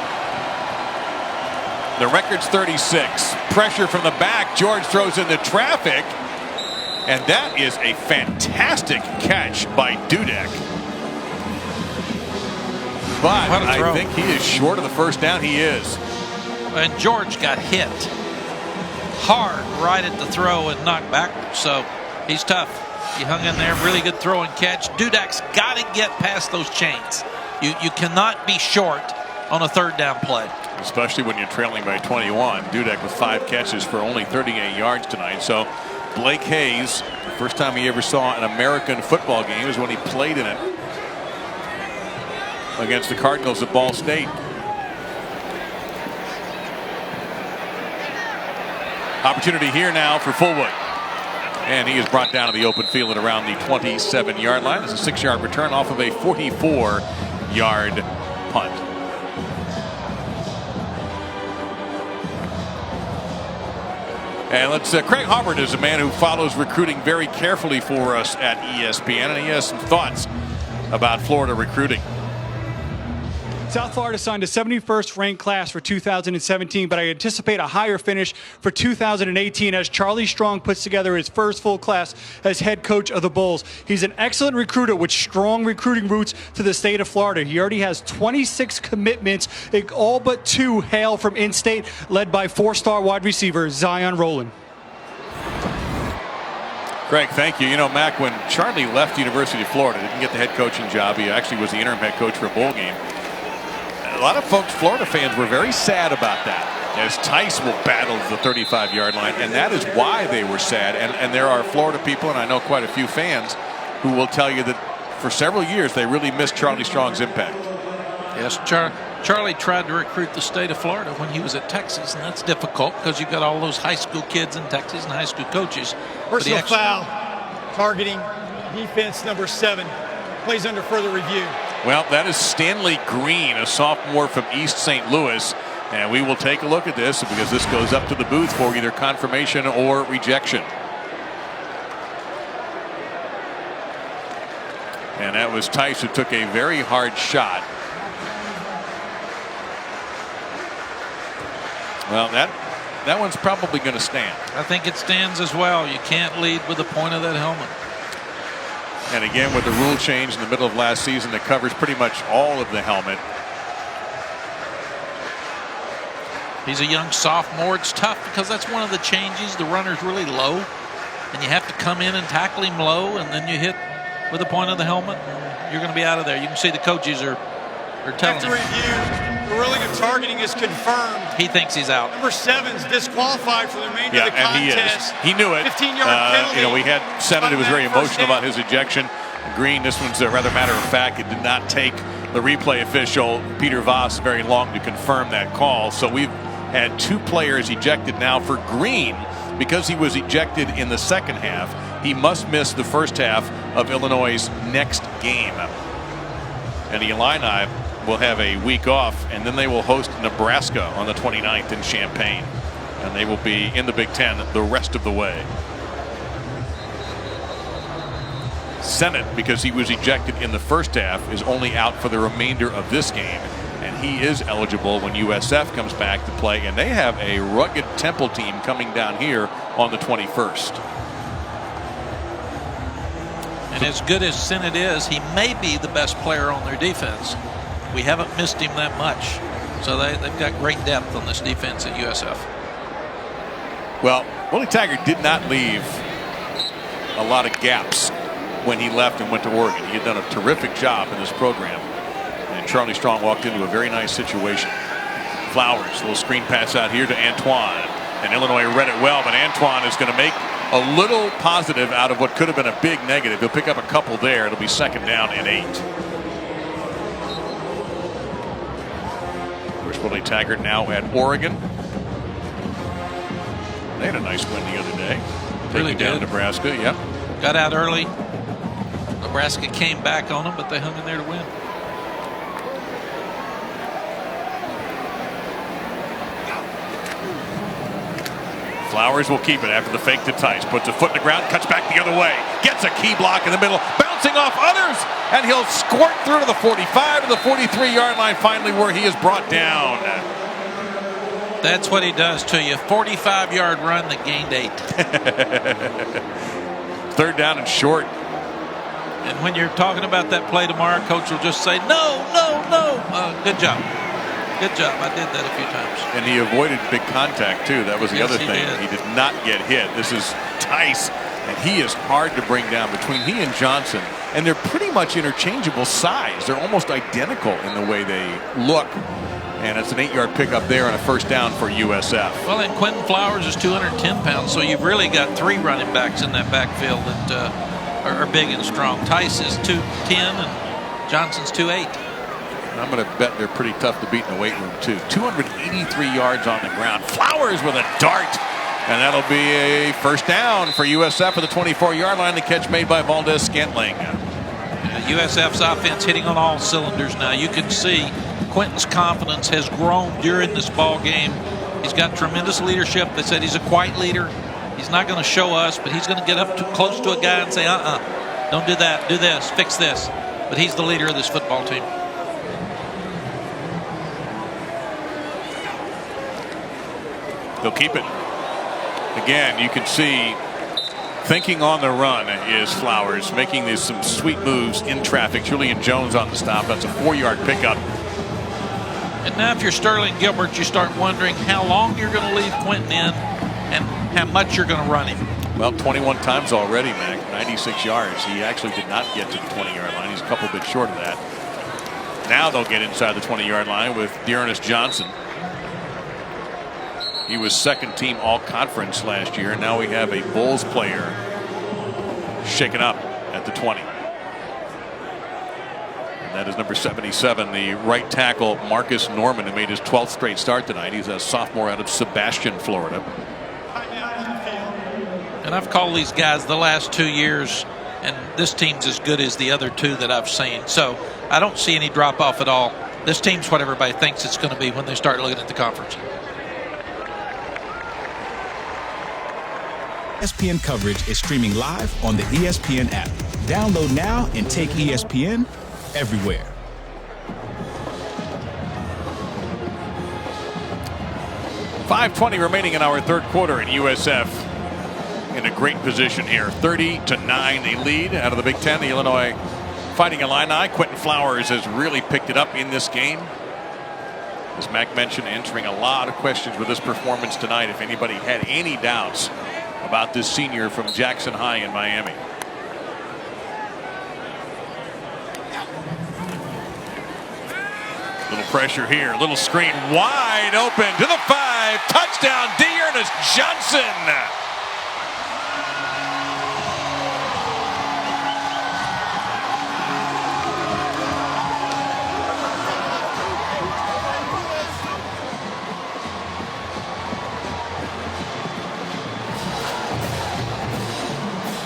The record's 36. Pressure from the back. George throws into traffic. And that is a fantastic catch by Dudek. But I think he is short of the 1st down. He is. And George got hit hard right at the throw and knocked backwards. So he's tough. He hung in there. Really good throw and catch. Dudek's got to get past those chains. You cannot be short on a 3rd down play. Especially when you're trailing by 21. Dudek with 5 catches for only 38 yards tonight. So Blake Hayes, the first time he ever saw an American football game is when he played in it against the Cardinals at Ball State. Opportunity here now for Fullwood. And he is brought down to the open field at around the 27-yard line. It's a 6-yard return off of a 44-yard punt. And Craig Hubbard is a man who follows recruiting very carefully for us at ESPN, and he has some thoughts about Florida recruiting. South Florida signed a 71st ranked class for 2017, but I anticipate a higher finish for 2018 as Charlie Strong puts together his first full class as head coach of the Bulls. He's an excellent recruiter with strong recruiting roots to the state of Florida. He already has 26 commitments, all but 2 hail from in-state, led by 4-star wide receiver Zion Rowland. Greg, thank you. You know, Mac, when Charlie left the University of Florida, didn't get the head coaching job. He actually was the interim head coach for a bowl game. A lot of folks, Florida fans, were very sad about that, as Tice will battle the 35-yard line, and that is why they were sad. And there are Florida people, and I know quite a few fans, who will tell you that for several years they really missed Charlie Strong's impact. Yes, Charlie tried to recruit the state of Florida when he was at Texas, and that's difficult because you've got all those high school kids in Texas and high school coaches. Personal foul, targeting, defense number 7, plays under further review. Well, that is Stanley Green, a sophomore from East St. Louis. And we will take a look at this because this goes up to the booth for either confirmation or rejection. And that was Tice who took a very hard shot. Well, that one's probably going to stand. I think it stands as well. You can't lead with the point of that helmet. And again, with the rule change in the middle of last season that covers pretty much all of the helmet. He's a young sophomore. It's tough because that's one of the changes. The runner's really low, and you have to come in and tackle him low, and then you hit with the point of the helmet. You're going to be out of there. You can see the coaches are telling him. After review, the ruling of targeting is confirmed. He thinks he's out. Number 7's disqualified for the remainder of the contest. He knew it. 15-yard penalty. You know, we had Sennett who was very emotional about his ejection. Green, this one's a rather matter of fact. It did not take the replay official, Peter Voss, very long to confirm that call. So we've had 2 players ejected now for Green. Because he was ejected in the second half, he must miss the first half of Illinois' next game. And the Illini will have a week off, and then they will host Nebraska on the 29th in Champaign. And they will be in the Big Ten the rest of the way. Sennett, because he was ejected in the first half, is only out for the remainder of this game. And he is eligible when USF comes back to play. And they have a rugged Temple team coming down here on the 21st. And as good as Sinnott is, he may be the best player on their defense. We haven't missed him that much. So they've got great depth on this defense at USF. Well, Willie Taggart did not leave a lot of gaps when he left and went to Oregon. He had done a terrific job in this program. And Charlie Strong walked into a very nice situation. Flowers, little screen pass out here to Antoine. And Illinois read it well, but Antoine is going to make a little positive out of what could have been a big negative. He'll pick up a couple there. It'll be 2nd down and 8. Of course, Willie Taggart now at Oregon. They had a nice win the other day. Really down did. Nebraska, yep. Got out early. Nebraska came back on them, but they hung in there to win. Flowers will keep it after the fake to Tice. Puts a foot in the ground, cuts back the other way. Gets a key block in the middle, bouncing off others, and he'll squirt through to the 45 to the 43-yard line finally, where he is brought down. That's what he does to you. 45-yard run that gained 8. 3rd down and short. And when you're talking about that play tomorrow, coach will just say, no, no, no. Good job. Good job. I did that a few times. And he avoided big contact, too. That was the other thing. Did. He did not get hit. This is Tice, and he is hard to bring down. Between he and Johnson, and they're pretty much interchangeable size. They're almost identical in the way they look. And it's an 8-yard pickup there and a 1st down for USF. Well, and Quentin Flowers is 210 pounds, so you've really got 3 running backs in that backfield that are big and strong. Tice is 210 and Johnson's 2'8". I'm going to bet they're pretty tough to beat in the weight room, too. 283 yards on the ground. Flowers with a dart. And that'll be a 1st down for USF at the 24-yard line. The catch made by Valdez Scantling. USF's offense hitting on all cylinders now. You can see Quentin's confidence has grown during this ball game. He's got tremendous leadership. They said he's a quiet leader. He's not going to show us, but he's going to get up close to a guy and say, don't do that, do this, fix this. But he's the leader of this football team. They'll keep it. Again, you can see thinking on the run is Flowers, making these some sweet moves in traffic. Julian Jones on the stop. That's a 4-yard pickup. And now if you're Sterling Gilbert, you start wondering how long you're going to leave Quentin in and how much you're going to run him. Well, 21 times already, Mac. 96 yards. He actually did not get to the 20-yard line. He's a couple bit short of that. Now they'll get inside the 20-yard line with Dearness Johnson. He was 2nd team all-conference last year. Now we have a Bulls player shaken up at the 20. And that is number 77, the right tackle Marcus Norman, who made his 12th straight start tonight. He's a sophomore out of Sebastian, Florida. And I've called these guys the last 2 years, and this team's as good as the other 2 that I've seen. So I don't see any drop-off at all. This team's what everybody thinks it's going to be when they start looking at the conference. ESPN coverage is streaming live on the ESPN app. Download now and take ESPN everywhere. .520 remaining in our 3rd quarter, and USF in a great position here. 30-9 they lead out of the Big Ten. The Illinois Fighting Illini. Quentin Flowers has really picked it up in this game. As Mac mentioned, answering a lot of questions with this performance tonight. If anybody had any doubts about this senior from Jackson High in Miami. Little pressure here, little screen wide open to the 5. Touchdown, Dearness Johnson.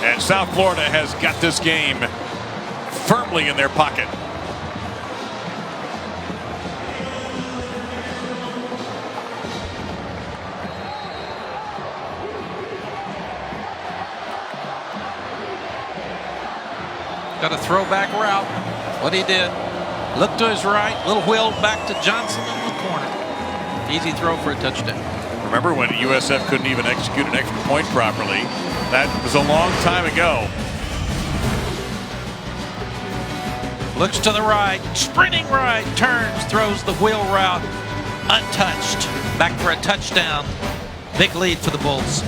And South Florida has got this game firmly in their pocket. Got a throwback route. What he did, look to his right, little wheel back to Johnson in the corner. Easy throw for a touchdown. Remember when USF couldn't even execute an extra point properly? That was a long time ago. Looks to the right, sprinting right, turns, throws the wheel route, untouched. Back for a touchdown. Big lead for the Bulls.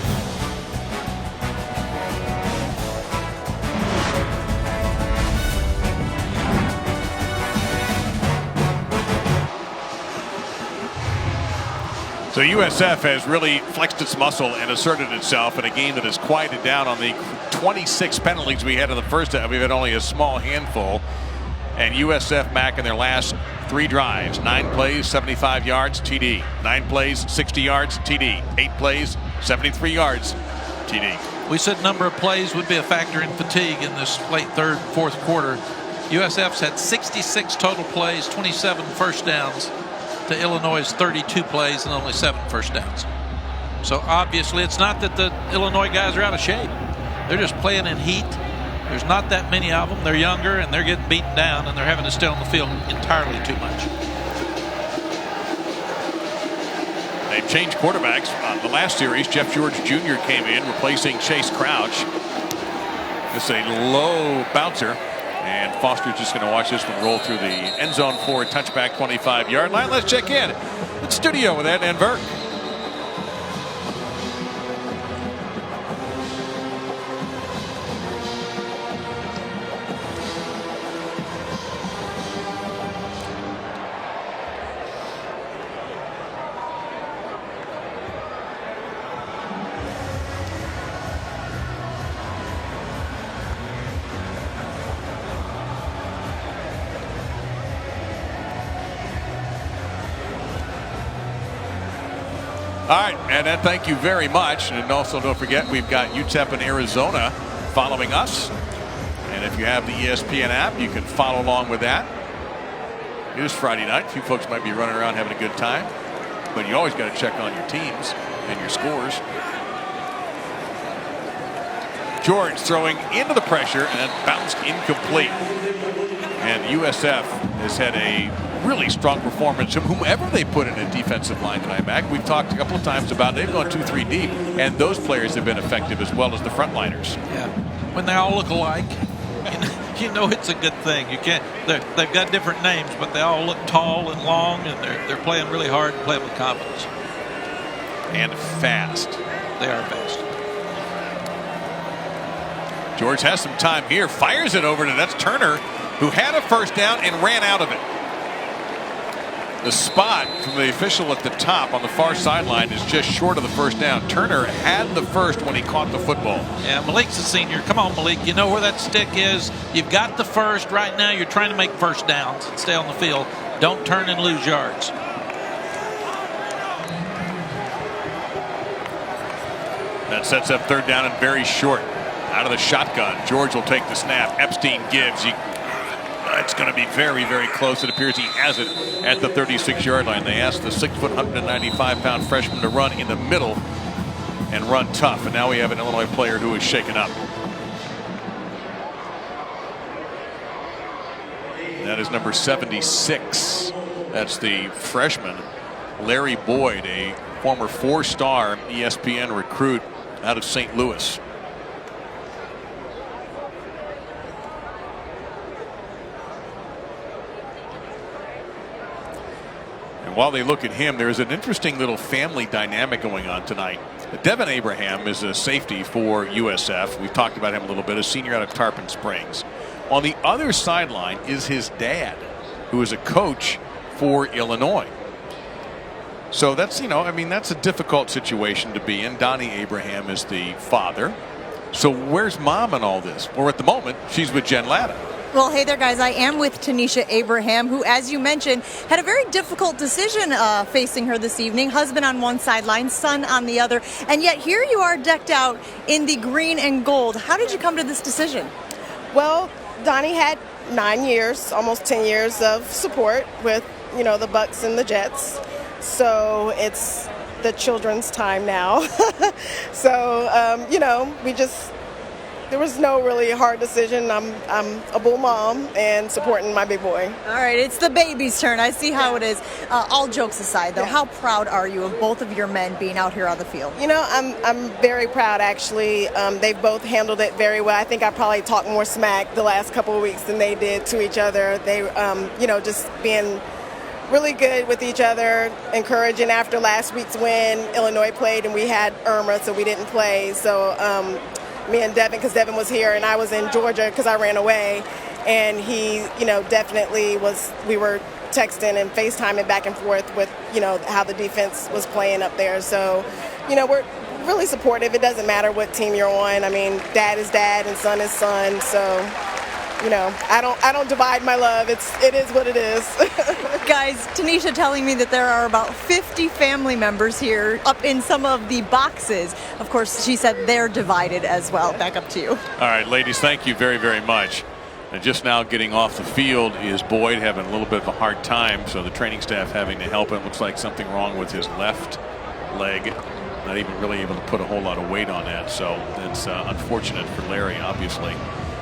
So USF has really flexed its muscle and asserted itself in a game that has quieted down. On the 26 penalties we had in the first half, we've had only a small handful. And USF back in their last 3 drives. 9 plays, 75 yards, TD. 9 plays, 60 yards, TD. 8 plays, 73 yards, TD. We said number of plays would be a factor in fatigue in this late third, fourth quarter. USF's had 66 total plays, 27 first downs, to Illinois' 32 plays and only 7 first downs. So obviously it's not that the Illinois guys are out of shape. They're just playing in heat. There's not that many of them. They're younger and they're getting beaten down and they're having to stay on the field entirely too much. They've changed quarterbacks. The last series, Jeff George Jr. came in replacing Chase Crouch. This is a low bouncer. And Foster's just going to watch this one roll through the end zone for a touchback, 25-yard line. Let's check in at studio with Ed and Burke. All right, and Ed, thank you very much. And also don't forget, we've got UTEP in Arizona following us. And if you have the ESPN app, you can follow along with that. It is Friday night. A few folks might be running around having a good time. But you always got to check on your teams and your scores. George throwing into the pressure and bounced incomplete. And USF has had a really strong performance from whomever they put in a defensive line tonight, Mac. We've talked a couple of times about they've gone 2-3 deep, and those players have been effective as well as the frontliners. Yeah, when they all look alike, you know it's a good thing. You can't. They've got different names, but they all look tall and long, and they're playing really hard and playing with confidence. And fast. They are fast. George has some time here, fires it over to that's Turner, who had a first down and ran out of it. The spot from the official at the top on the far sideline is just short of the first down. Turner had the first when he caught the football. Yeah, Malik's a senior. Come on, Malik. You know where that stick is. You've got the first. Right now you're trying to make first downs and stay on the field. Don't turn and lose yards. That sets up third down and very short. Out of the shotgun. George will take the snap. Epstein gives. It's going to be very, very close. It appears he has it at the 36-yard line. They asked the 6-foot, 195-pound freshman to run in the middle and run tough. And now we have an Illinois player who is shaken up. That is number 76. That's the freshman, Larry Boyd, a former 4-star ESPN recruit out of St. Louis. While they look at him, there's an interesting little family dynamic going on tonight. Devin Abraham is a safety for USF. We've talked about him a little bit, a senior out of Tarpon Springs. On the other sideline is his dad, who is a coach for Illinois. So that's, that's a difficult situation to be in. Donnie Abraham is the father. So where's mom in all this? Well, at the moment, she's with Jen Latta. Well, hey there, guys. I am with Tanisha Abraham, who, as you mentioned, had a very difficult decision facing her this evening. Husband on one sideline, son on the other. And yet here you are decked out in the green and gold. How did you come to this decision? Well, Donnie had 9 years, almost 10 years of support with, the Bucks and the Jets. So it's the children's time now. So, we just there was no really hard decision. I'm a Bull mom and supporting my big boy. All right, it's the baby's turn. I see how it is. All jokes aside, though, how proud are you of both of your men being out here on the field? You know, I'm very proud, actually. They've both handled it very well. I think I probably talked more smack the last couple of weeks than they did to each other. They, just being really good with each other, encouraging after last week's win. Illinois played and we had Irma, so we didn't play. So me and Devin, because Devin was here and I was in Georgia because I ran away, and he, definitely was, we were texting and FaceTiming back and forth with, how the defense was playing up there. So, we're really supportive. It doesn't matter what team you're on. I mean, dad is dad and son is son. So, I don't divide my love. It is what it is. Guys, Tanisha telling me that there are about 50 family members here up in some of the boxes. Of course, she said they're divided as well. Back up to you. All right, ladies, thank you very, very much. And just now getting off the field is Boyd, having a little bit of a hard time, so the training staff having to help him. Looks like something wrong with his left leg. Not even really able to put a whole lot of weight on that, so it's unfortunate for Larry, obviously.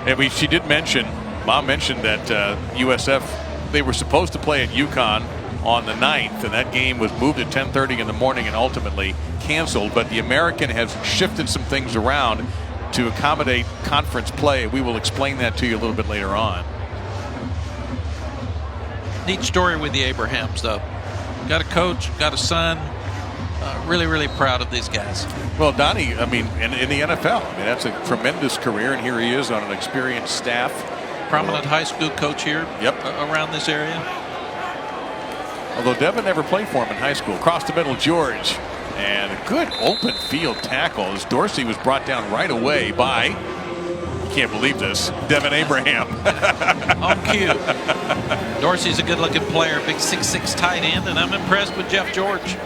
And she did mention, Mom mentioned that USF, they were supposed to play at UConn on the 9th, and that game was moved at 10:30 in the morning and ultimately canceled. But the American has shifted some things around to accommodate conference play. We will explain that to you a little bit later on. Neat story with the Abrahams, though. Got a coach, got a son. Really, really proud of these guys. Well, Donnie, I mean, in the NFL, that's a tremendous career, and here he is on an experienced staff. Prominent high school coach here. Yep. Around this area. Although Devin never played for him in high school. Across the middle, George. And a good open field tackle as Dorsey was brought down right away by, can't believe this, Devin Abraham. On cue. Dorsey's a good-looking player, big 6'6" tight end, and I'm impressed with Jeff George.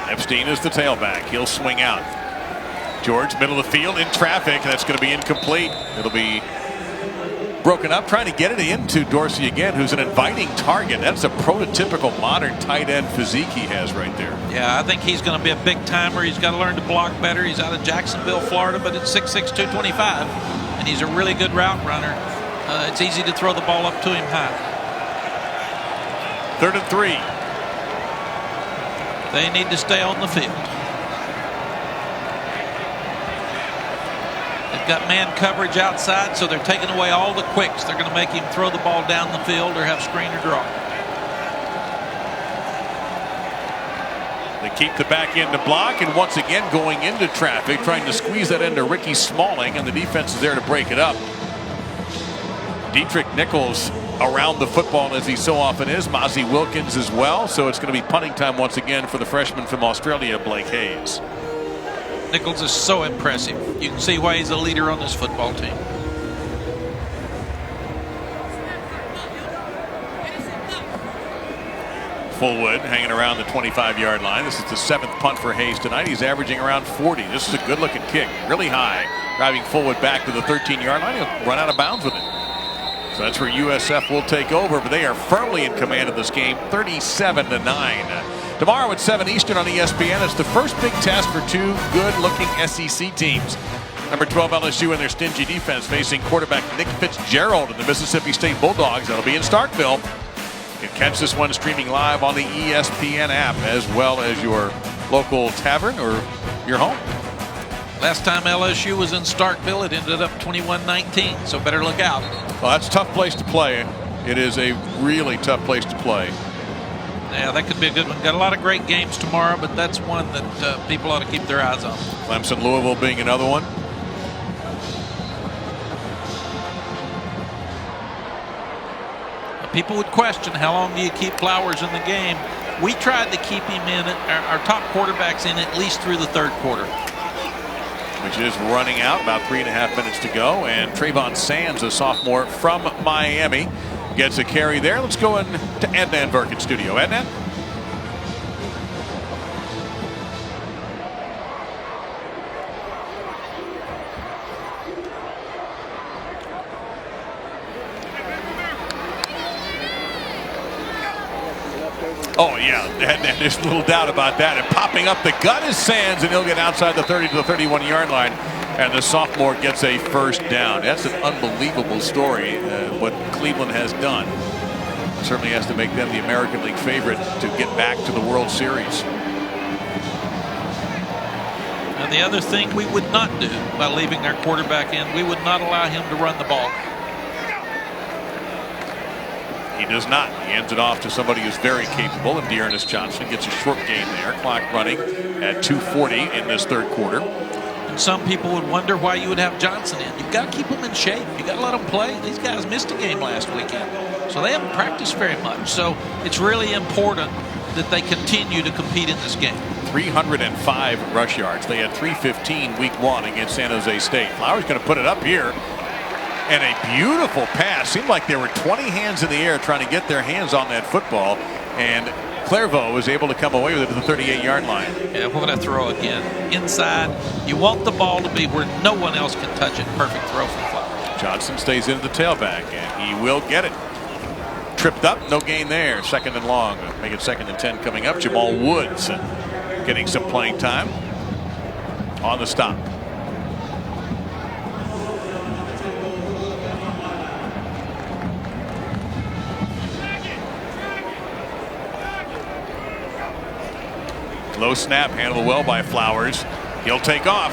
Epstein is the tailback. He'll swing out. George, middle of the field, in traffic. That's going to be incomplete. It'll be broken up, trying to get it into Dorsey again, who's an inviting target. That's a prototypical modern tight end physique he has right there. Yeah, I think he's going to be a big timer. He's got to learn to block better. He's out of Jacksonville, Florida, but it's 6'6", 225, and he's a really good route runner. It's easy to throw the ball up to him high. 3rd and 3. They need to stay on the field. They've got man coverage outside, so they're taking away all the quicks. They're going to make him throw the ball down the field or have screen or draw. They keep the back end to block, and once again going into traffic, trying to squeeze that into Ricky Smalling, and the defense is there to break it up. Dietrich Nichols around the football as he so often is. Mozzie Wilkins as well. So it's going to be punting time once again for the freshman from Australia, Blake Hayes. Nichols is so impressive. You can see why he's a leader on this football team. Fullwood hanging around the 25-yard line. This is the 7th punt for Hayes tonight. He's averaging around 40. This is a good-looking kick, really high. Driving Fullwood back to the 13-yard line. He'll run out of bounds with it. So that's where USF will take over, but they are firmly in command of this game, 37-9. Tomorrow at 7 Eastern on ESPN, it's the first big test for two good-looking SEC teams. Number 12 LSU and their stingy defense facing quarterback Nick Fitzgerald and the Mississippi State Bulldogs. That'll be in Starkville. You can catch this one streaming live on the ESPN app as well as your local tavern or your home. Last time LSU was in Starkville, it ended up 21-19, so better look out. Well, that's a tough place to play. It is a really tough place to play. Yeah, that could be a good one. Got a lot of great games tomorrow, but that's one that people ought to keep their eyes on. Clemson, Louisville being another one. People would question, how long do you keep Flowers in the game? We tried to keep him in, our top quarterbacks in at least through the 3rd quarter. Which is running out, about 3.5 minutes to go. And Trayvon Sands, a sophomore from Miami, gets a carry there. Let's go into Adnan Burke in studio. Adnan? Oh, yeah, and there's little doubt about that. And popping up the gut is Sands, and he'll get outside the 30 to the 31-yard line. And the sophomore gets a first down. That's an unbelievable story, what Cleveland has done. Certainly has to make them the American League favorite to get back to the World Series. And the other thing we would not do by leaving our quarterback in, we would not allow him to run the ball. He does not. He ends it off to somebody who's very capable, and Dearness Johnson gets a short gain there. Clock running at 2:40 in this third quarter. And some people would wonder why you would have Johnson in. You've got to keep him in shape. You've got to let him play. These guys missed a game last weekend, so they haven't practiced very much. So it's really important that they continue to compete in this game. 305 rush yards. They had 315 week one against San Jose State. Flowers going to put it up here. And a beautiful pass. Seemed like there were 20 hands in the air trying to get their hands on that football. And Clairvaux was able to come away with it to the 38-yard line. Yeah, what would I throw again? Inside. You want the ball to be where no one else can touch it. Perfect throw from Flowers. Johnson stays into the tailback, and he will get it. Tripped up, no gain there. Second and long. Make it 2nd and 10 coming up. Jamal Woods getting some playing time on the stop. Low snap, handled well by Flowers. He'll take off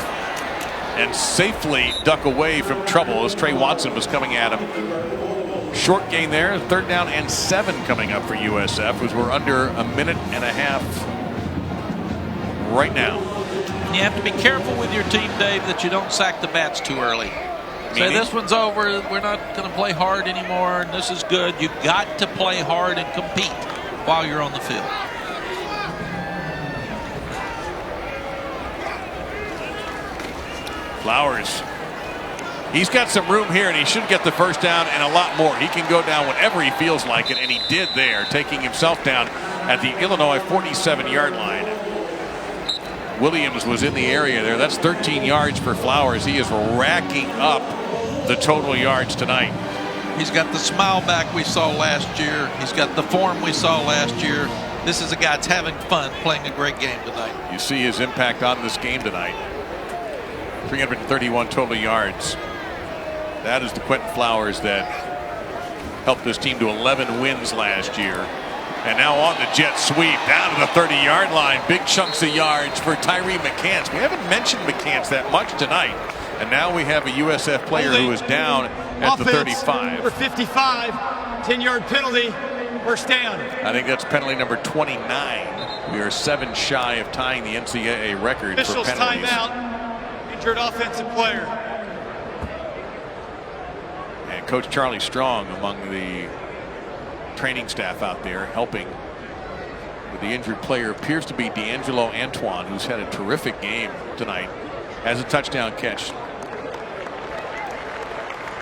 and safely duck away from trouble as Trey Watson was coming at him. Short gain there, 3rd down and 7 coming up for USF, as we're under a minute and a half right now. And you have to be careful with your team, Dave, that you don't sack the bats too early. Say this one's over, we're not going to play hard anymore, and this is good. You've got to play hard and compete while you're on the field. Flowers, he's got some room here, and he should get the first down and a lot more. He can go down whenever he feels like it, and he did there, taking himself down at the Illinois 47-yard line. Williams was in the area there. That's 13 yards for Flowers. He is racking up the total yards tonight. He's got the smile back we saw last year. He's got the form we saw last year. This is a guy that's having fun playing a great game tonight. You see his impact on this game tonight. 331 total yards. That is the Quentin Flowers that helped this team to 11 wins last year. And now on the jet sweep down to the 30-yard line. Big chunks of yards for Tyree McCants. We haven't mentioned McCants that much tonight. And now we have a USF player who is down at the 35. Number 55, 10-yard penalty, first down. I think that's penalty number 29. We are 7 shy of tying the NCAA record Officials for penalties. timeout. Injured offensive player. And Coach Charlie Strong among the training staff out there helping with the injured player appears to be D'Angelo Antoine, who's had a terrific game tonight, has a touchdown catch.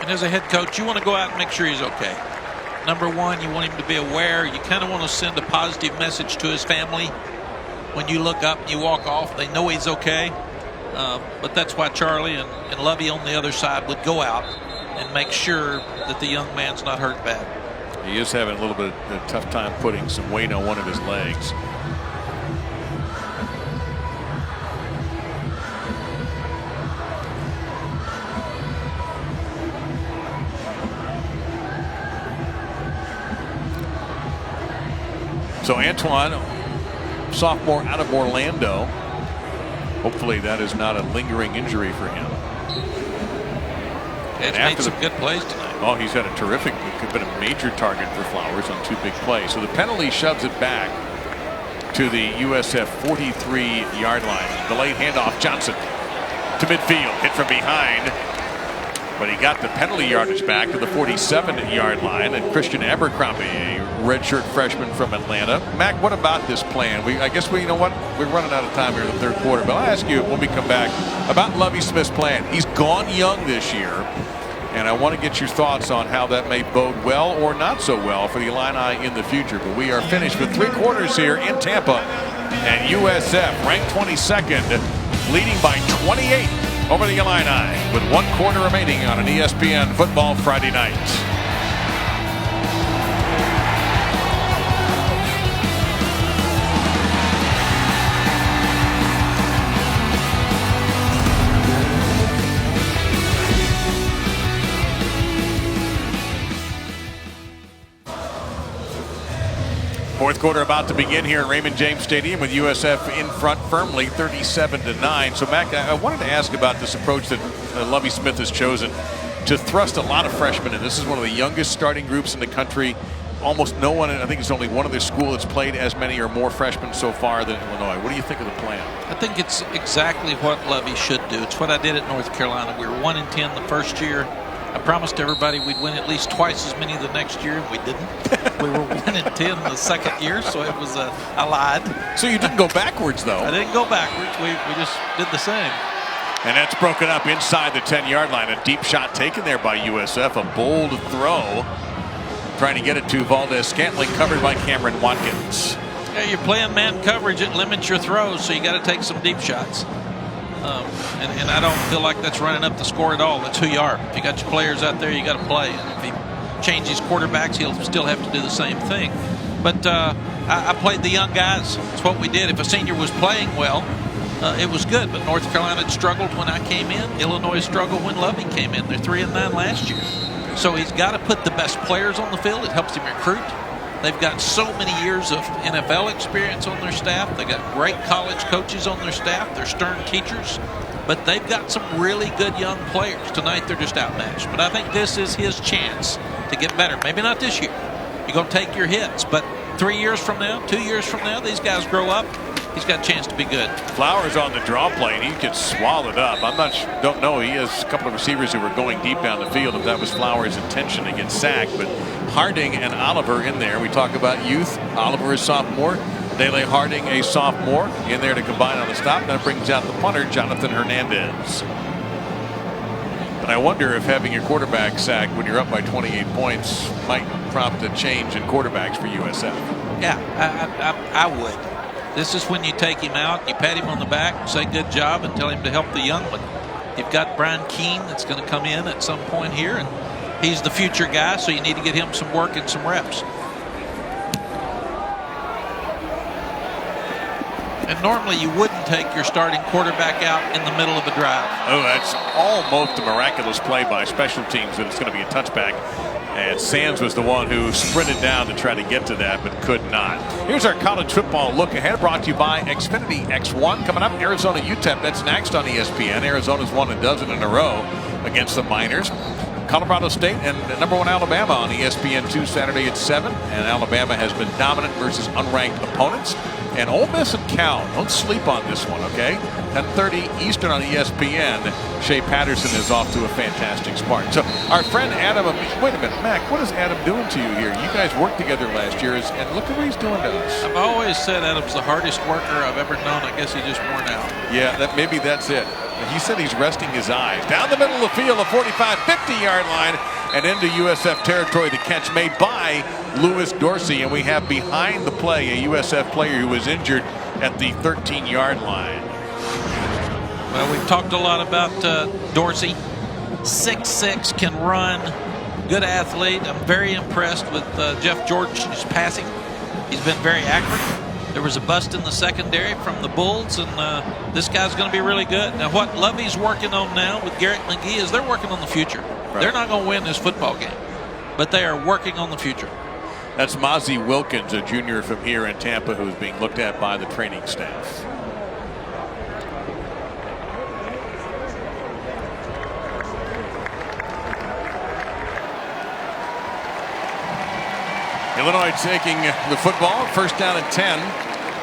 And as a head coach, you want to go out and make sure he's okay. Number one, you want him to be aware. You kind of want to send a positive message to his family. When you look up and you walk off, they know he's okay. But that's why Charlie and Lovey on the other side would go out and make sure that the young man's not hurt bad. He is having a little bit of a tough time putting some weight on one of his legs. So Antoine, sophomore out of Orlando. Hopefully that is not a lingering injury for him. He's made some good plays tonight. Oh, he's had a terrific, could have been a major target for Flowers on 2 big plays. So the penalty shoves it back to the USF 43-yard line. Delayed handoff, Johnson to midfield, hit from behind. But he got the penalty yardage back to the 47-yard line. And Christian Abercrombie, a redshirt freshman from Atlanta. Mac, what about this plan? I guess you know what? We're running out of time here in the third quarter. But I'll ask you when we come back about Lovie Smith's plan. He's gone young this year. And I want to get your thoughts on how that may bode well or not so well for the Illini in the future. But we are finished with 3 quarters here in Tampa. And USF ranked 22nd, leading by 28 over the Illini with 1 quarter remaining on an ESPN Football Friday night. Fourth quarter about to begin here at Raymond James Stadium with USF in front firmly, 37-9. So, Mac, I wanted to ask about this approach that Lovie Smith has chosen to thrust a lot of freshmen in. This is one of the youngest starting groups in the country. Almost no one, I think it's only one other school that's played as many or more freshmen so far than Illinois. What do you think of the plan? I think it's exactly what Lovie should do. It's what I did at North Carolina. We were 1-10 the first year. I promised everybody we'd win at least twice as many the next year, and we didn't. We were 1-10 the second year, so it was I lied. So you didn't go backwards, though. I didn't go backwards. We just did the same. And that's broken up inside the 10-yard line. A deep shot taken there by USF. A bold throw. Trying to get it to Valdez-Scantling, covered by Cameron Watkins. Yeah, you're playing man coverage. It limits your throws, so you got to take some deep shots. And I don't feel like that's running up the score at all. That's who you are. If you got your players out there, you got to play. And if he changes quarterbacks, he'll still have to do the same thing. But I played the young guys. It's what we did. If a senior was playing well, it was good. But North Carolina had struggled when I came in. Illinois struggled when Lovie came in. They're 3-9 last year. So he's got to put the best players on the field. It helps him recruit. They've got so many years of NFL experience on their staff. They've got great college coaches on their staff. They're stern teachers. But they've got some really good young players. Tonight they're just outmatched. But I think this is his chance to get better. Maybe not this year. You're going to take your hits. But 3 years from now, 2 years from now, these guys grow up. He's got a chance to be good. Flowers on the draw play, and he gets swallowed up. Don't know. He has a couple of receivers who were going deep down the field. If that was Flowers' intention to get sacked, but Harding and Oliver in there. We talk about youth. Oliver is sophomore. Dele Harding, a sophomore, in there to combine on the stop. That brings out the punter, Jonathan Hernandez. But I wonder if having your quarterback sacked when you're up by 28 points might prompt a change in quarterbacks for USF. Yeah, I would. This is when you take him out, you pat him on the back, say good job, and tell him to help the young one. You've got Brian Keene that's going to come in at some point here, and he's the future guy, so you need to get him some work and some reps. And normally you wouldn't take your starting quarterback out in the middle of a drive. Oh, that's almost a miraculous play by special teams, but it's going to be a touchback. And Sands was the one who sprinted down to try to get to that, but could not. Here's our college football look ahead, brought to you by Xfinity X1. Coming up, Arizona UTEP. That's next on ESPN. Arizona's won a dozen in a row against the Miners. Colorado State and #1 Alabama on ESPN2 Saturday at 7. And Alabama has been dominant versus unranked opponents. And Ole Miss and Cal, don't sleep on this one, okay? 10:30 Eastern on ESPN. Shea Patterson is off to a fantastic start. So our friend Adam, wait a minute, Mac, what is Adam doing to you here? You guys worked together last year, and look at what he's doing to us. I've always said Adam's the hardest worker I've ever known. I guess he just worn out. Yeah, maybe that's it. He said he's resting his eyes. Down the middle of the field, a 45, 50-yard line, and into USF territory. The catch made by Lewis Dorsey, and we have behind the play a USF player who was injured at the 13-yard line. Well, we've talked a lot about Dorsey. 6'6", can run, good athlete. I'm very impressed with Jeff George's passing. He's been very accurate. There was a bust in the secondary from the Bulls, and this guy's going to be really good. Now, what Lovie's working on now with Garrett McGee is they're working on the future. Right. They're not going to win this football game, but they are working on the future. That's Mozzie Wilkins, a junior from here in Tampa, who's being looked at by the training staff. Illinois taking the football, first down and 10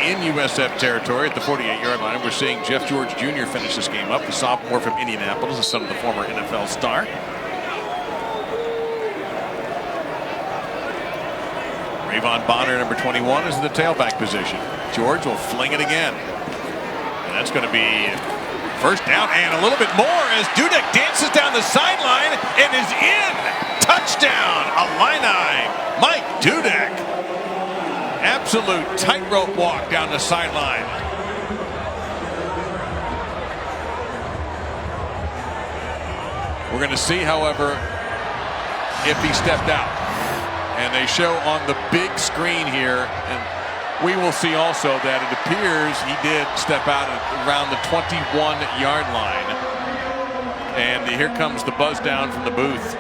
in USF territory at the 48-yard line. We're seeing Jeff George Jr. finish this game up, the sophomore from Indianapolis, the son of the former NFL star. Rayvon Bonner, number 21, is in the tailback position. George will fling it again. And that's going to be first down and a little bit more as Dudek dances down the sideline and is in. Touchdown, Illini. Mike Dudek. Absolute tightrope walk down the sideline. We're going to see, however, if he stepped out. And they show on the big screen here, and we will see also that it appears he did step out around the 21-yard line. And here comes the buzz down from the booth.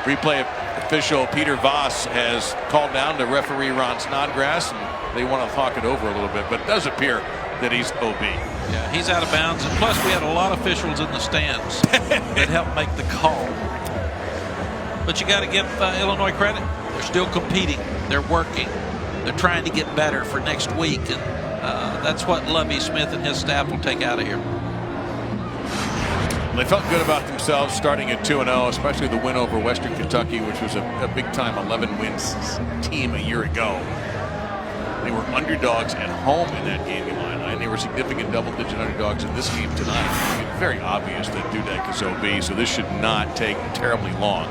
Replay official Peter Voss has called down to referee Ron Snodgrass, and they want to talk it over a little bit, but it does appear that he's OB. Yeah, he's out of bounds, and plus we had a lot of officials in the stands that helped make the call. But you got to give Illinois credit. They're still competing. They're working. They're trying to get better for next week, and that's what Lovie Smith and his staff will take out of here. They felt good about themselves starting at 2-0, especially the win over Western Kentucky, which was a big-time 11-win team a year ago. They were underdogs at home in that game, and they were significant double-digit underdogs in this game tonight. It's very obvious that Dudek is OB, so this should not take terribly long.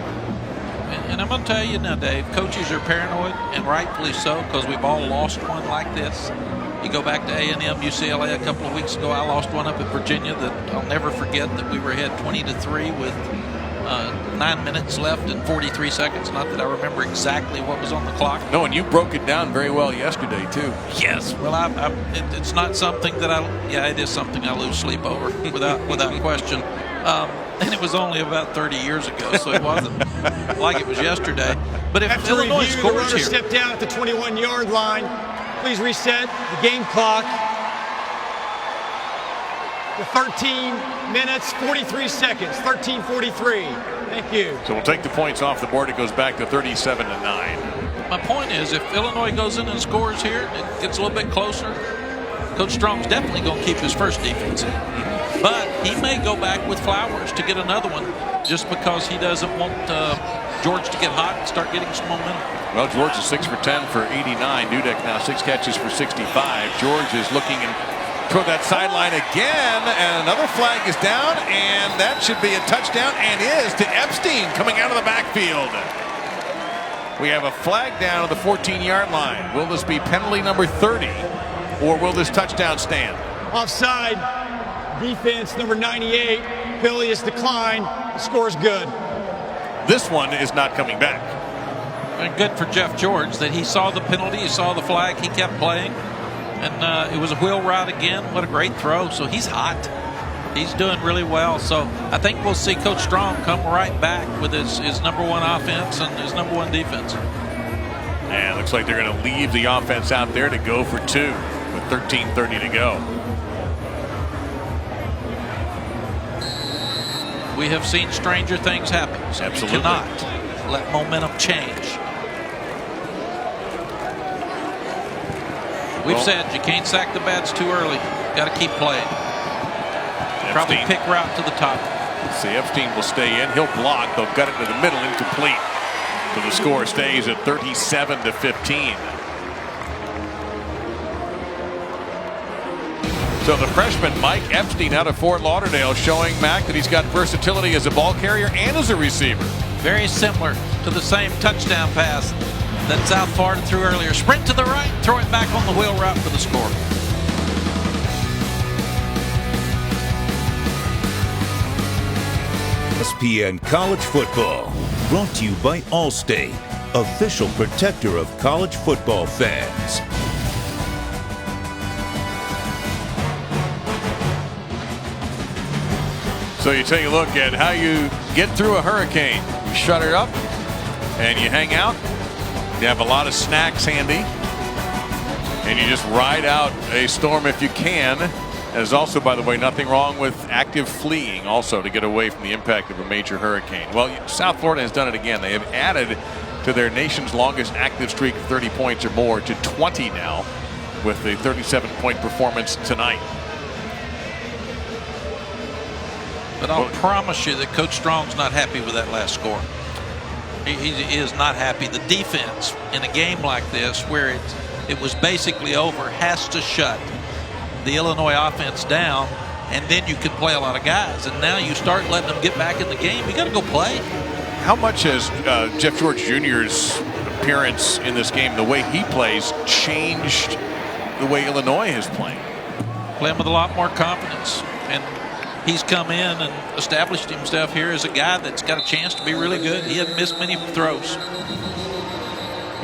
And I'm going to tell you now, Dave, coaches are paranoid, and rightfully so, because we've all lost one like this. You go back to A&M, UCLA a couple of weeks ago. I lost one up at Virginia that I'll never forget, that we were ahead 20-3 with 9 minutes left and 43 seconds. Not that I remember exactly what was on the clock. No, and you broke it down very well yesterday, too. Yes. Well, it's not something that it is something I lose sleep over, without question. And it was only about 30 years ago, so it wasn't like it was yesterday. But if After Illinois review, the scores runner here, stepped down at the 21-yard line. Please reset the game clock to 13 minutes, 43 seconds, 13:43. Thank you. So we'll take the points off the board. It goes back to 37-9. my point is, if Illinois goes in and scores here, it gets a little bit closer. Coach Strong's definitely going to keep his first defense. But he may go back with Flowers to get another one just because he doesn't want George to get hot and start getting some momentum. Well, George is 6 for 10 for 89. Dudek now 6 catches for 65. George is looking toward that sideline again, and another flag is down, and that should be a touchdown, and is to Epstein coming out of the backfield. We have a flag down at the 14-yard line. Will this be penalty number 30, or will this touchdown stand? Offside. Defense number 98. Penalty is declined. The score is good. This one is not coming back. And good for Jeff George that he saw the penalty, he saw the flag, he kept playing. And it was a wheel route again. What a great throw. So he's hot. He's doing really well. So I think we'll see Coach Strong come right back with his number one offense and his number one defense. And it looks like they're going to leave the offense out there to go for 2 with 13:30 to go. We have seen stranger things happen. So Absolutely. you cannot let momentum change. We've said you can't sack the bats too early. Got to keep playing. Probably pick route to the top. See, Epstein will stay in. He'll block. They'll gut it to the middle, incomplete. So the score stays at 37-15. So the freshman Mike Epstein out of Fort Lauderdale showing Mac that he's got versatility as a ball carrier and as a receiver. Very similar to the same touchdown pass that South Florida threw earlier. Sprint to the right, throw it back on the wheel route for the score. ESPN College Football, brought to you by Allstate, official protector of college football fans. So you take a look at how you get through a hurricane. You shut it up and you hang out. You have a lot of snacks handy. And you just ride out a storm if you can. There's also, by the way, nothing wrong with active fleeing also to get away from the impact of a major hurricane. Well, South Florida has done it again. They have added to their nation's longest active streak of 30 points or more to 20 now with the 37-point performance tonight. But I'll promise you that Coach Strong's not happy with that last score. He is not happy. The defense in a game like this where it was basically over has to shut the Illinois offense down, and then you can play a lot of guys. And now you start letting them get back in the game. You got to go play. How much has Jeff George Jr.'s appearance in this game, the way he plays, changed the way Illinois is playing? Playing with a lot more confidence. And he's come in and established himself here as a guy that's got a chance to be really good. He hasn't missed many throws.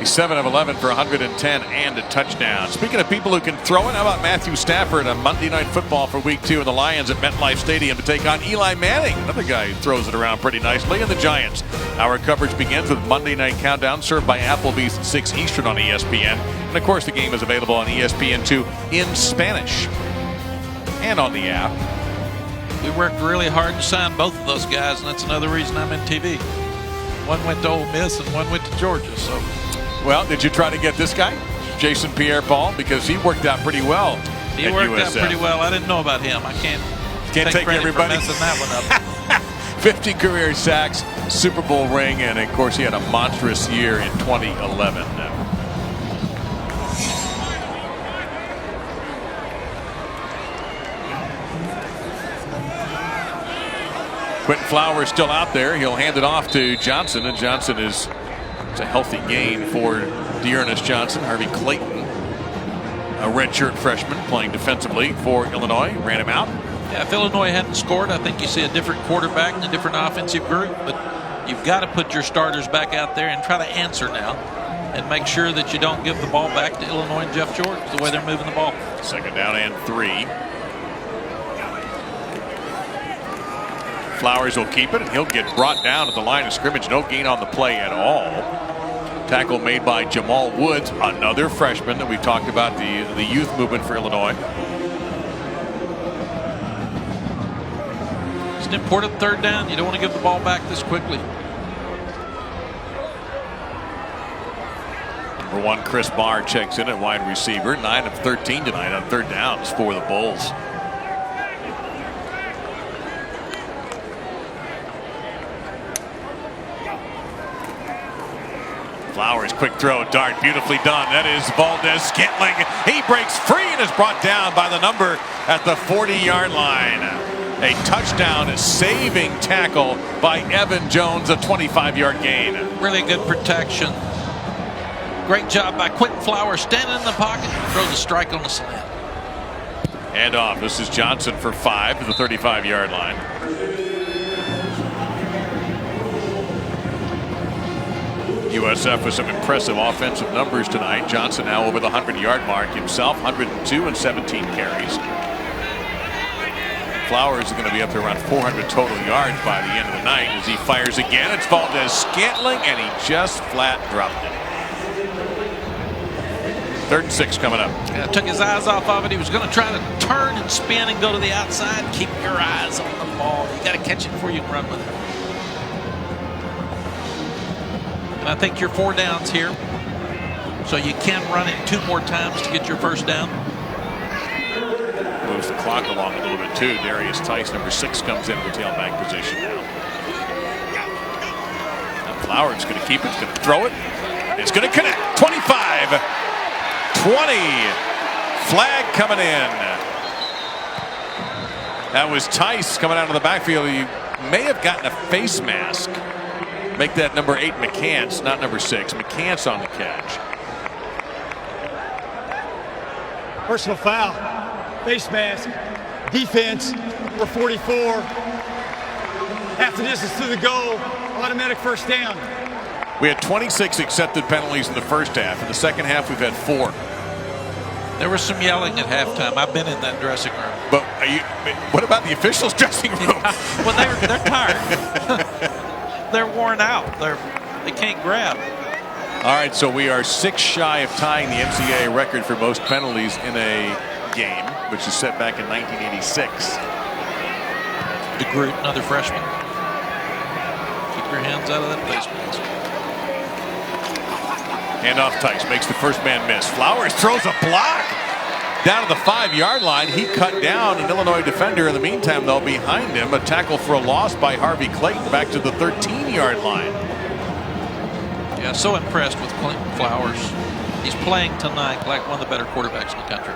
He's 7 of 11 for 110 and a touchdown. Speaking of people who can throw it, how about Matthew Stafford on Monday Night Football for Week 2 of the Lions at MetLife Stadium to take on Eli Manning, another guy who throws it around pretty nicely, and the Giants. Our coverage begins with Monday Night Countdown, served by Applebee's at 6 Eastern on ESPN. And, of course, the game is available on ESPN2 in Spanish and on the app. We worked really hard to sign both of those guys, and that's another reason I'm in TV. One went to Ole Miss and one went to Georgia. So, well, did you try to get this guy, Jason Pierre-Paul, because he worked out pretty well? He worked out pretty well. I didn't know about him. I can't take everybody for messing that one up. 50 career sacks, Super Bowl ring, and of course he had a monstrous year in 2011. Quentin Flowers still out there. He'll hand it off to Johnson, and Johnson it's a healthy gain for Dearness Johnson. Harvey Clayton, a redshirt freshman playing defensively for Illinois, ran him out. Yeah, if Illinois hadn't scored, I think you see a different quarterback and a different offensive group. But you've got to put your starters back out there and try to answer now, and make sure that you don't give the ball back to Illinois and Jeff George the way they're moving the ball. 2nd down and 3. Flowers will keep it, and he'll get brought down at the line of scrimmage. No gain on the play at all. Tackle made by Jamal Woods, another freshman that we talked about, the youth movement for Illinois. It's an important 3rd down. You don't want to give the ball back this quickly. Number 1, Chris Barr checks in at wide receiver. 9 of 13 tonight on 3rd downs for the Bulls. Flowers, quick throw, dart, beautifully done. That is Valdez-Scantling. He breaks free and is brought down by the number at the 40-yard line. A touchdown, a saving tackle by Evan Jones, a 25-yard gain. Really good protection. Great job by Quentin Flowers, standing in the pocket, throws a strike on the slant. And off. This is Johnson for 5 to the 35-yard line. USF with some impressive offensive numbers tonight. Johnson now over the 100-yard mark himself, 102 and 17 carries. Flowers is going to be up to around 400 total yards by the end of the night as he fires again. It's Valdez-Scantling, and he just flat dropped it. 3rd and 6 coming up. Yeah, took his eyes off of it. He was going to try to turn and spin and go to the outside. Keep your eyes on the ball. You got to catch it before you can run with it. And I think you're 4 downs here, so you can run it 2 more times to get your 1st down. Moves the clock along a little bit too. Darius Tice, number 6, comes in the tailback position now. And Flowers going to keep it. He's going to throw it. It's going to connect. 25, 20. Flag coming in. That was Tice coming out of the backfield. He may have gotten a face mask. Make that number 8 McCants, not number 6. McCants on the catch. Personal foul. Face mask. Defense. Number 44. Half the distance to the goal. Automatic 1st down. We had 26 accepted penalties in the 1st half. In the 2nd half, we've had 4. There was some yelling at halftime. I've been in that dressing room. But what about the officials' dressing room? Well, they're tired. They're worn out. They can't grab. All right, so we are 6 shy of tying the NCAA record for most penalties in a game, which is set back in 1986. DeGroot, another freshman. Keep your hands out of that face mask. Handoff Tice makes the 1st man miss. Flowers throws a block down to the 5-yard line. He cut down an Illinois defender. In the meantime, though, behind him, a tackle for a loss by Harvey Clayton back to the 13-yard line. Yeah, so impressed with Clinton Flowers. He's playing tonight like one of the better quarterbacks in the country.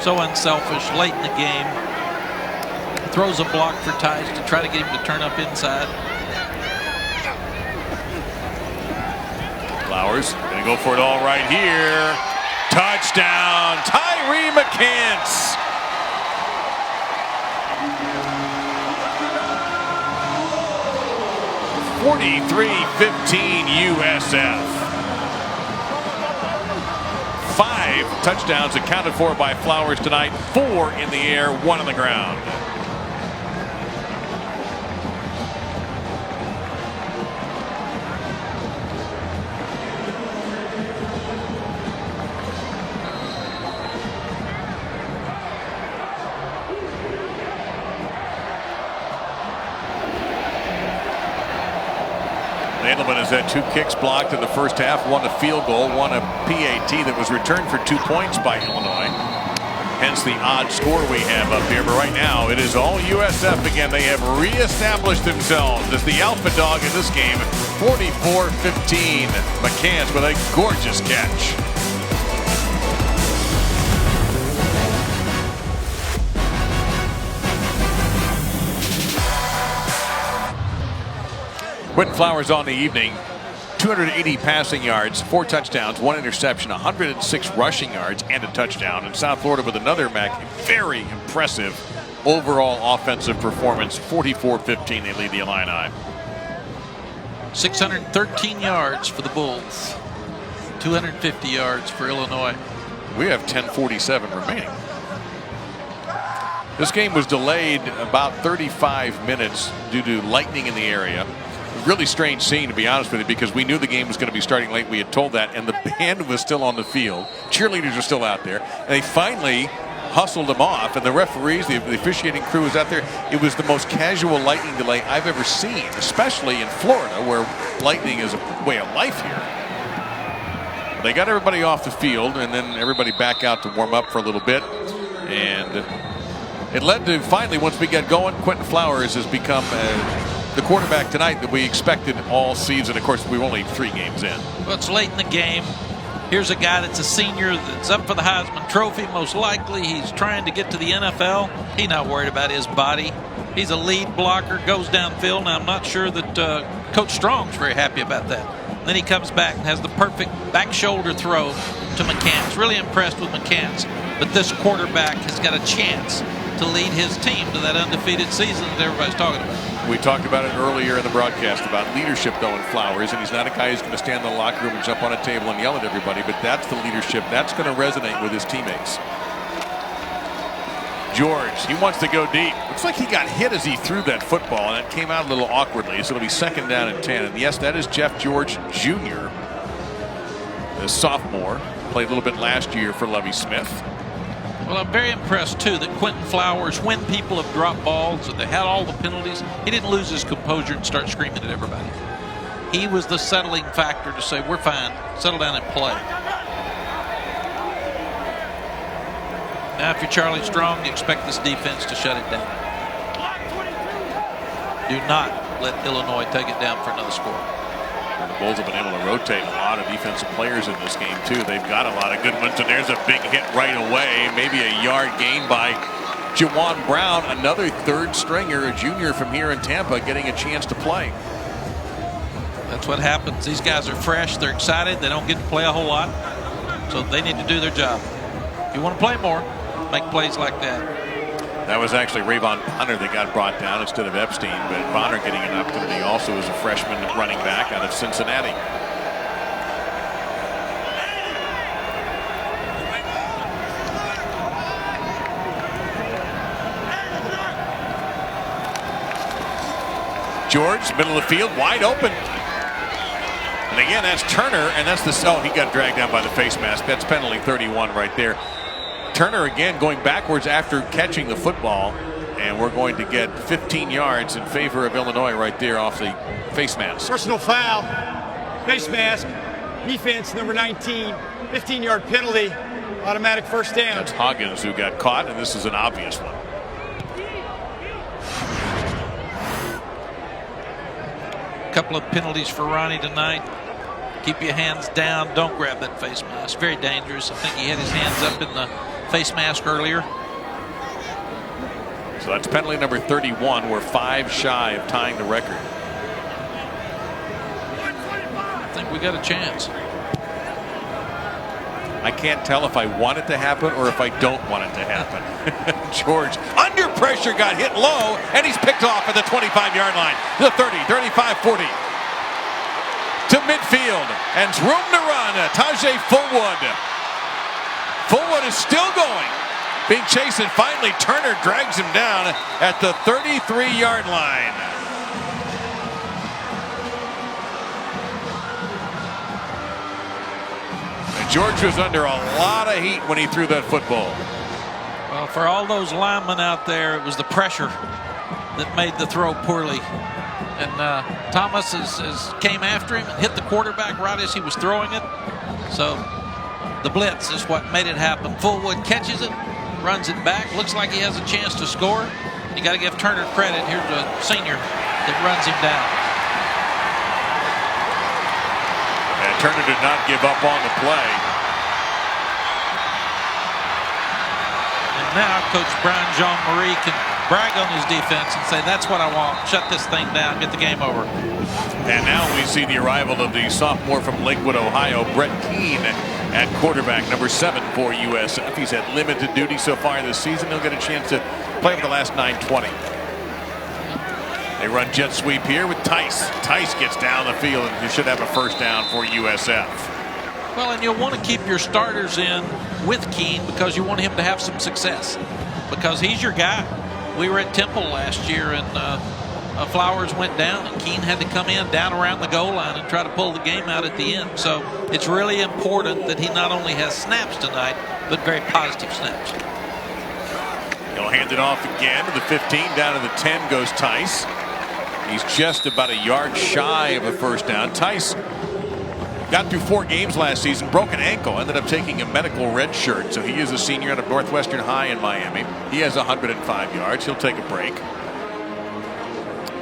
So unselfish, late in the game. Throws a block for Tice to try to get him to turn up inside. Flowers going to go for it all right here. Touchdown, Tyree McCants. 43-15 USF. 5 touchdowns accounted for by Flowers tonight. 4 in the air, 1 on the ground. Nadelman has had 2 kicks blocked in the first half, 1 a field goal, 1 a PAT that was returned for 2 points by Illinois. Hence the odd score we have up here. But right now it is all USF again. They have reestablished themselves as the alpha dog in this game. 44-15. McCants with a gorgeous catch. Quinton Flowers on the evening, 280 passing yards, 4 touchdowns, 1 interception, 106 rushing yards, and a touchdown. And South Florida with another very impressive overall offensive performance. 44-15, they lead the Illini. 613 yards for the Bulls, 250 yards for Illinois. We have 10:47 remaining. This game was delayed about 35 minutes due to lightning in the area. Really strange scene, to be honest with you, because we knew the game was going to be starting late. We had told that, and the band was still on the field. Cheerleaders are still out there, and they finally hustled them off, and the referees, the officiating crew was out there. It was the most casual lightning delay I've ever seen, especially in Florida, where lightning is a way of life here. They got everybody off the field, and then everybody back out to warm up for a little bit, and it led to finally, once we got going, Quinton Flowers has become the quarterback tonight that we expected all season. Of course, we were only 3 games in. Well, it's late in the game. Here's a guy that's a senior that's up for the Heisman Trophy. Most likely he's trying to get to the NFL. He's not worried about his body. He's a lead blocker, goes downfield. Now, I'm not sure that Coach Strong's very happy about that. Then he comes back and has the perfect back shoulder throw to McCants. Really impressed with McCants. But this quarterback has got a chance to lead his team to that undefeated season that everybody's talking about. We talked about it earlier in the broadcast about leadership, though, in Flowers, and he's not a guy who's going to stand in the locker room and jump on a table and yell at everybody, but that's the leadership. That's going to resonate with his teammates. George, he wants to go deep. Looks like he got hit as he threw that football, and it came out a little awkwardly, so it'll be 2nd down and 10. And yes, that is Jeff George Jr., the sophomore. Played a little bit last year for Lovie Smith. Well, I'm very impressed, too, that Quinton Flowers, when people have dropped balls and they had all the penalties, he didn't lose his composure and start screaming at everybody. He was the settling factor to say, we're fine, settle down and play. Now, if you're Charlie Strong, you expect this defense to shut it down. Do not let Illinois take it down for another score. And the Bulls have been able to rotate a lot of defensive players in this game, too. They've got a lot of good ones, and there's a big hit right away. Maybe a yard gain by Jawan Brown, another 3rd stringer, a junior from here in Tampa, getting a chance to play. That's what happens. These guys are fresh. They're excited. They don't get to play a whole lot, so they need to do their job. If you want to play more, make plays like that. That was actually Rayvon Bonner that got brought down instead of Epstein, but Bonner getting an opportunity also as a freshman running back out of Cincinnati. George, middle of the field, wide open. And again, that's Turner, and that's he got dragged down by the face mask. That's penalty 31 right there. Turner again going backwards after catching the football, and we're going to get 15 yards in favor of Illinois right there off the face mask. Personal foul, face mask, defense number 19, 15-yard penalty, automatic 1st down. That's Hoggins who got caught, and this is an obvious one. A couple of penalties for Ronnie tonight. Keep your hands down. Don't grab that face mask. Very dangerous. I think he had his hands up in the face mask earlier. So that's penalty number 31. We're 5 shy of tying the record. I think we got a chance. I can't tell if I want it to happen or if I don't want it to happen. George, under pressure, got hit low, and he's picked off at the 25-yard line. The 30, 35, 40. to midfield, and room to run. Tajay Fullwood. Fullwood is still going. Being chased, and finally Turner drags him down at the 33-yard line. And George was under a lot of heat when he threw that football. Well, for all those linemen out there, it was the pressure that made the throw poorly. And Thomas came after him and hit the quarterback right as he was throwing it. So the blitz is what made it happen. Fullwood catches it, runs it back, looks like he has a chance to score. You got to give Turner credit. Here's a senior that runs him down. And Turner did not give up on the play. And now Coach Brian Jean-Marie can brag on his defense and say, that's what I want. Shut this thing down, get the game over. And now we see the arrival of the sophomore from Lakewood, Ohio, Brett Keene, at quarterback, number 7 for USF. He's had limited duty so far this season. He'll get a chance to play over the last 9:20. They run jet sweep here with Tice. Tice gets down the field, and he should have a first down for USF. Well, and you'll want to keep your starters in with Keene because you want him to have some success, because he's your guy. We were at Temple last year, and Flowers went down, and Keene had to come in down around the goal line and try to pull the game out at the end. So it's really important that he not only has snaps tonight, but very positive snaps. He'll hand it off again to the 15. Down to the 10 goes Tice. He's just about a yard shy of a first down. Tice got through 4 games last season, broke an ankle, ended up taking a medical red shirt. So he is a senior out of Northwestern High in Miami. He has 105 yards. He'll take a break.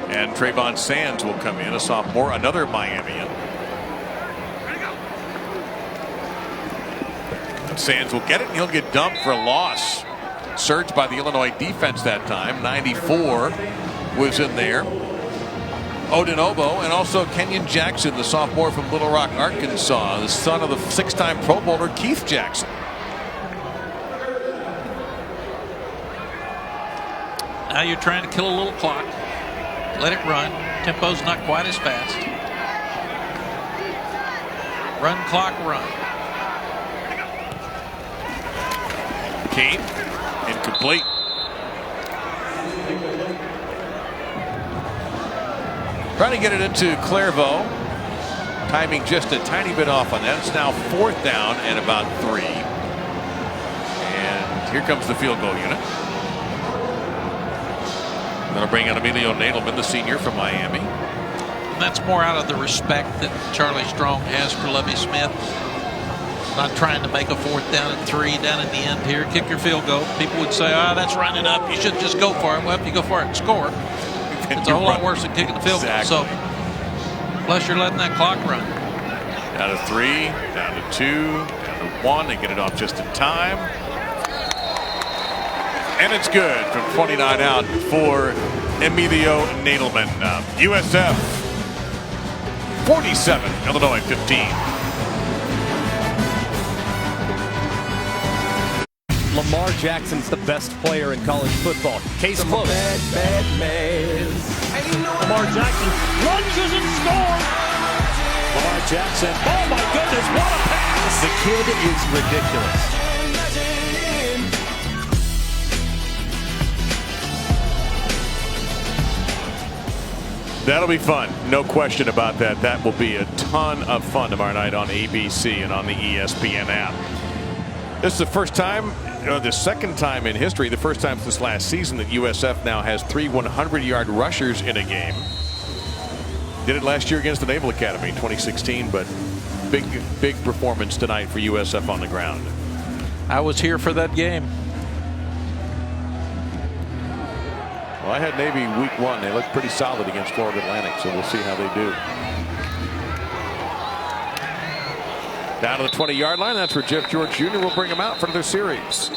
And Trayvon Sands will come in, a sophomore, another Miamian. And Sands will get it, and he'll get dumped for a loss. Surged by the Illinois defense that time. 94 was in there. Odinobo, and also Kenyon Jackson, the sophomore from Little Rock, Arkansas, the son of the 6-time Pro Bowler Keith Jackson. Now you're trying to kill a little clock. Let it run. Tempo's not quite as fast. Run clock, run. Keene, incomplete. Trying to get it into Clairvaux. Timing just a tiny bit off on that. It's now 4th down and about 3. And here comes the field goal unit. That'll bring out Emilio Nadelman, the senior from Miami. And that's more out of the respect that Charlie Strong has for Lovie Smith. Not trying to make a 4th down and 3 down at the end here. Kick your field goal. People would say, that's running up. You should just go for it. Well, if you go for it and score, it's a whole lot worse than kicking the field goal. So, plus you're letting that clock run. Down to 3, down to 2, down to 1. They get it off just in time. And it's good from 29 out for Emilio Nadelman. USF 47, Illinois 15. Lamar Jackson's the best player in college football. Case closed. Lamar Jackson lunges and scores. Lamar Jackson, oh my goodness, what a pass! The kid is ridiculous. That'll be fun. No question about that. That will be a ton of fun tomorrow night on ABC and on the ESPN app. This is the first time, the second time in history, the first time since last season that USF now has 3 100-yard rushers in a game. Did it last year against the Naval Academy in 2016, but big performance tonight for USF on the ground. I was here for that game. Well, I had Navy week 1. They looked pretty solid against Florida Atlantic, so we'll see how they do. Down to the 20-yard line. That's where Jeff George Jr. will bring them out for their series.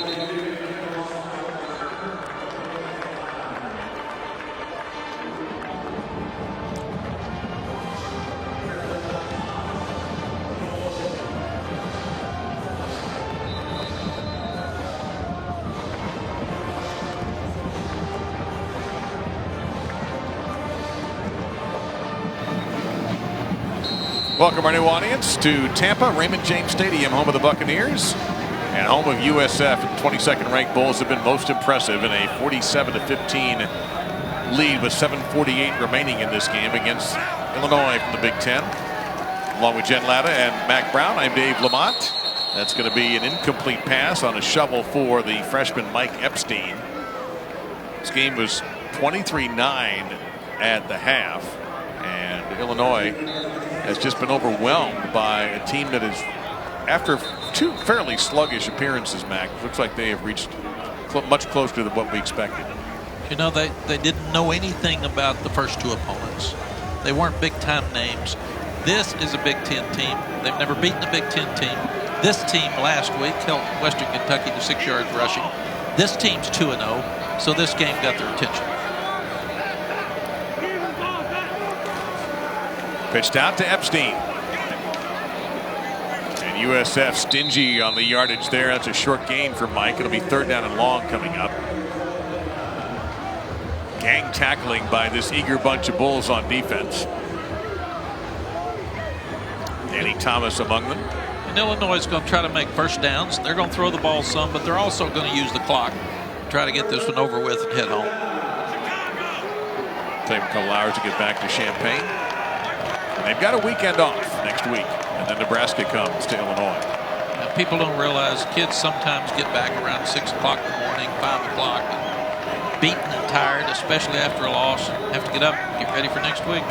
Welcome our new audience to Tampa, Raymond James Stadium, home of the Buccaneers and home of USF. The 22nd ranked Bulls have been most impressive in a 47-15 lead with 7:48 remaining in this game against Illinois from the Big Ten. Along with Jen Latta and Mac Brown, I'm Dave Lamont. That's going to be an incomplete pass on a shovel for the freshman Mike Epstein. This game was 23-9 at the half, and Illinois has just been overwhelmed by a team that is, after two fairly sluggish appearances, Mac, looks like they have reached much closer than what we expected. You know, they didn't know anything about the first two opponents. They weren't big-time names. This is a Big Ten team. They've never beaten a Big Ten team. This team last week held Western Kentucky to 6 yards rushing. This team's 2-0, so this game got their attention. Pitched out to Epstein. And USF stingy on the yardage there. That's a short gain for Mike. It'll be 3rd down and long coming up. Gang tackling by this eager bunch of Bulls on defense. Danny Thomas among them. And Illinois is going to try to make first downs. They're going to throw the ball some, but they're also going to use the clock. Try to get this one over with and head home. Take a couple hours to get back to Champaign. And they've got a weekend off next week. And then Nebraska comes to Illinois. Now, people don't realize kids sometimes get back around 6 o'clock in the morning, 5 o'clock, beaten and tired, especially after a loss. Have to get up and get ready for next week.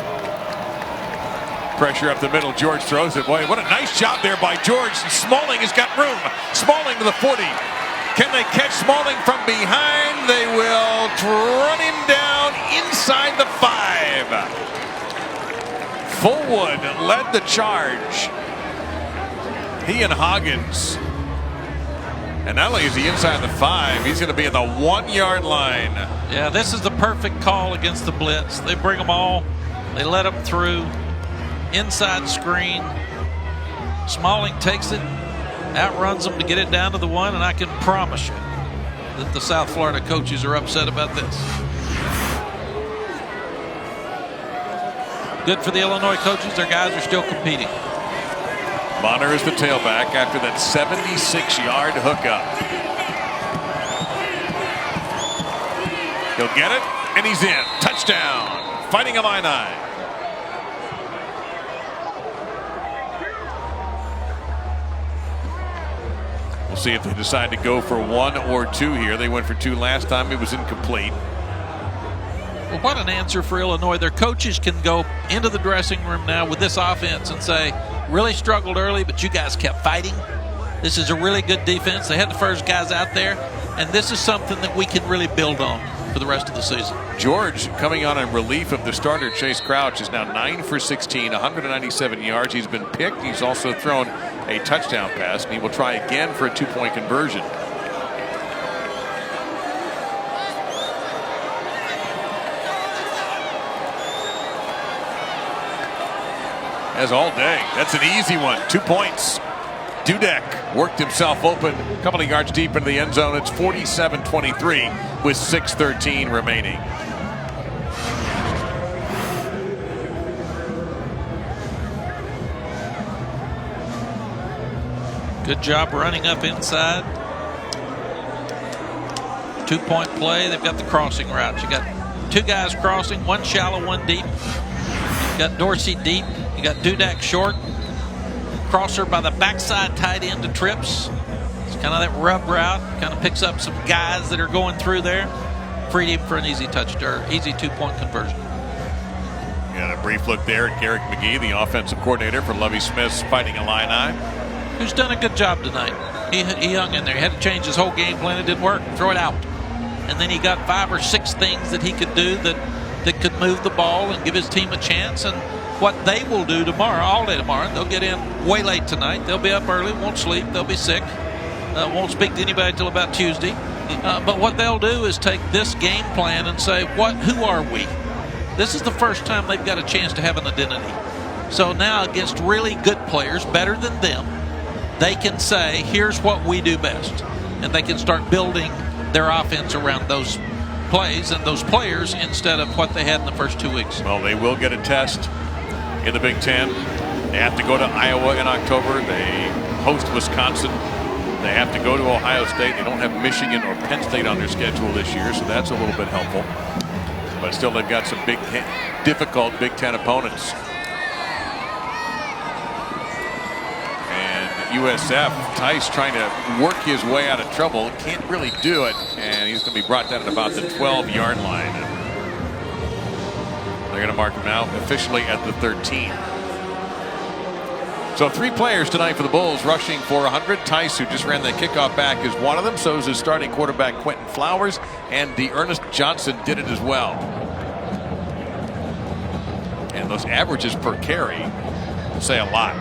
Pressure up the middle. George throws it. Boy, what a nice job there by George. And Smalling has got room. Smalling to the 40. Can they catch Smalling from behind? They will run him down inside the 5. Fullwood led the charge. He and Hoggins. And not only is he inside the 5, he's going to be at the 1-yard line. Yeah, this is the perfect call against the blitz. They bring them all. They let them through. Inside screen. Smalling takes it, outruns them to get it down to the 1, and I can promise you that the South Florida coaches are upset about this. Good for the Illinois coaches. Their guys are still competing. Bonner is the tailback after that 76-yard hookup. He'll get it, and he's in. Touchdown. Fighting Illini. We'll see if they decide to go for 1 or 2 here. They went for 2 last time. It was incomplete. Well, what an answer for Illinois. Their coaches can go into the dressing room now with this offense and say, really struggled early, but you guys kept fighting. This is a really good defense. They had the first guys out there, and this is something that we can really build on for the rest of the season. George, coming on in relief of the starter, Chase Crouch, is now 9 for 16, 197 yards. He's been picked. He's also thrown a touchdown pass, and he will try again for a 2-point conversion. As all day. That's an easy one. 2 points. Dudek worked himself open a couple of yards deep into the end zone. It's 47-23 with 6:13 remaining. Good job running up inside. 2-point play. They've got the crossing route. You got 2 guys crossing, 1 shallow, 1 deep. You got Dorsey deep. You got Dudek short. Crosser by the backside tight end to trips. It's kind of that rub route. Kind of picks up some guys that are going through there. Freed him for an easy touchdown, easy 2-point conversion. Got a brief look there at Garrick McGee, the offensive coordinator for Lovie Smith's Fighting Illini. Who's done a good job tonight. He hung in there. He had to change his whole game plan. It didn't work. Throw it out. And then he got 5 or 6 things that he could do that could move the ball and give his team a chance. And what they will do tomorrow, all day tomorrow, they'll get in way late tonight. They'll be up early, won't sleep, they'll be sick, won't speak to anybody until about Tuesday. But what they'll do is take this game plan and say, who are we? This is the first time they've got a chance to have an identity. So now against really good players, better than them, they can say, here's what we do best. And they can start building their offense around those plays and those players instead of what they had in the first 2 weeks. Well, they will get a test in the Big Ten They have to go to Iowa in October. They host Wisconsin. They have to go to Ohio State. They don't have Michigan or Penn State on their schedule this year, so that's a little bit helpful. But still, they've got some difficult Big Ten opponents. And USF, Tice trying to work his way out of trouble. Can't really do it, and he's going to be brought down at about the 12-yard line. They're going to mark him now officially at the 13. So 3 players tonight for the Bulls rushing for 100. Tice, who just ran the kickoff back, is one of them. So is his starting quarterback, Quentin Flowers. And D'Ernest Johnson did it as well. And those averages per carry say a lot.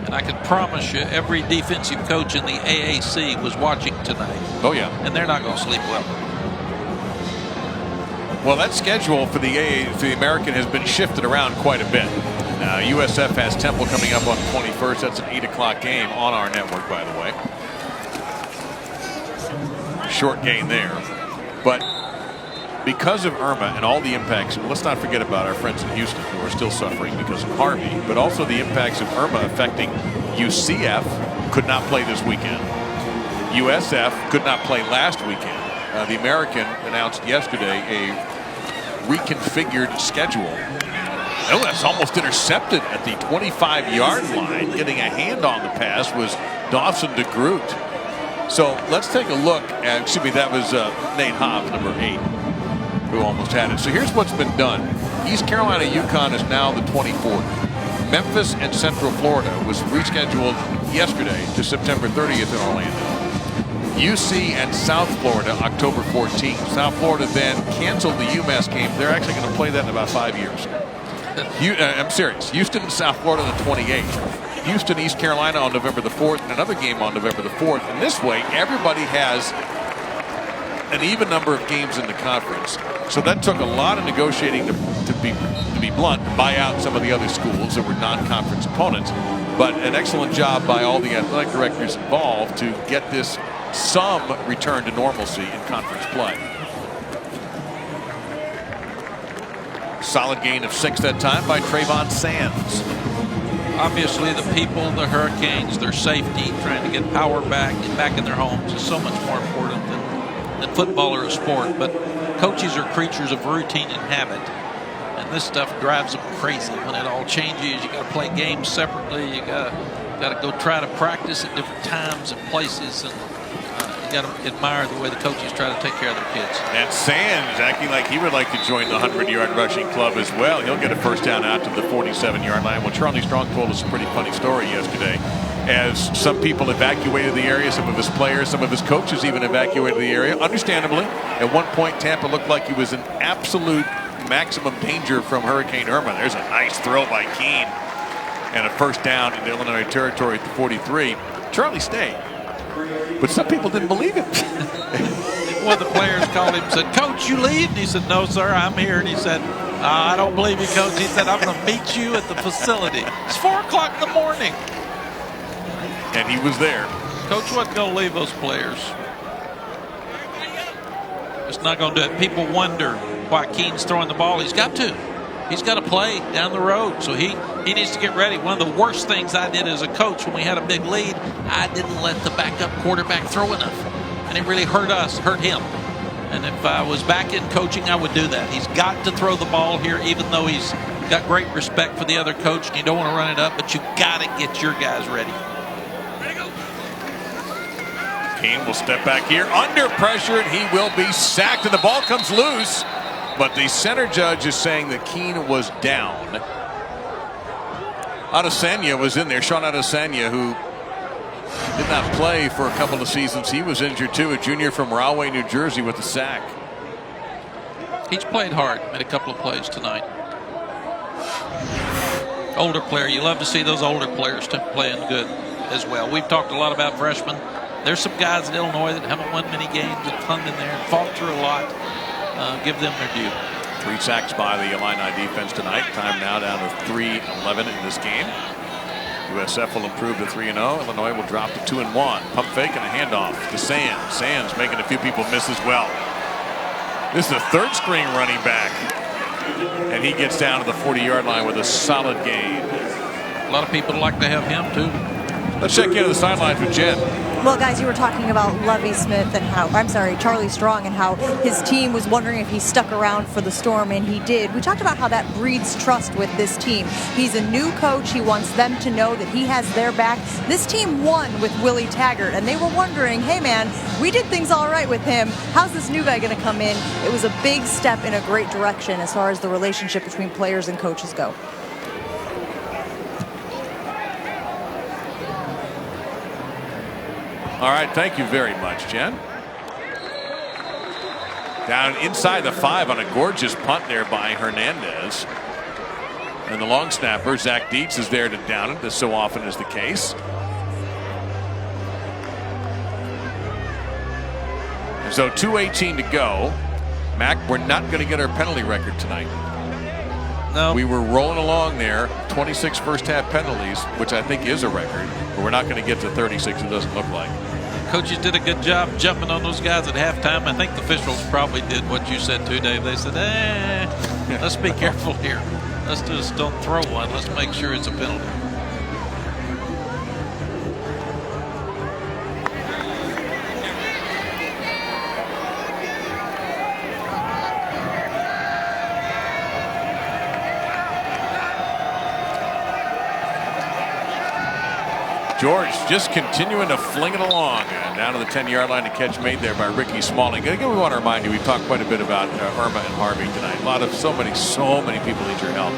And I can promise you every defensive coach in the AAC was watching tonight. Oh, yeah. And they're not going to sleep well. Well, that schedule for the American has been shifted around quite a bit. USF has Temple coming up on the 21st. That's an 8 o'clock game on our network, by the way. Short gain there. But because of Irma and all the impacts, let's not forget about our friends in Houston who are still suffering because of Harvey, but also the impacts of Irma affecting UCF, could not play this weekend. USF could not play last weekend. The American announced yesterday a reconfigured schedule. Oh, that's almost intercepted at the 25-yard line. Getting a hand on the pass was Dawson DeGroot. So let's take a look at, excuse me, that was Nate Hobbs, number 8, who almost had it. So here's what's been done. East Carolina, UConn is now the 24th. Memphis and Central Florida was rescheduled yesterday to September 30th in Orlando. UC and South Florida, October 14th. South Florida then canceled the UMass game. They're actually going to play that in about 5 years. I'm serious. Houston and South Florida the 28th. Houston, East Carolina on November the 4th, and another game on November the 4th. And this way, everybody has an even number of games in the conference. So that took a lot of negotiating to be blunt, to buy out some of the other schools that were non-conference opponents. But an excellent job by all the athletic directors involved to get this some return to normalcy in conference play. Solid gain of 6 that time by Trayvon Sands. Obviously, the people, the Hurricanes, their safety, trying to get power back in their homes is so much more important than football or a sport. But coaches are creatures of routine and habit. And this stuff drives them crazy when it all changes. You got to play games separately. You got to go try to practice at different times and places. And you got to admire the way the coaches try to take care of their kids. And Sands acting like he would like to join the 100-yard rushing club as well. He'll get a first down out to the 47-yard line. Well, Charlie Strong told us a pretty funny story yesterday. As some people evacuated the area, some of his players, some of his coaches even evacuated the area. Understandably, at one point, Tampa looked like he was in absolute maximum danger from Hurricane Irma. There's a nice throw by Keene. And a first down into Illinois territory at the 43. Charlie stayed. But some people didn't believe him. One of the players called him and said, "Coach, you leave?" And he said, "No, sir, I'm here." And he said, "I don't believe you, Coach." He said, "I'm going to meet you at the facility." It's 4 o'clock in the morning. And he was there. Coach wasn't going to leave those players. It's not going to do it. People wonder why Keene's throwing the ball. He's got to. He's got to play down the road, so he needs to get ready. One of the worst things I did as a coach when we had a big lead, I didn't let the backup quarterback throw enough. And it really hurt us, hurt him. And if I was back in coaching, I would do that. He's got to throw the ball here, even though he's got great respect for the other coach, and you don't want to run it up, but you got to get your guys ready. Keene will step back here under pressure, and he will be sacked, and the ball comes loose. But the center judge is saying that Keene was down. Adesanya was in there. Sean Adesanya, who did not play for a couple of seasons. He was injured too, a junior from Rahway, New Jersey, with a sack. He's played hard, made a couple of plays tonight. Older player, you love to see those older players playing good as well. We've talked a lot about freshmen. There's some guys in Illinois that haven't won many games and hung in there and fought through a lot. Give them their due. 3 sacks by the Illini defense tonight. Time now down to 3-11 in this game. USF will improve to 3-0. Illinois will drop to 2-1. Pump fake and a handoff to Sands. Sands making a few people miss as well. This is a third string running back. And he gets down to the 40-yard line with a solid gain. A lot of people like to have him too. Let's check into the sidelines with Jen. Well, guys, you were talking about Lovie Smith and Charlie Strong, and how his team was wondering if he stuck around for the Storm, and he did. We talked about how that breeds trust with this team. He's a new coach. He wants them to know that he has their back. This team won with Willie Taggart, and they were wondering, hey, man, we did things all right with him. How's this new guy going to come in? It was a big step in a great direction as far as the relationship between players and coaches go. All right, thank you very much, Jen. Down inside the 5 on a gorgeous punt there by Hernandez. And the long snapper, Zach Dietz, is there to down it, as so often is the case. And so 2:18 to go. Mac, we're not going to get our penalty record tonight. No. We were rolling along there, 26 first half penalties, which I think is a record, but we're not going to get to 36, it doesn't look like. Coaches did a good job jumping on those guys at halftime. I think the officials probably did what you said too, Dave. They said, let's be careful here. Let's just don't throw one. Let's make sure it's a penalty. George just continuing to fling it along. Down to the 10-yard line, a catch made there by Ricky Smalling. Again, we want to remind you, we've talked quite a bit about Irma and Harvey tonight. So many people need your help.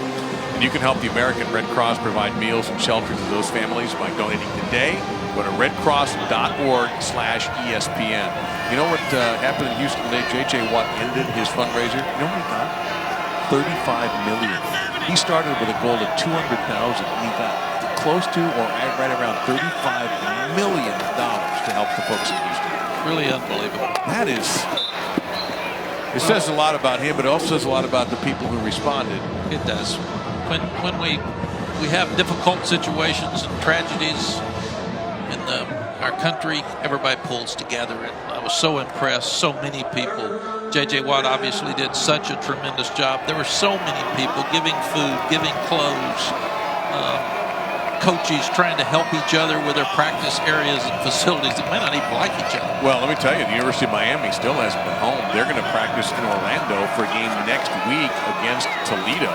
And you can help the American Red Cross provide meals and shelter to those families by donating today. Go to redcross.org/ESPN. You know what happened in Houston today? J.J. Watt ended his fundraiser. You know what he got? $35 million. He started with a goal of $200,000, and he got close to or right around $35 million to help the folks in Houston. Really unbelievable. That is, it says a lot about him, but it also says a lot about the people who responded. It does. When we have difficult situations and tragedies in our country, everybody pulls together, and I was so impressed. So many people. J.J. Watt obviously did such a tremendous job. There were so many people giving food, giving clothes, coaches trying to help each other with their practice areas and facilities that may not even like each other. Well, let me tell you, the University of Miami still hasn't been home. They're going to practice in Orlando for a game next week against Toledo,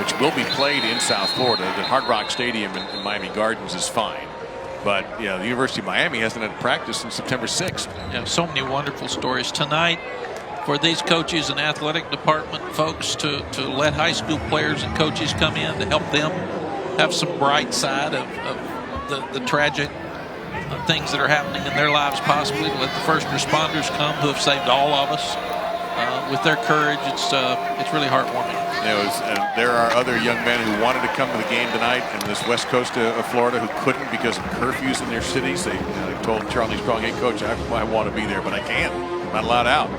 which will be played in South Florida. The Hard Rock Stadium in Miami Gardens is fine. But, yeah, the University of Miami hasn't had practice since September 6th. Yeah, so many wonderful stories tonight for these coaches and athletic department folks to let high school players and coaches come in to help them have some bright side of the tragic things that are happening in their lives, possibly to let the first responders come who have saved all of us with their courage. It's really heartwarming. There are other young men who wanted to come to the game tonight in this west coast of Florida who couldn't because of curfews in their cities. They told Charlie Strong, hey, Coach, I want to be there, but I can't. I'm not allowed out.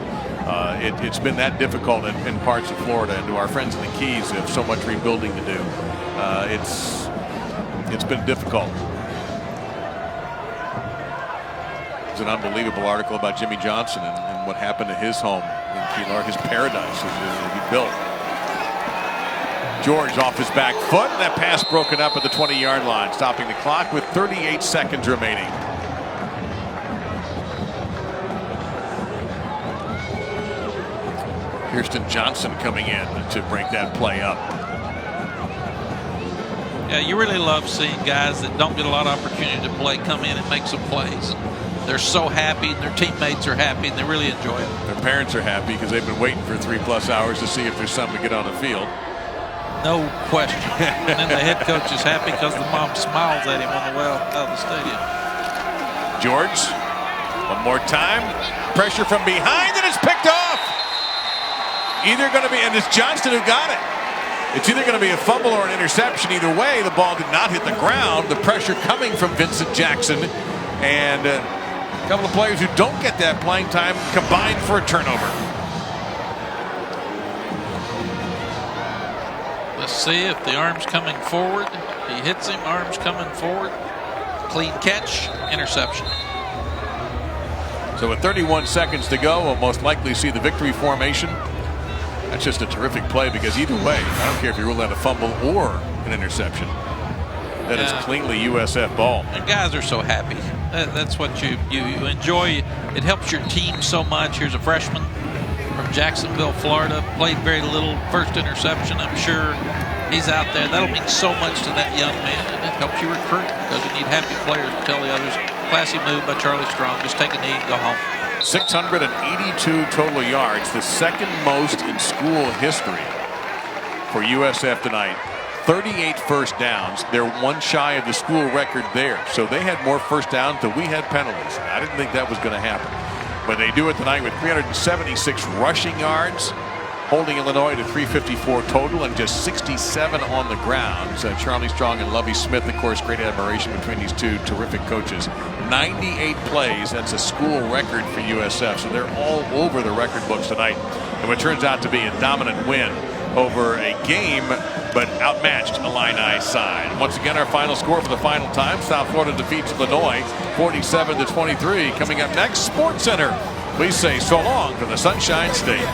It's been that difficult in parts of Florida, and to our friends in the Keys who have so much rebuilding to do. It's been difficult. It's an unbelievable article about Jimmy Johnson and what happened to his home in Key Largo, his paradise that he built. George off his back foot, and that pass broken up at the 20-yard line, stopping the clock with 38 seconds remaining. Kirsten Johnson coming in to break that play up. Yeah, you really love seeing guys that don't get a lot of opportunity to play come in and make some plays. They're so happy, and their teammates are happy, and they really enjoy it. Their parents are happy because they've been waiting for 3+ hours to see if there's something to get on the field. No question. And then the head coach is happy because the mom smiles at him on the way out of the stadium. George, one more time. Pressure from behind, and it's picked off. Either going to be, and it's Johnston who got it. It's either going to be a fumble or an interception. Either way, the ball did not hit the ground. The pressure coming from Vincent Jackson. And a couple of players who don't get that playing time combined for a turnover. Let's see if the arm's coming forward. He hits him, arm's coming forward. Clean catch, interception. So with 31 seconds to go, we'll most likely see the victory formation. That's just a terrific play because either way, I don't care if you rule out a fumble or an interception. that is cleanly USF ball. And guys are so happy. That's what you enjoy. It helps your team so much. Here's a freshman from Jacksonville, Florida. Played very little. First interception, I'm sure. He's out there. That'll mean so much to that young man. And it helps you recruit because you need happy players to tell the others. Classy move by Charlie Strong. Just take a knee and go home. 682 total yards, the second most in school history for USF tonight. 38 first downs. They're one shy of the school record there. So they had more first downs than we had penalties. I didn't think that was going to happen. But they do it tonight with 376 rushing yards, holding Illinois to 354 total and just 67 on the ground. So Charlie Strong and Lovie Smith, of course, great admiration between these two terrific coaches. 98 plays, that's a school record for USF. So they're all over the record books tonight. And what turns out to be a dominant win over a game, but outmatched Illini side. Once again, our final score for the final time. South Florida defeats Illinois 47-23. Coming up next, SportsCenter. We say so long to the Sunshine State.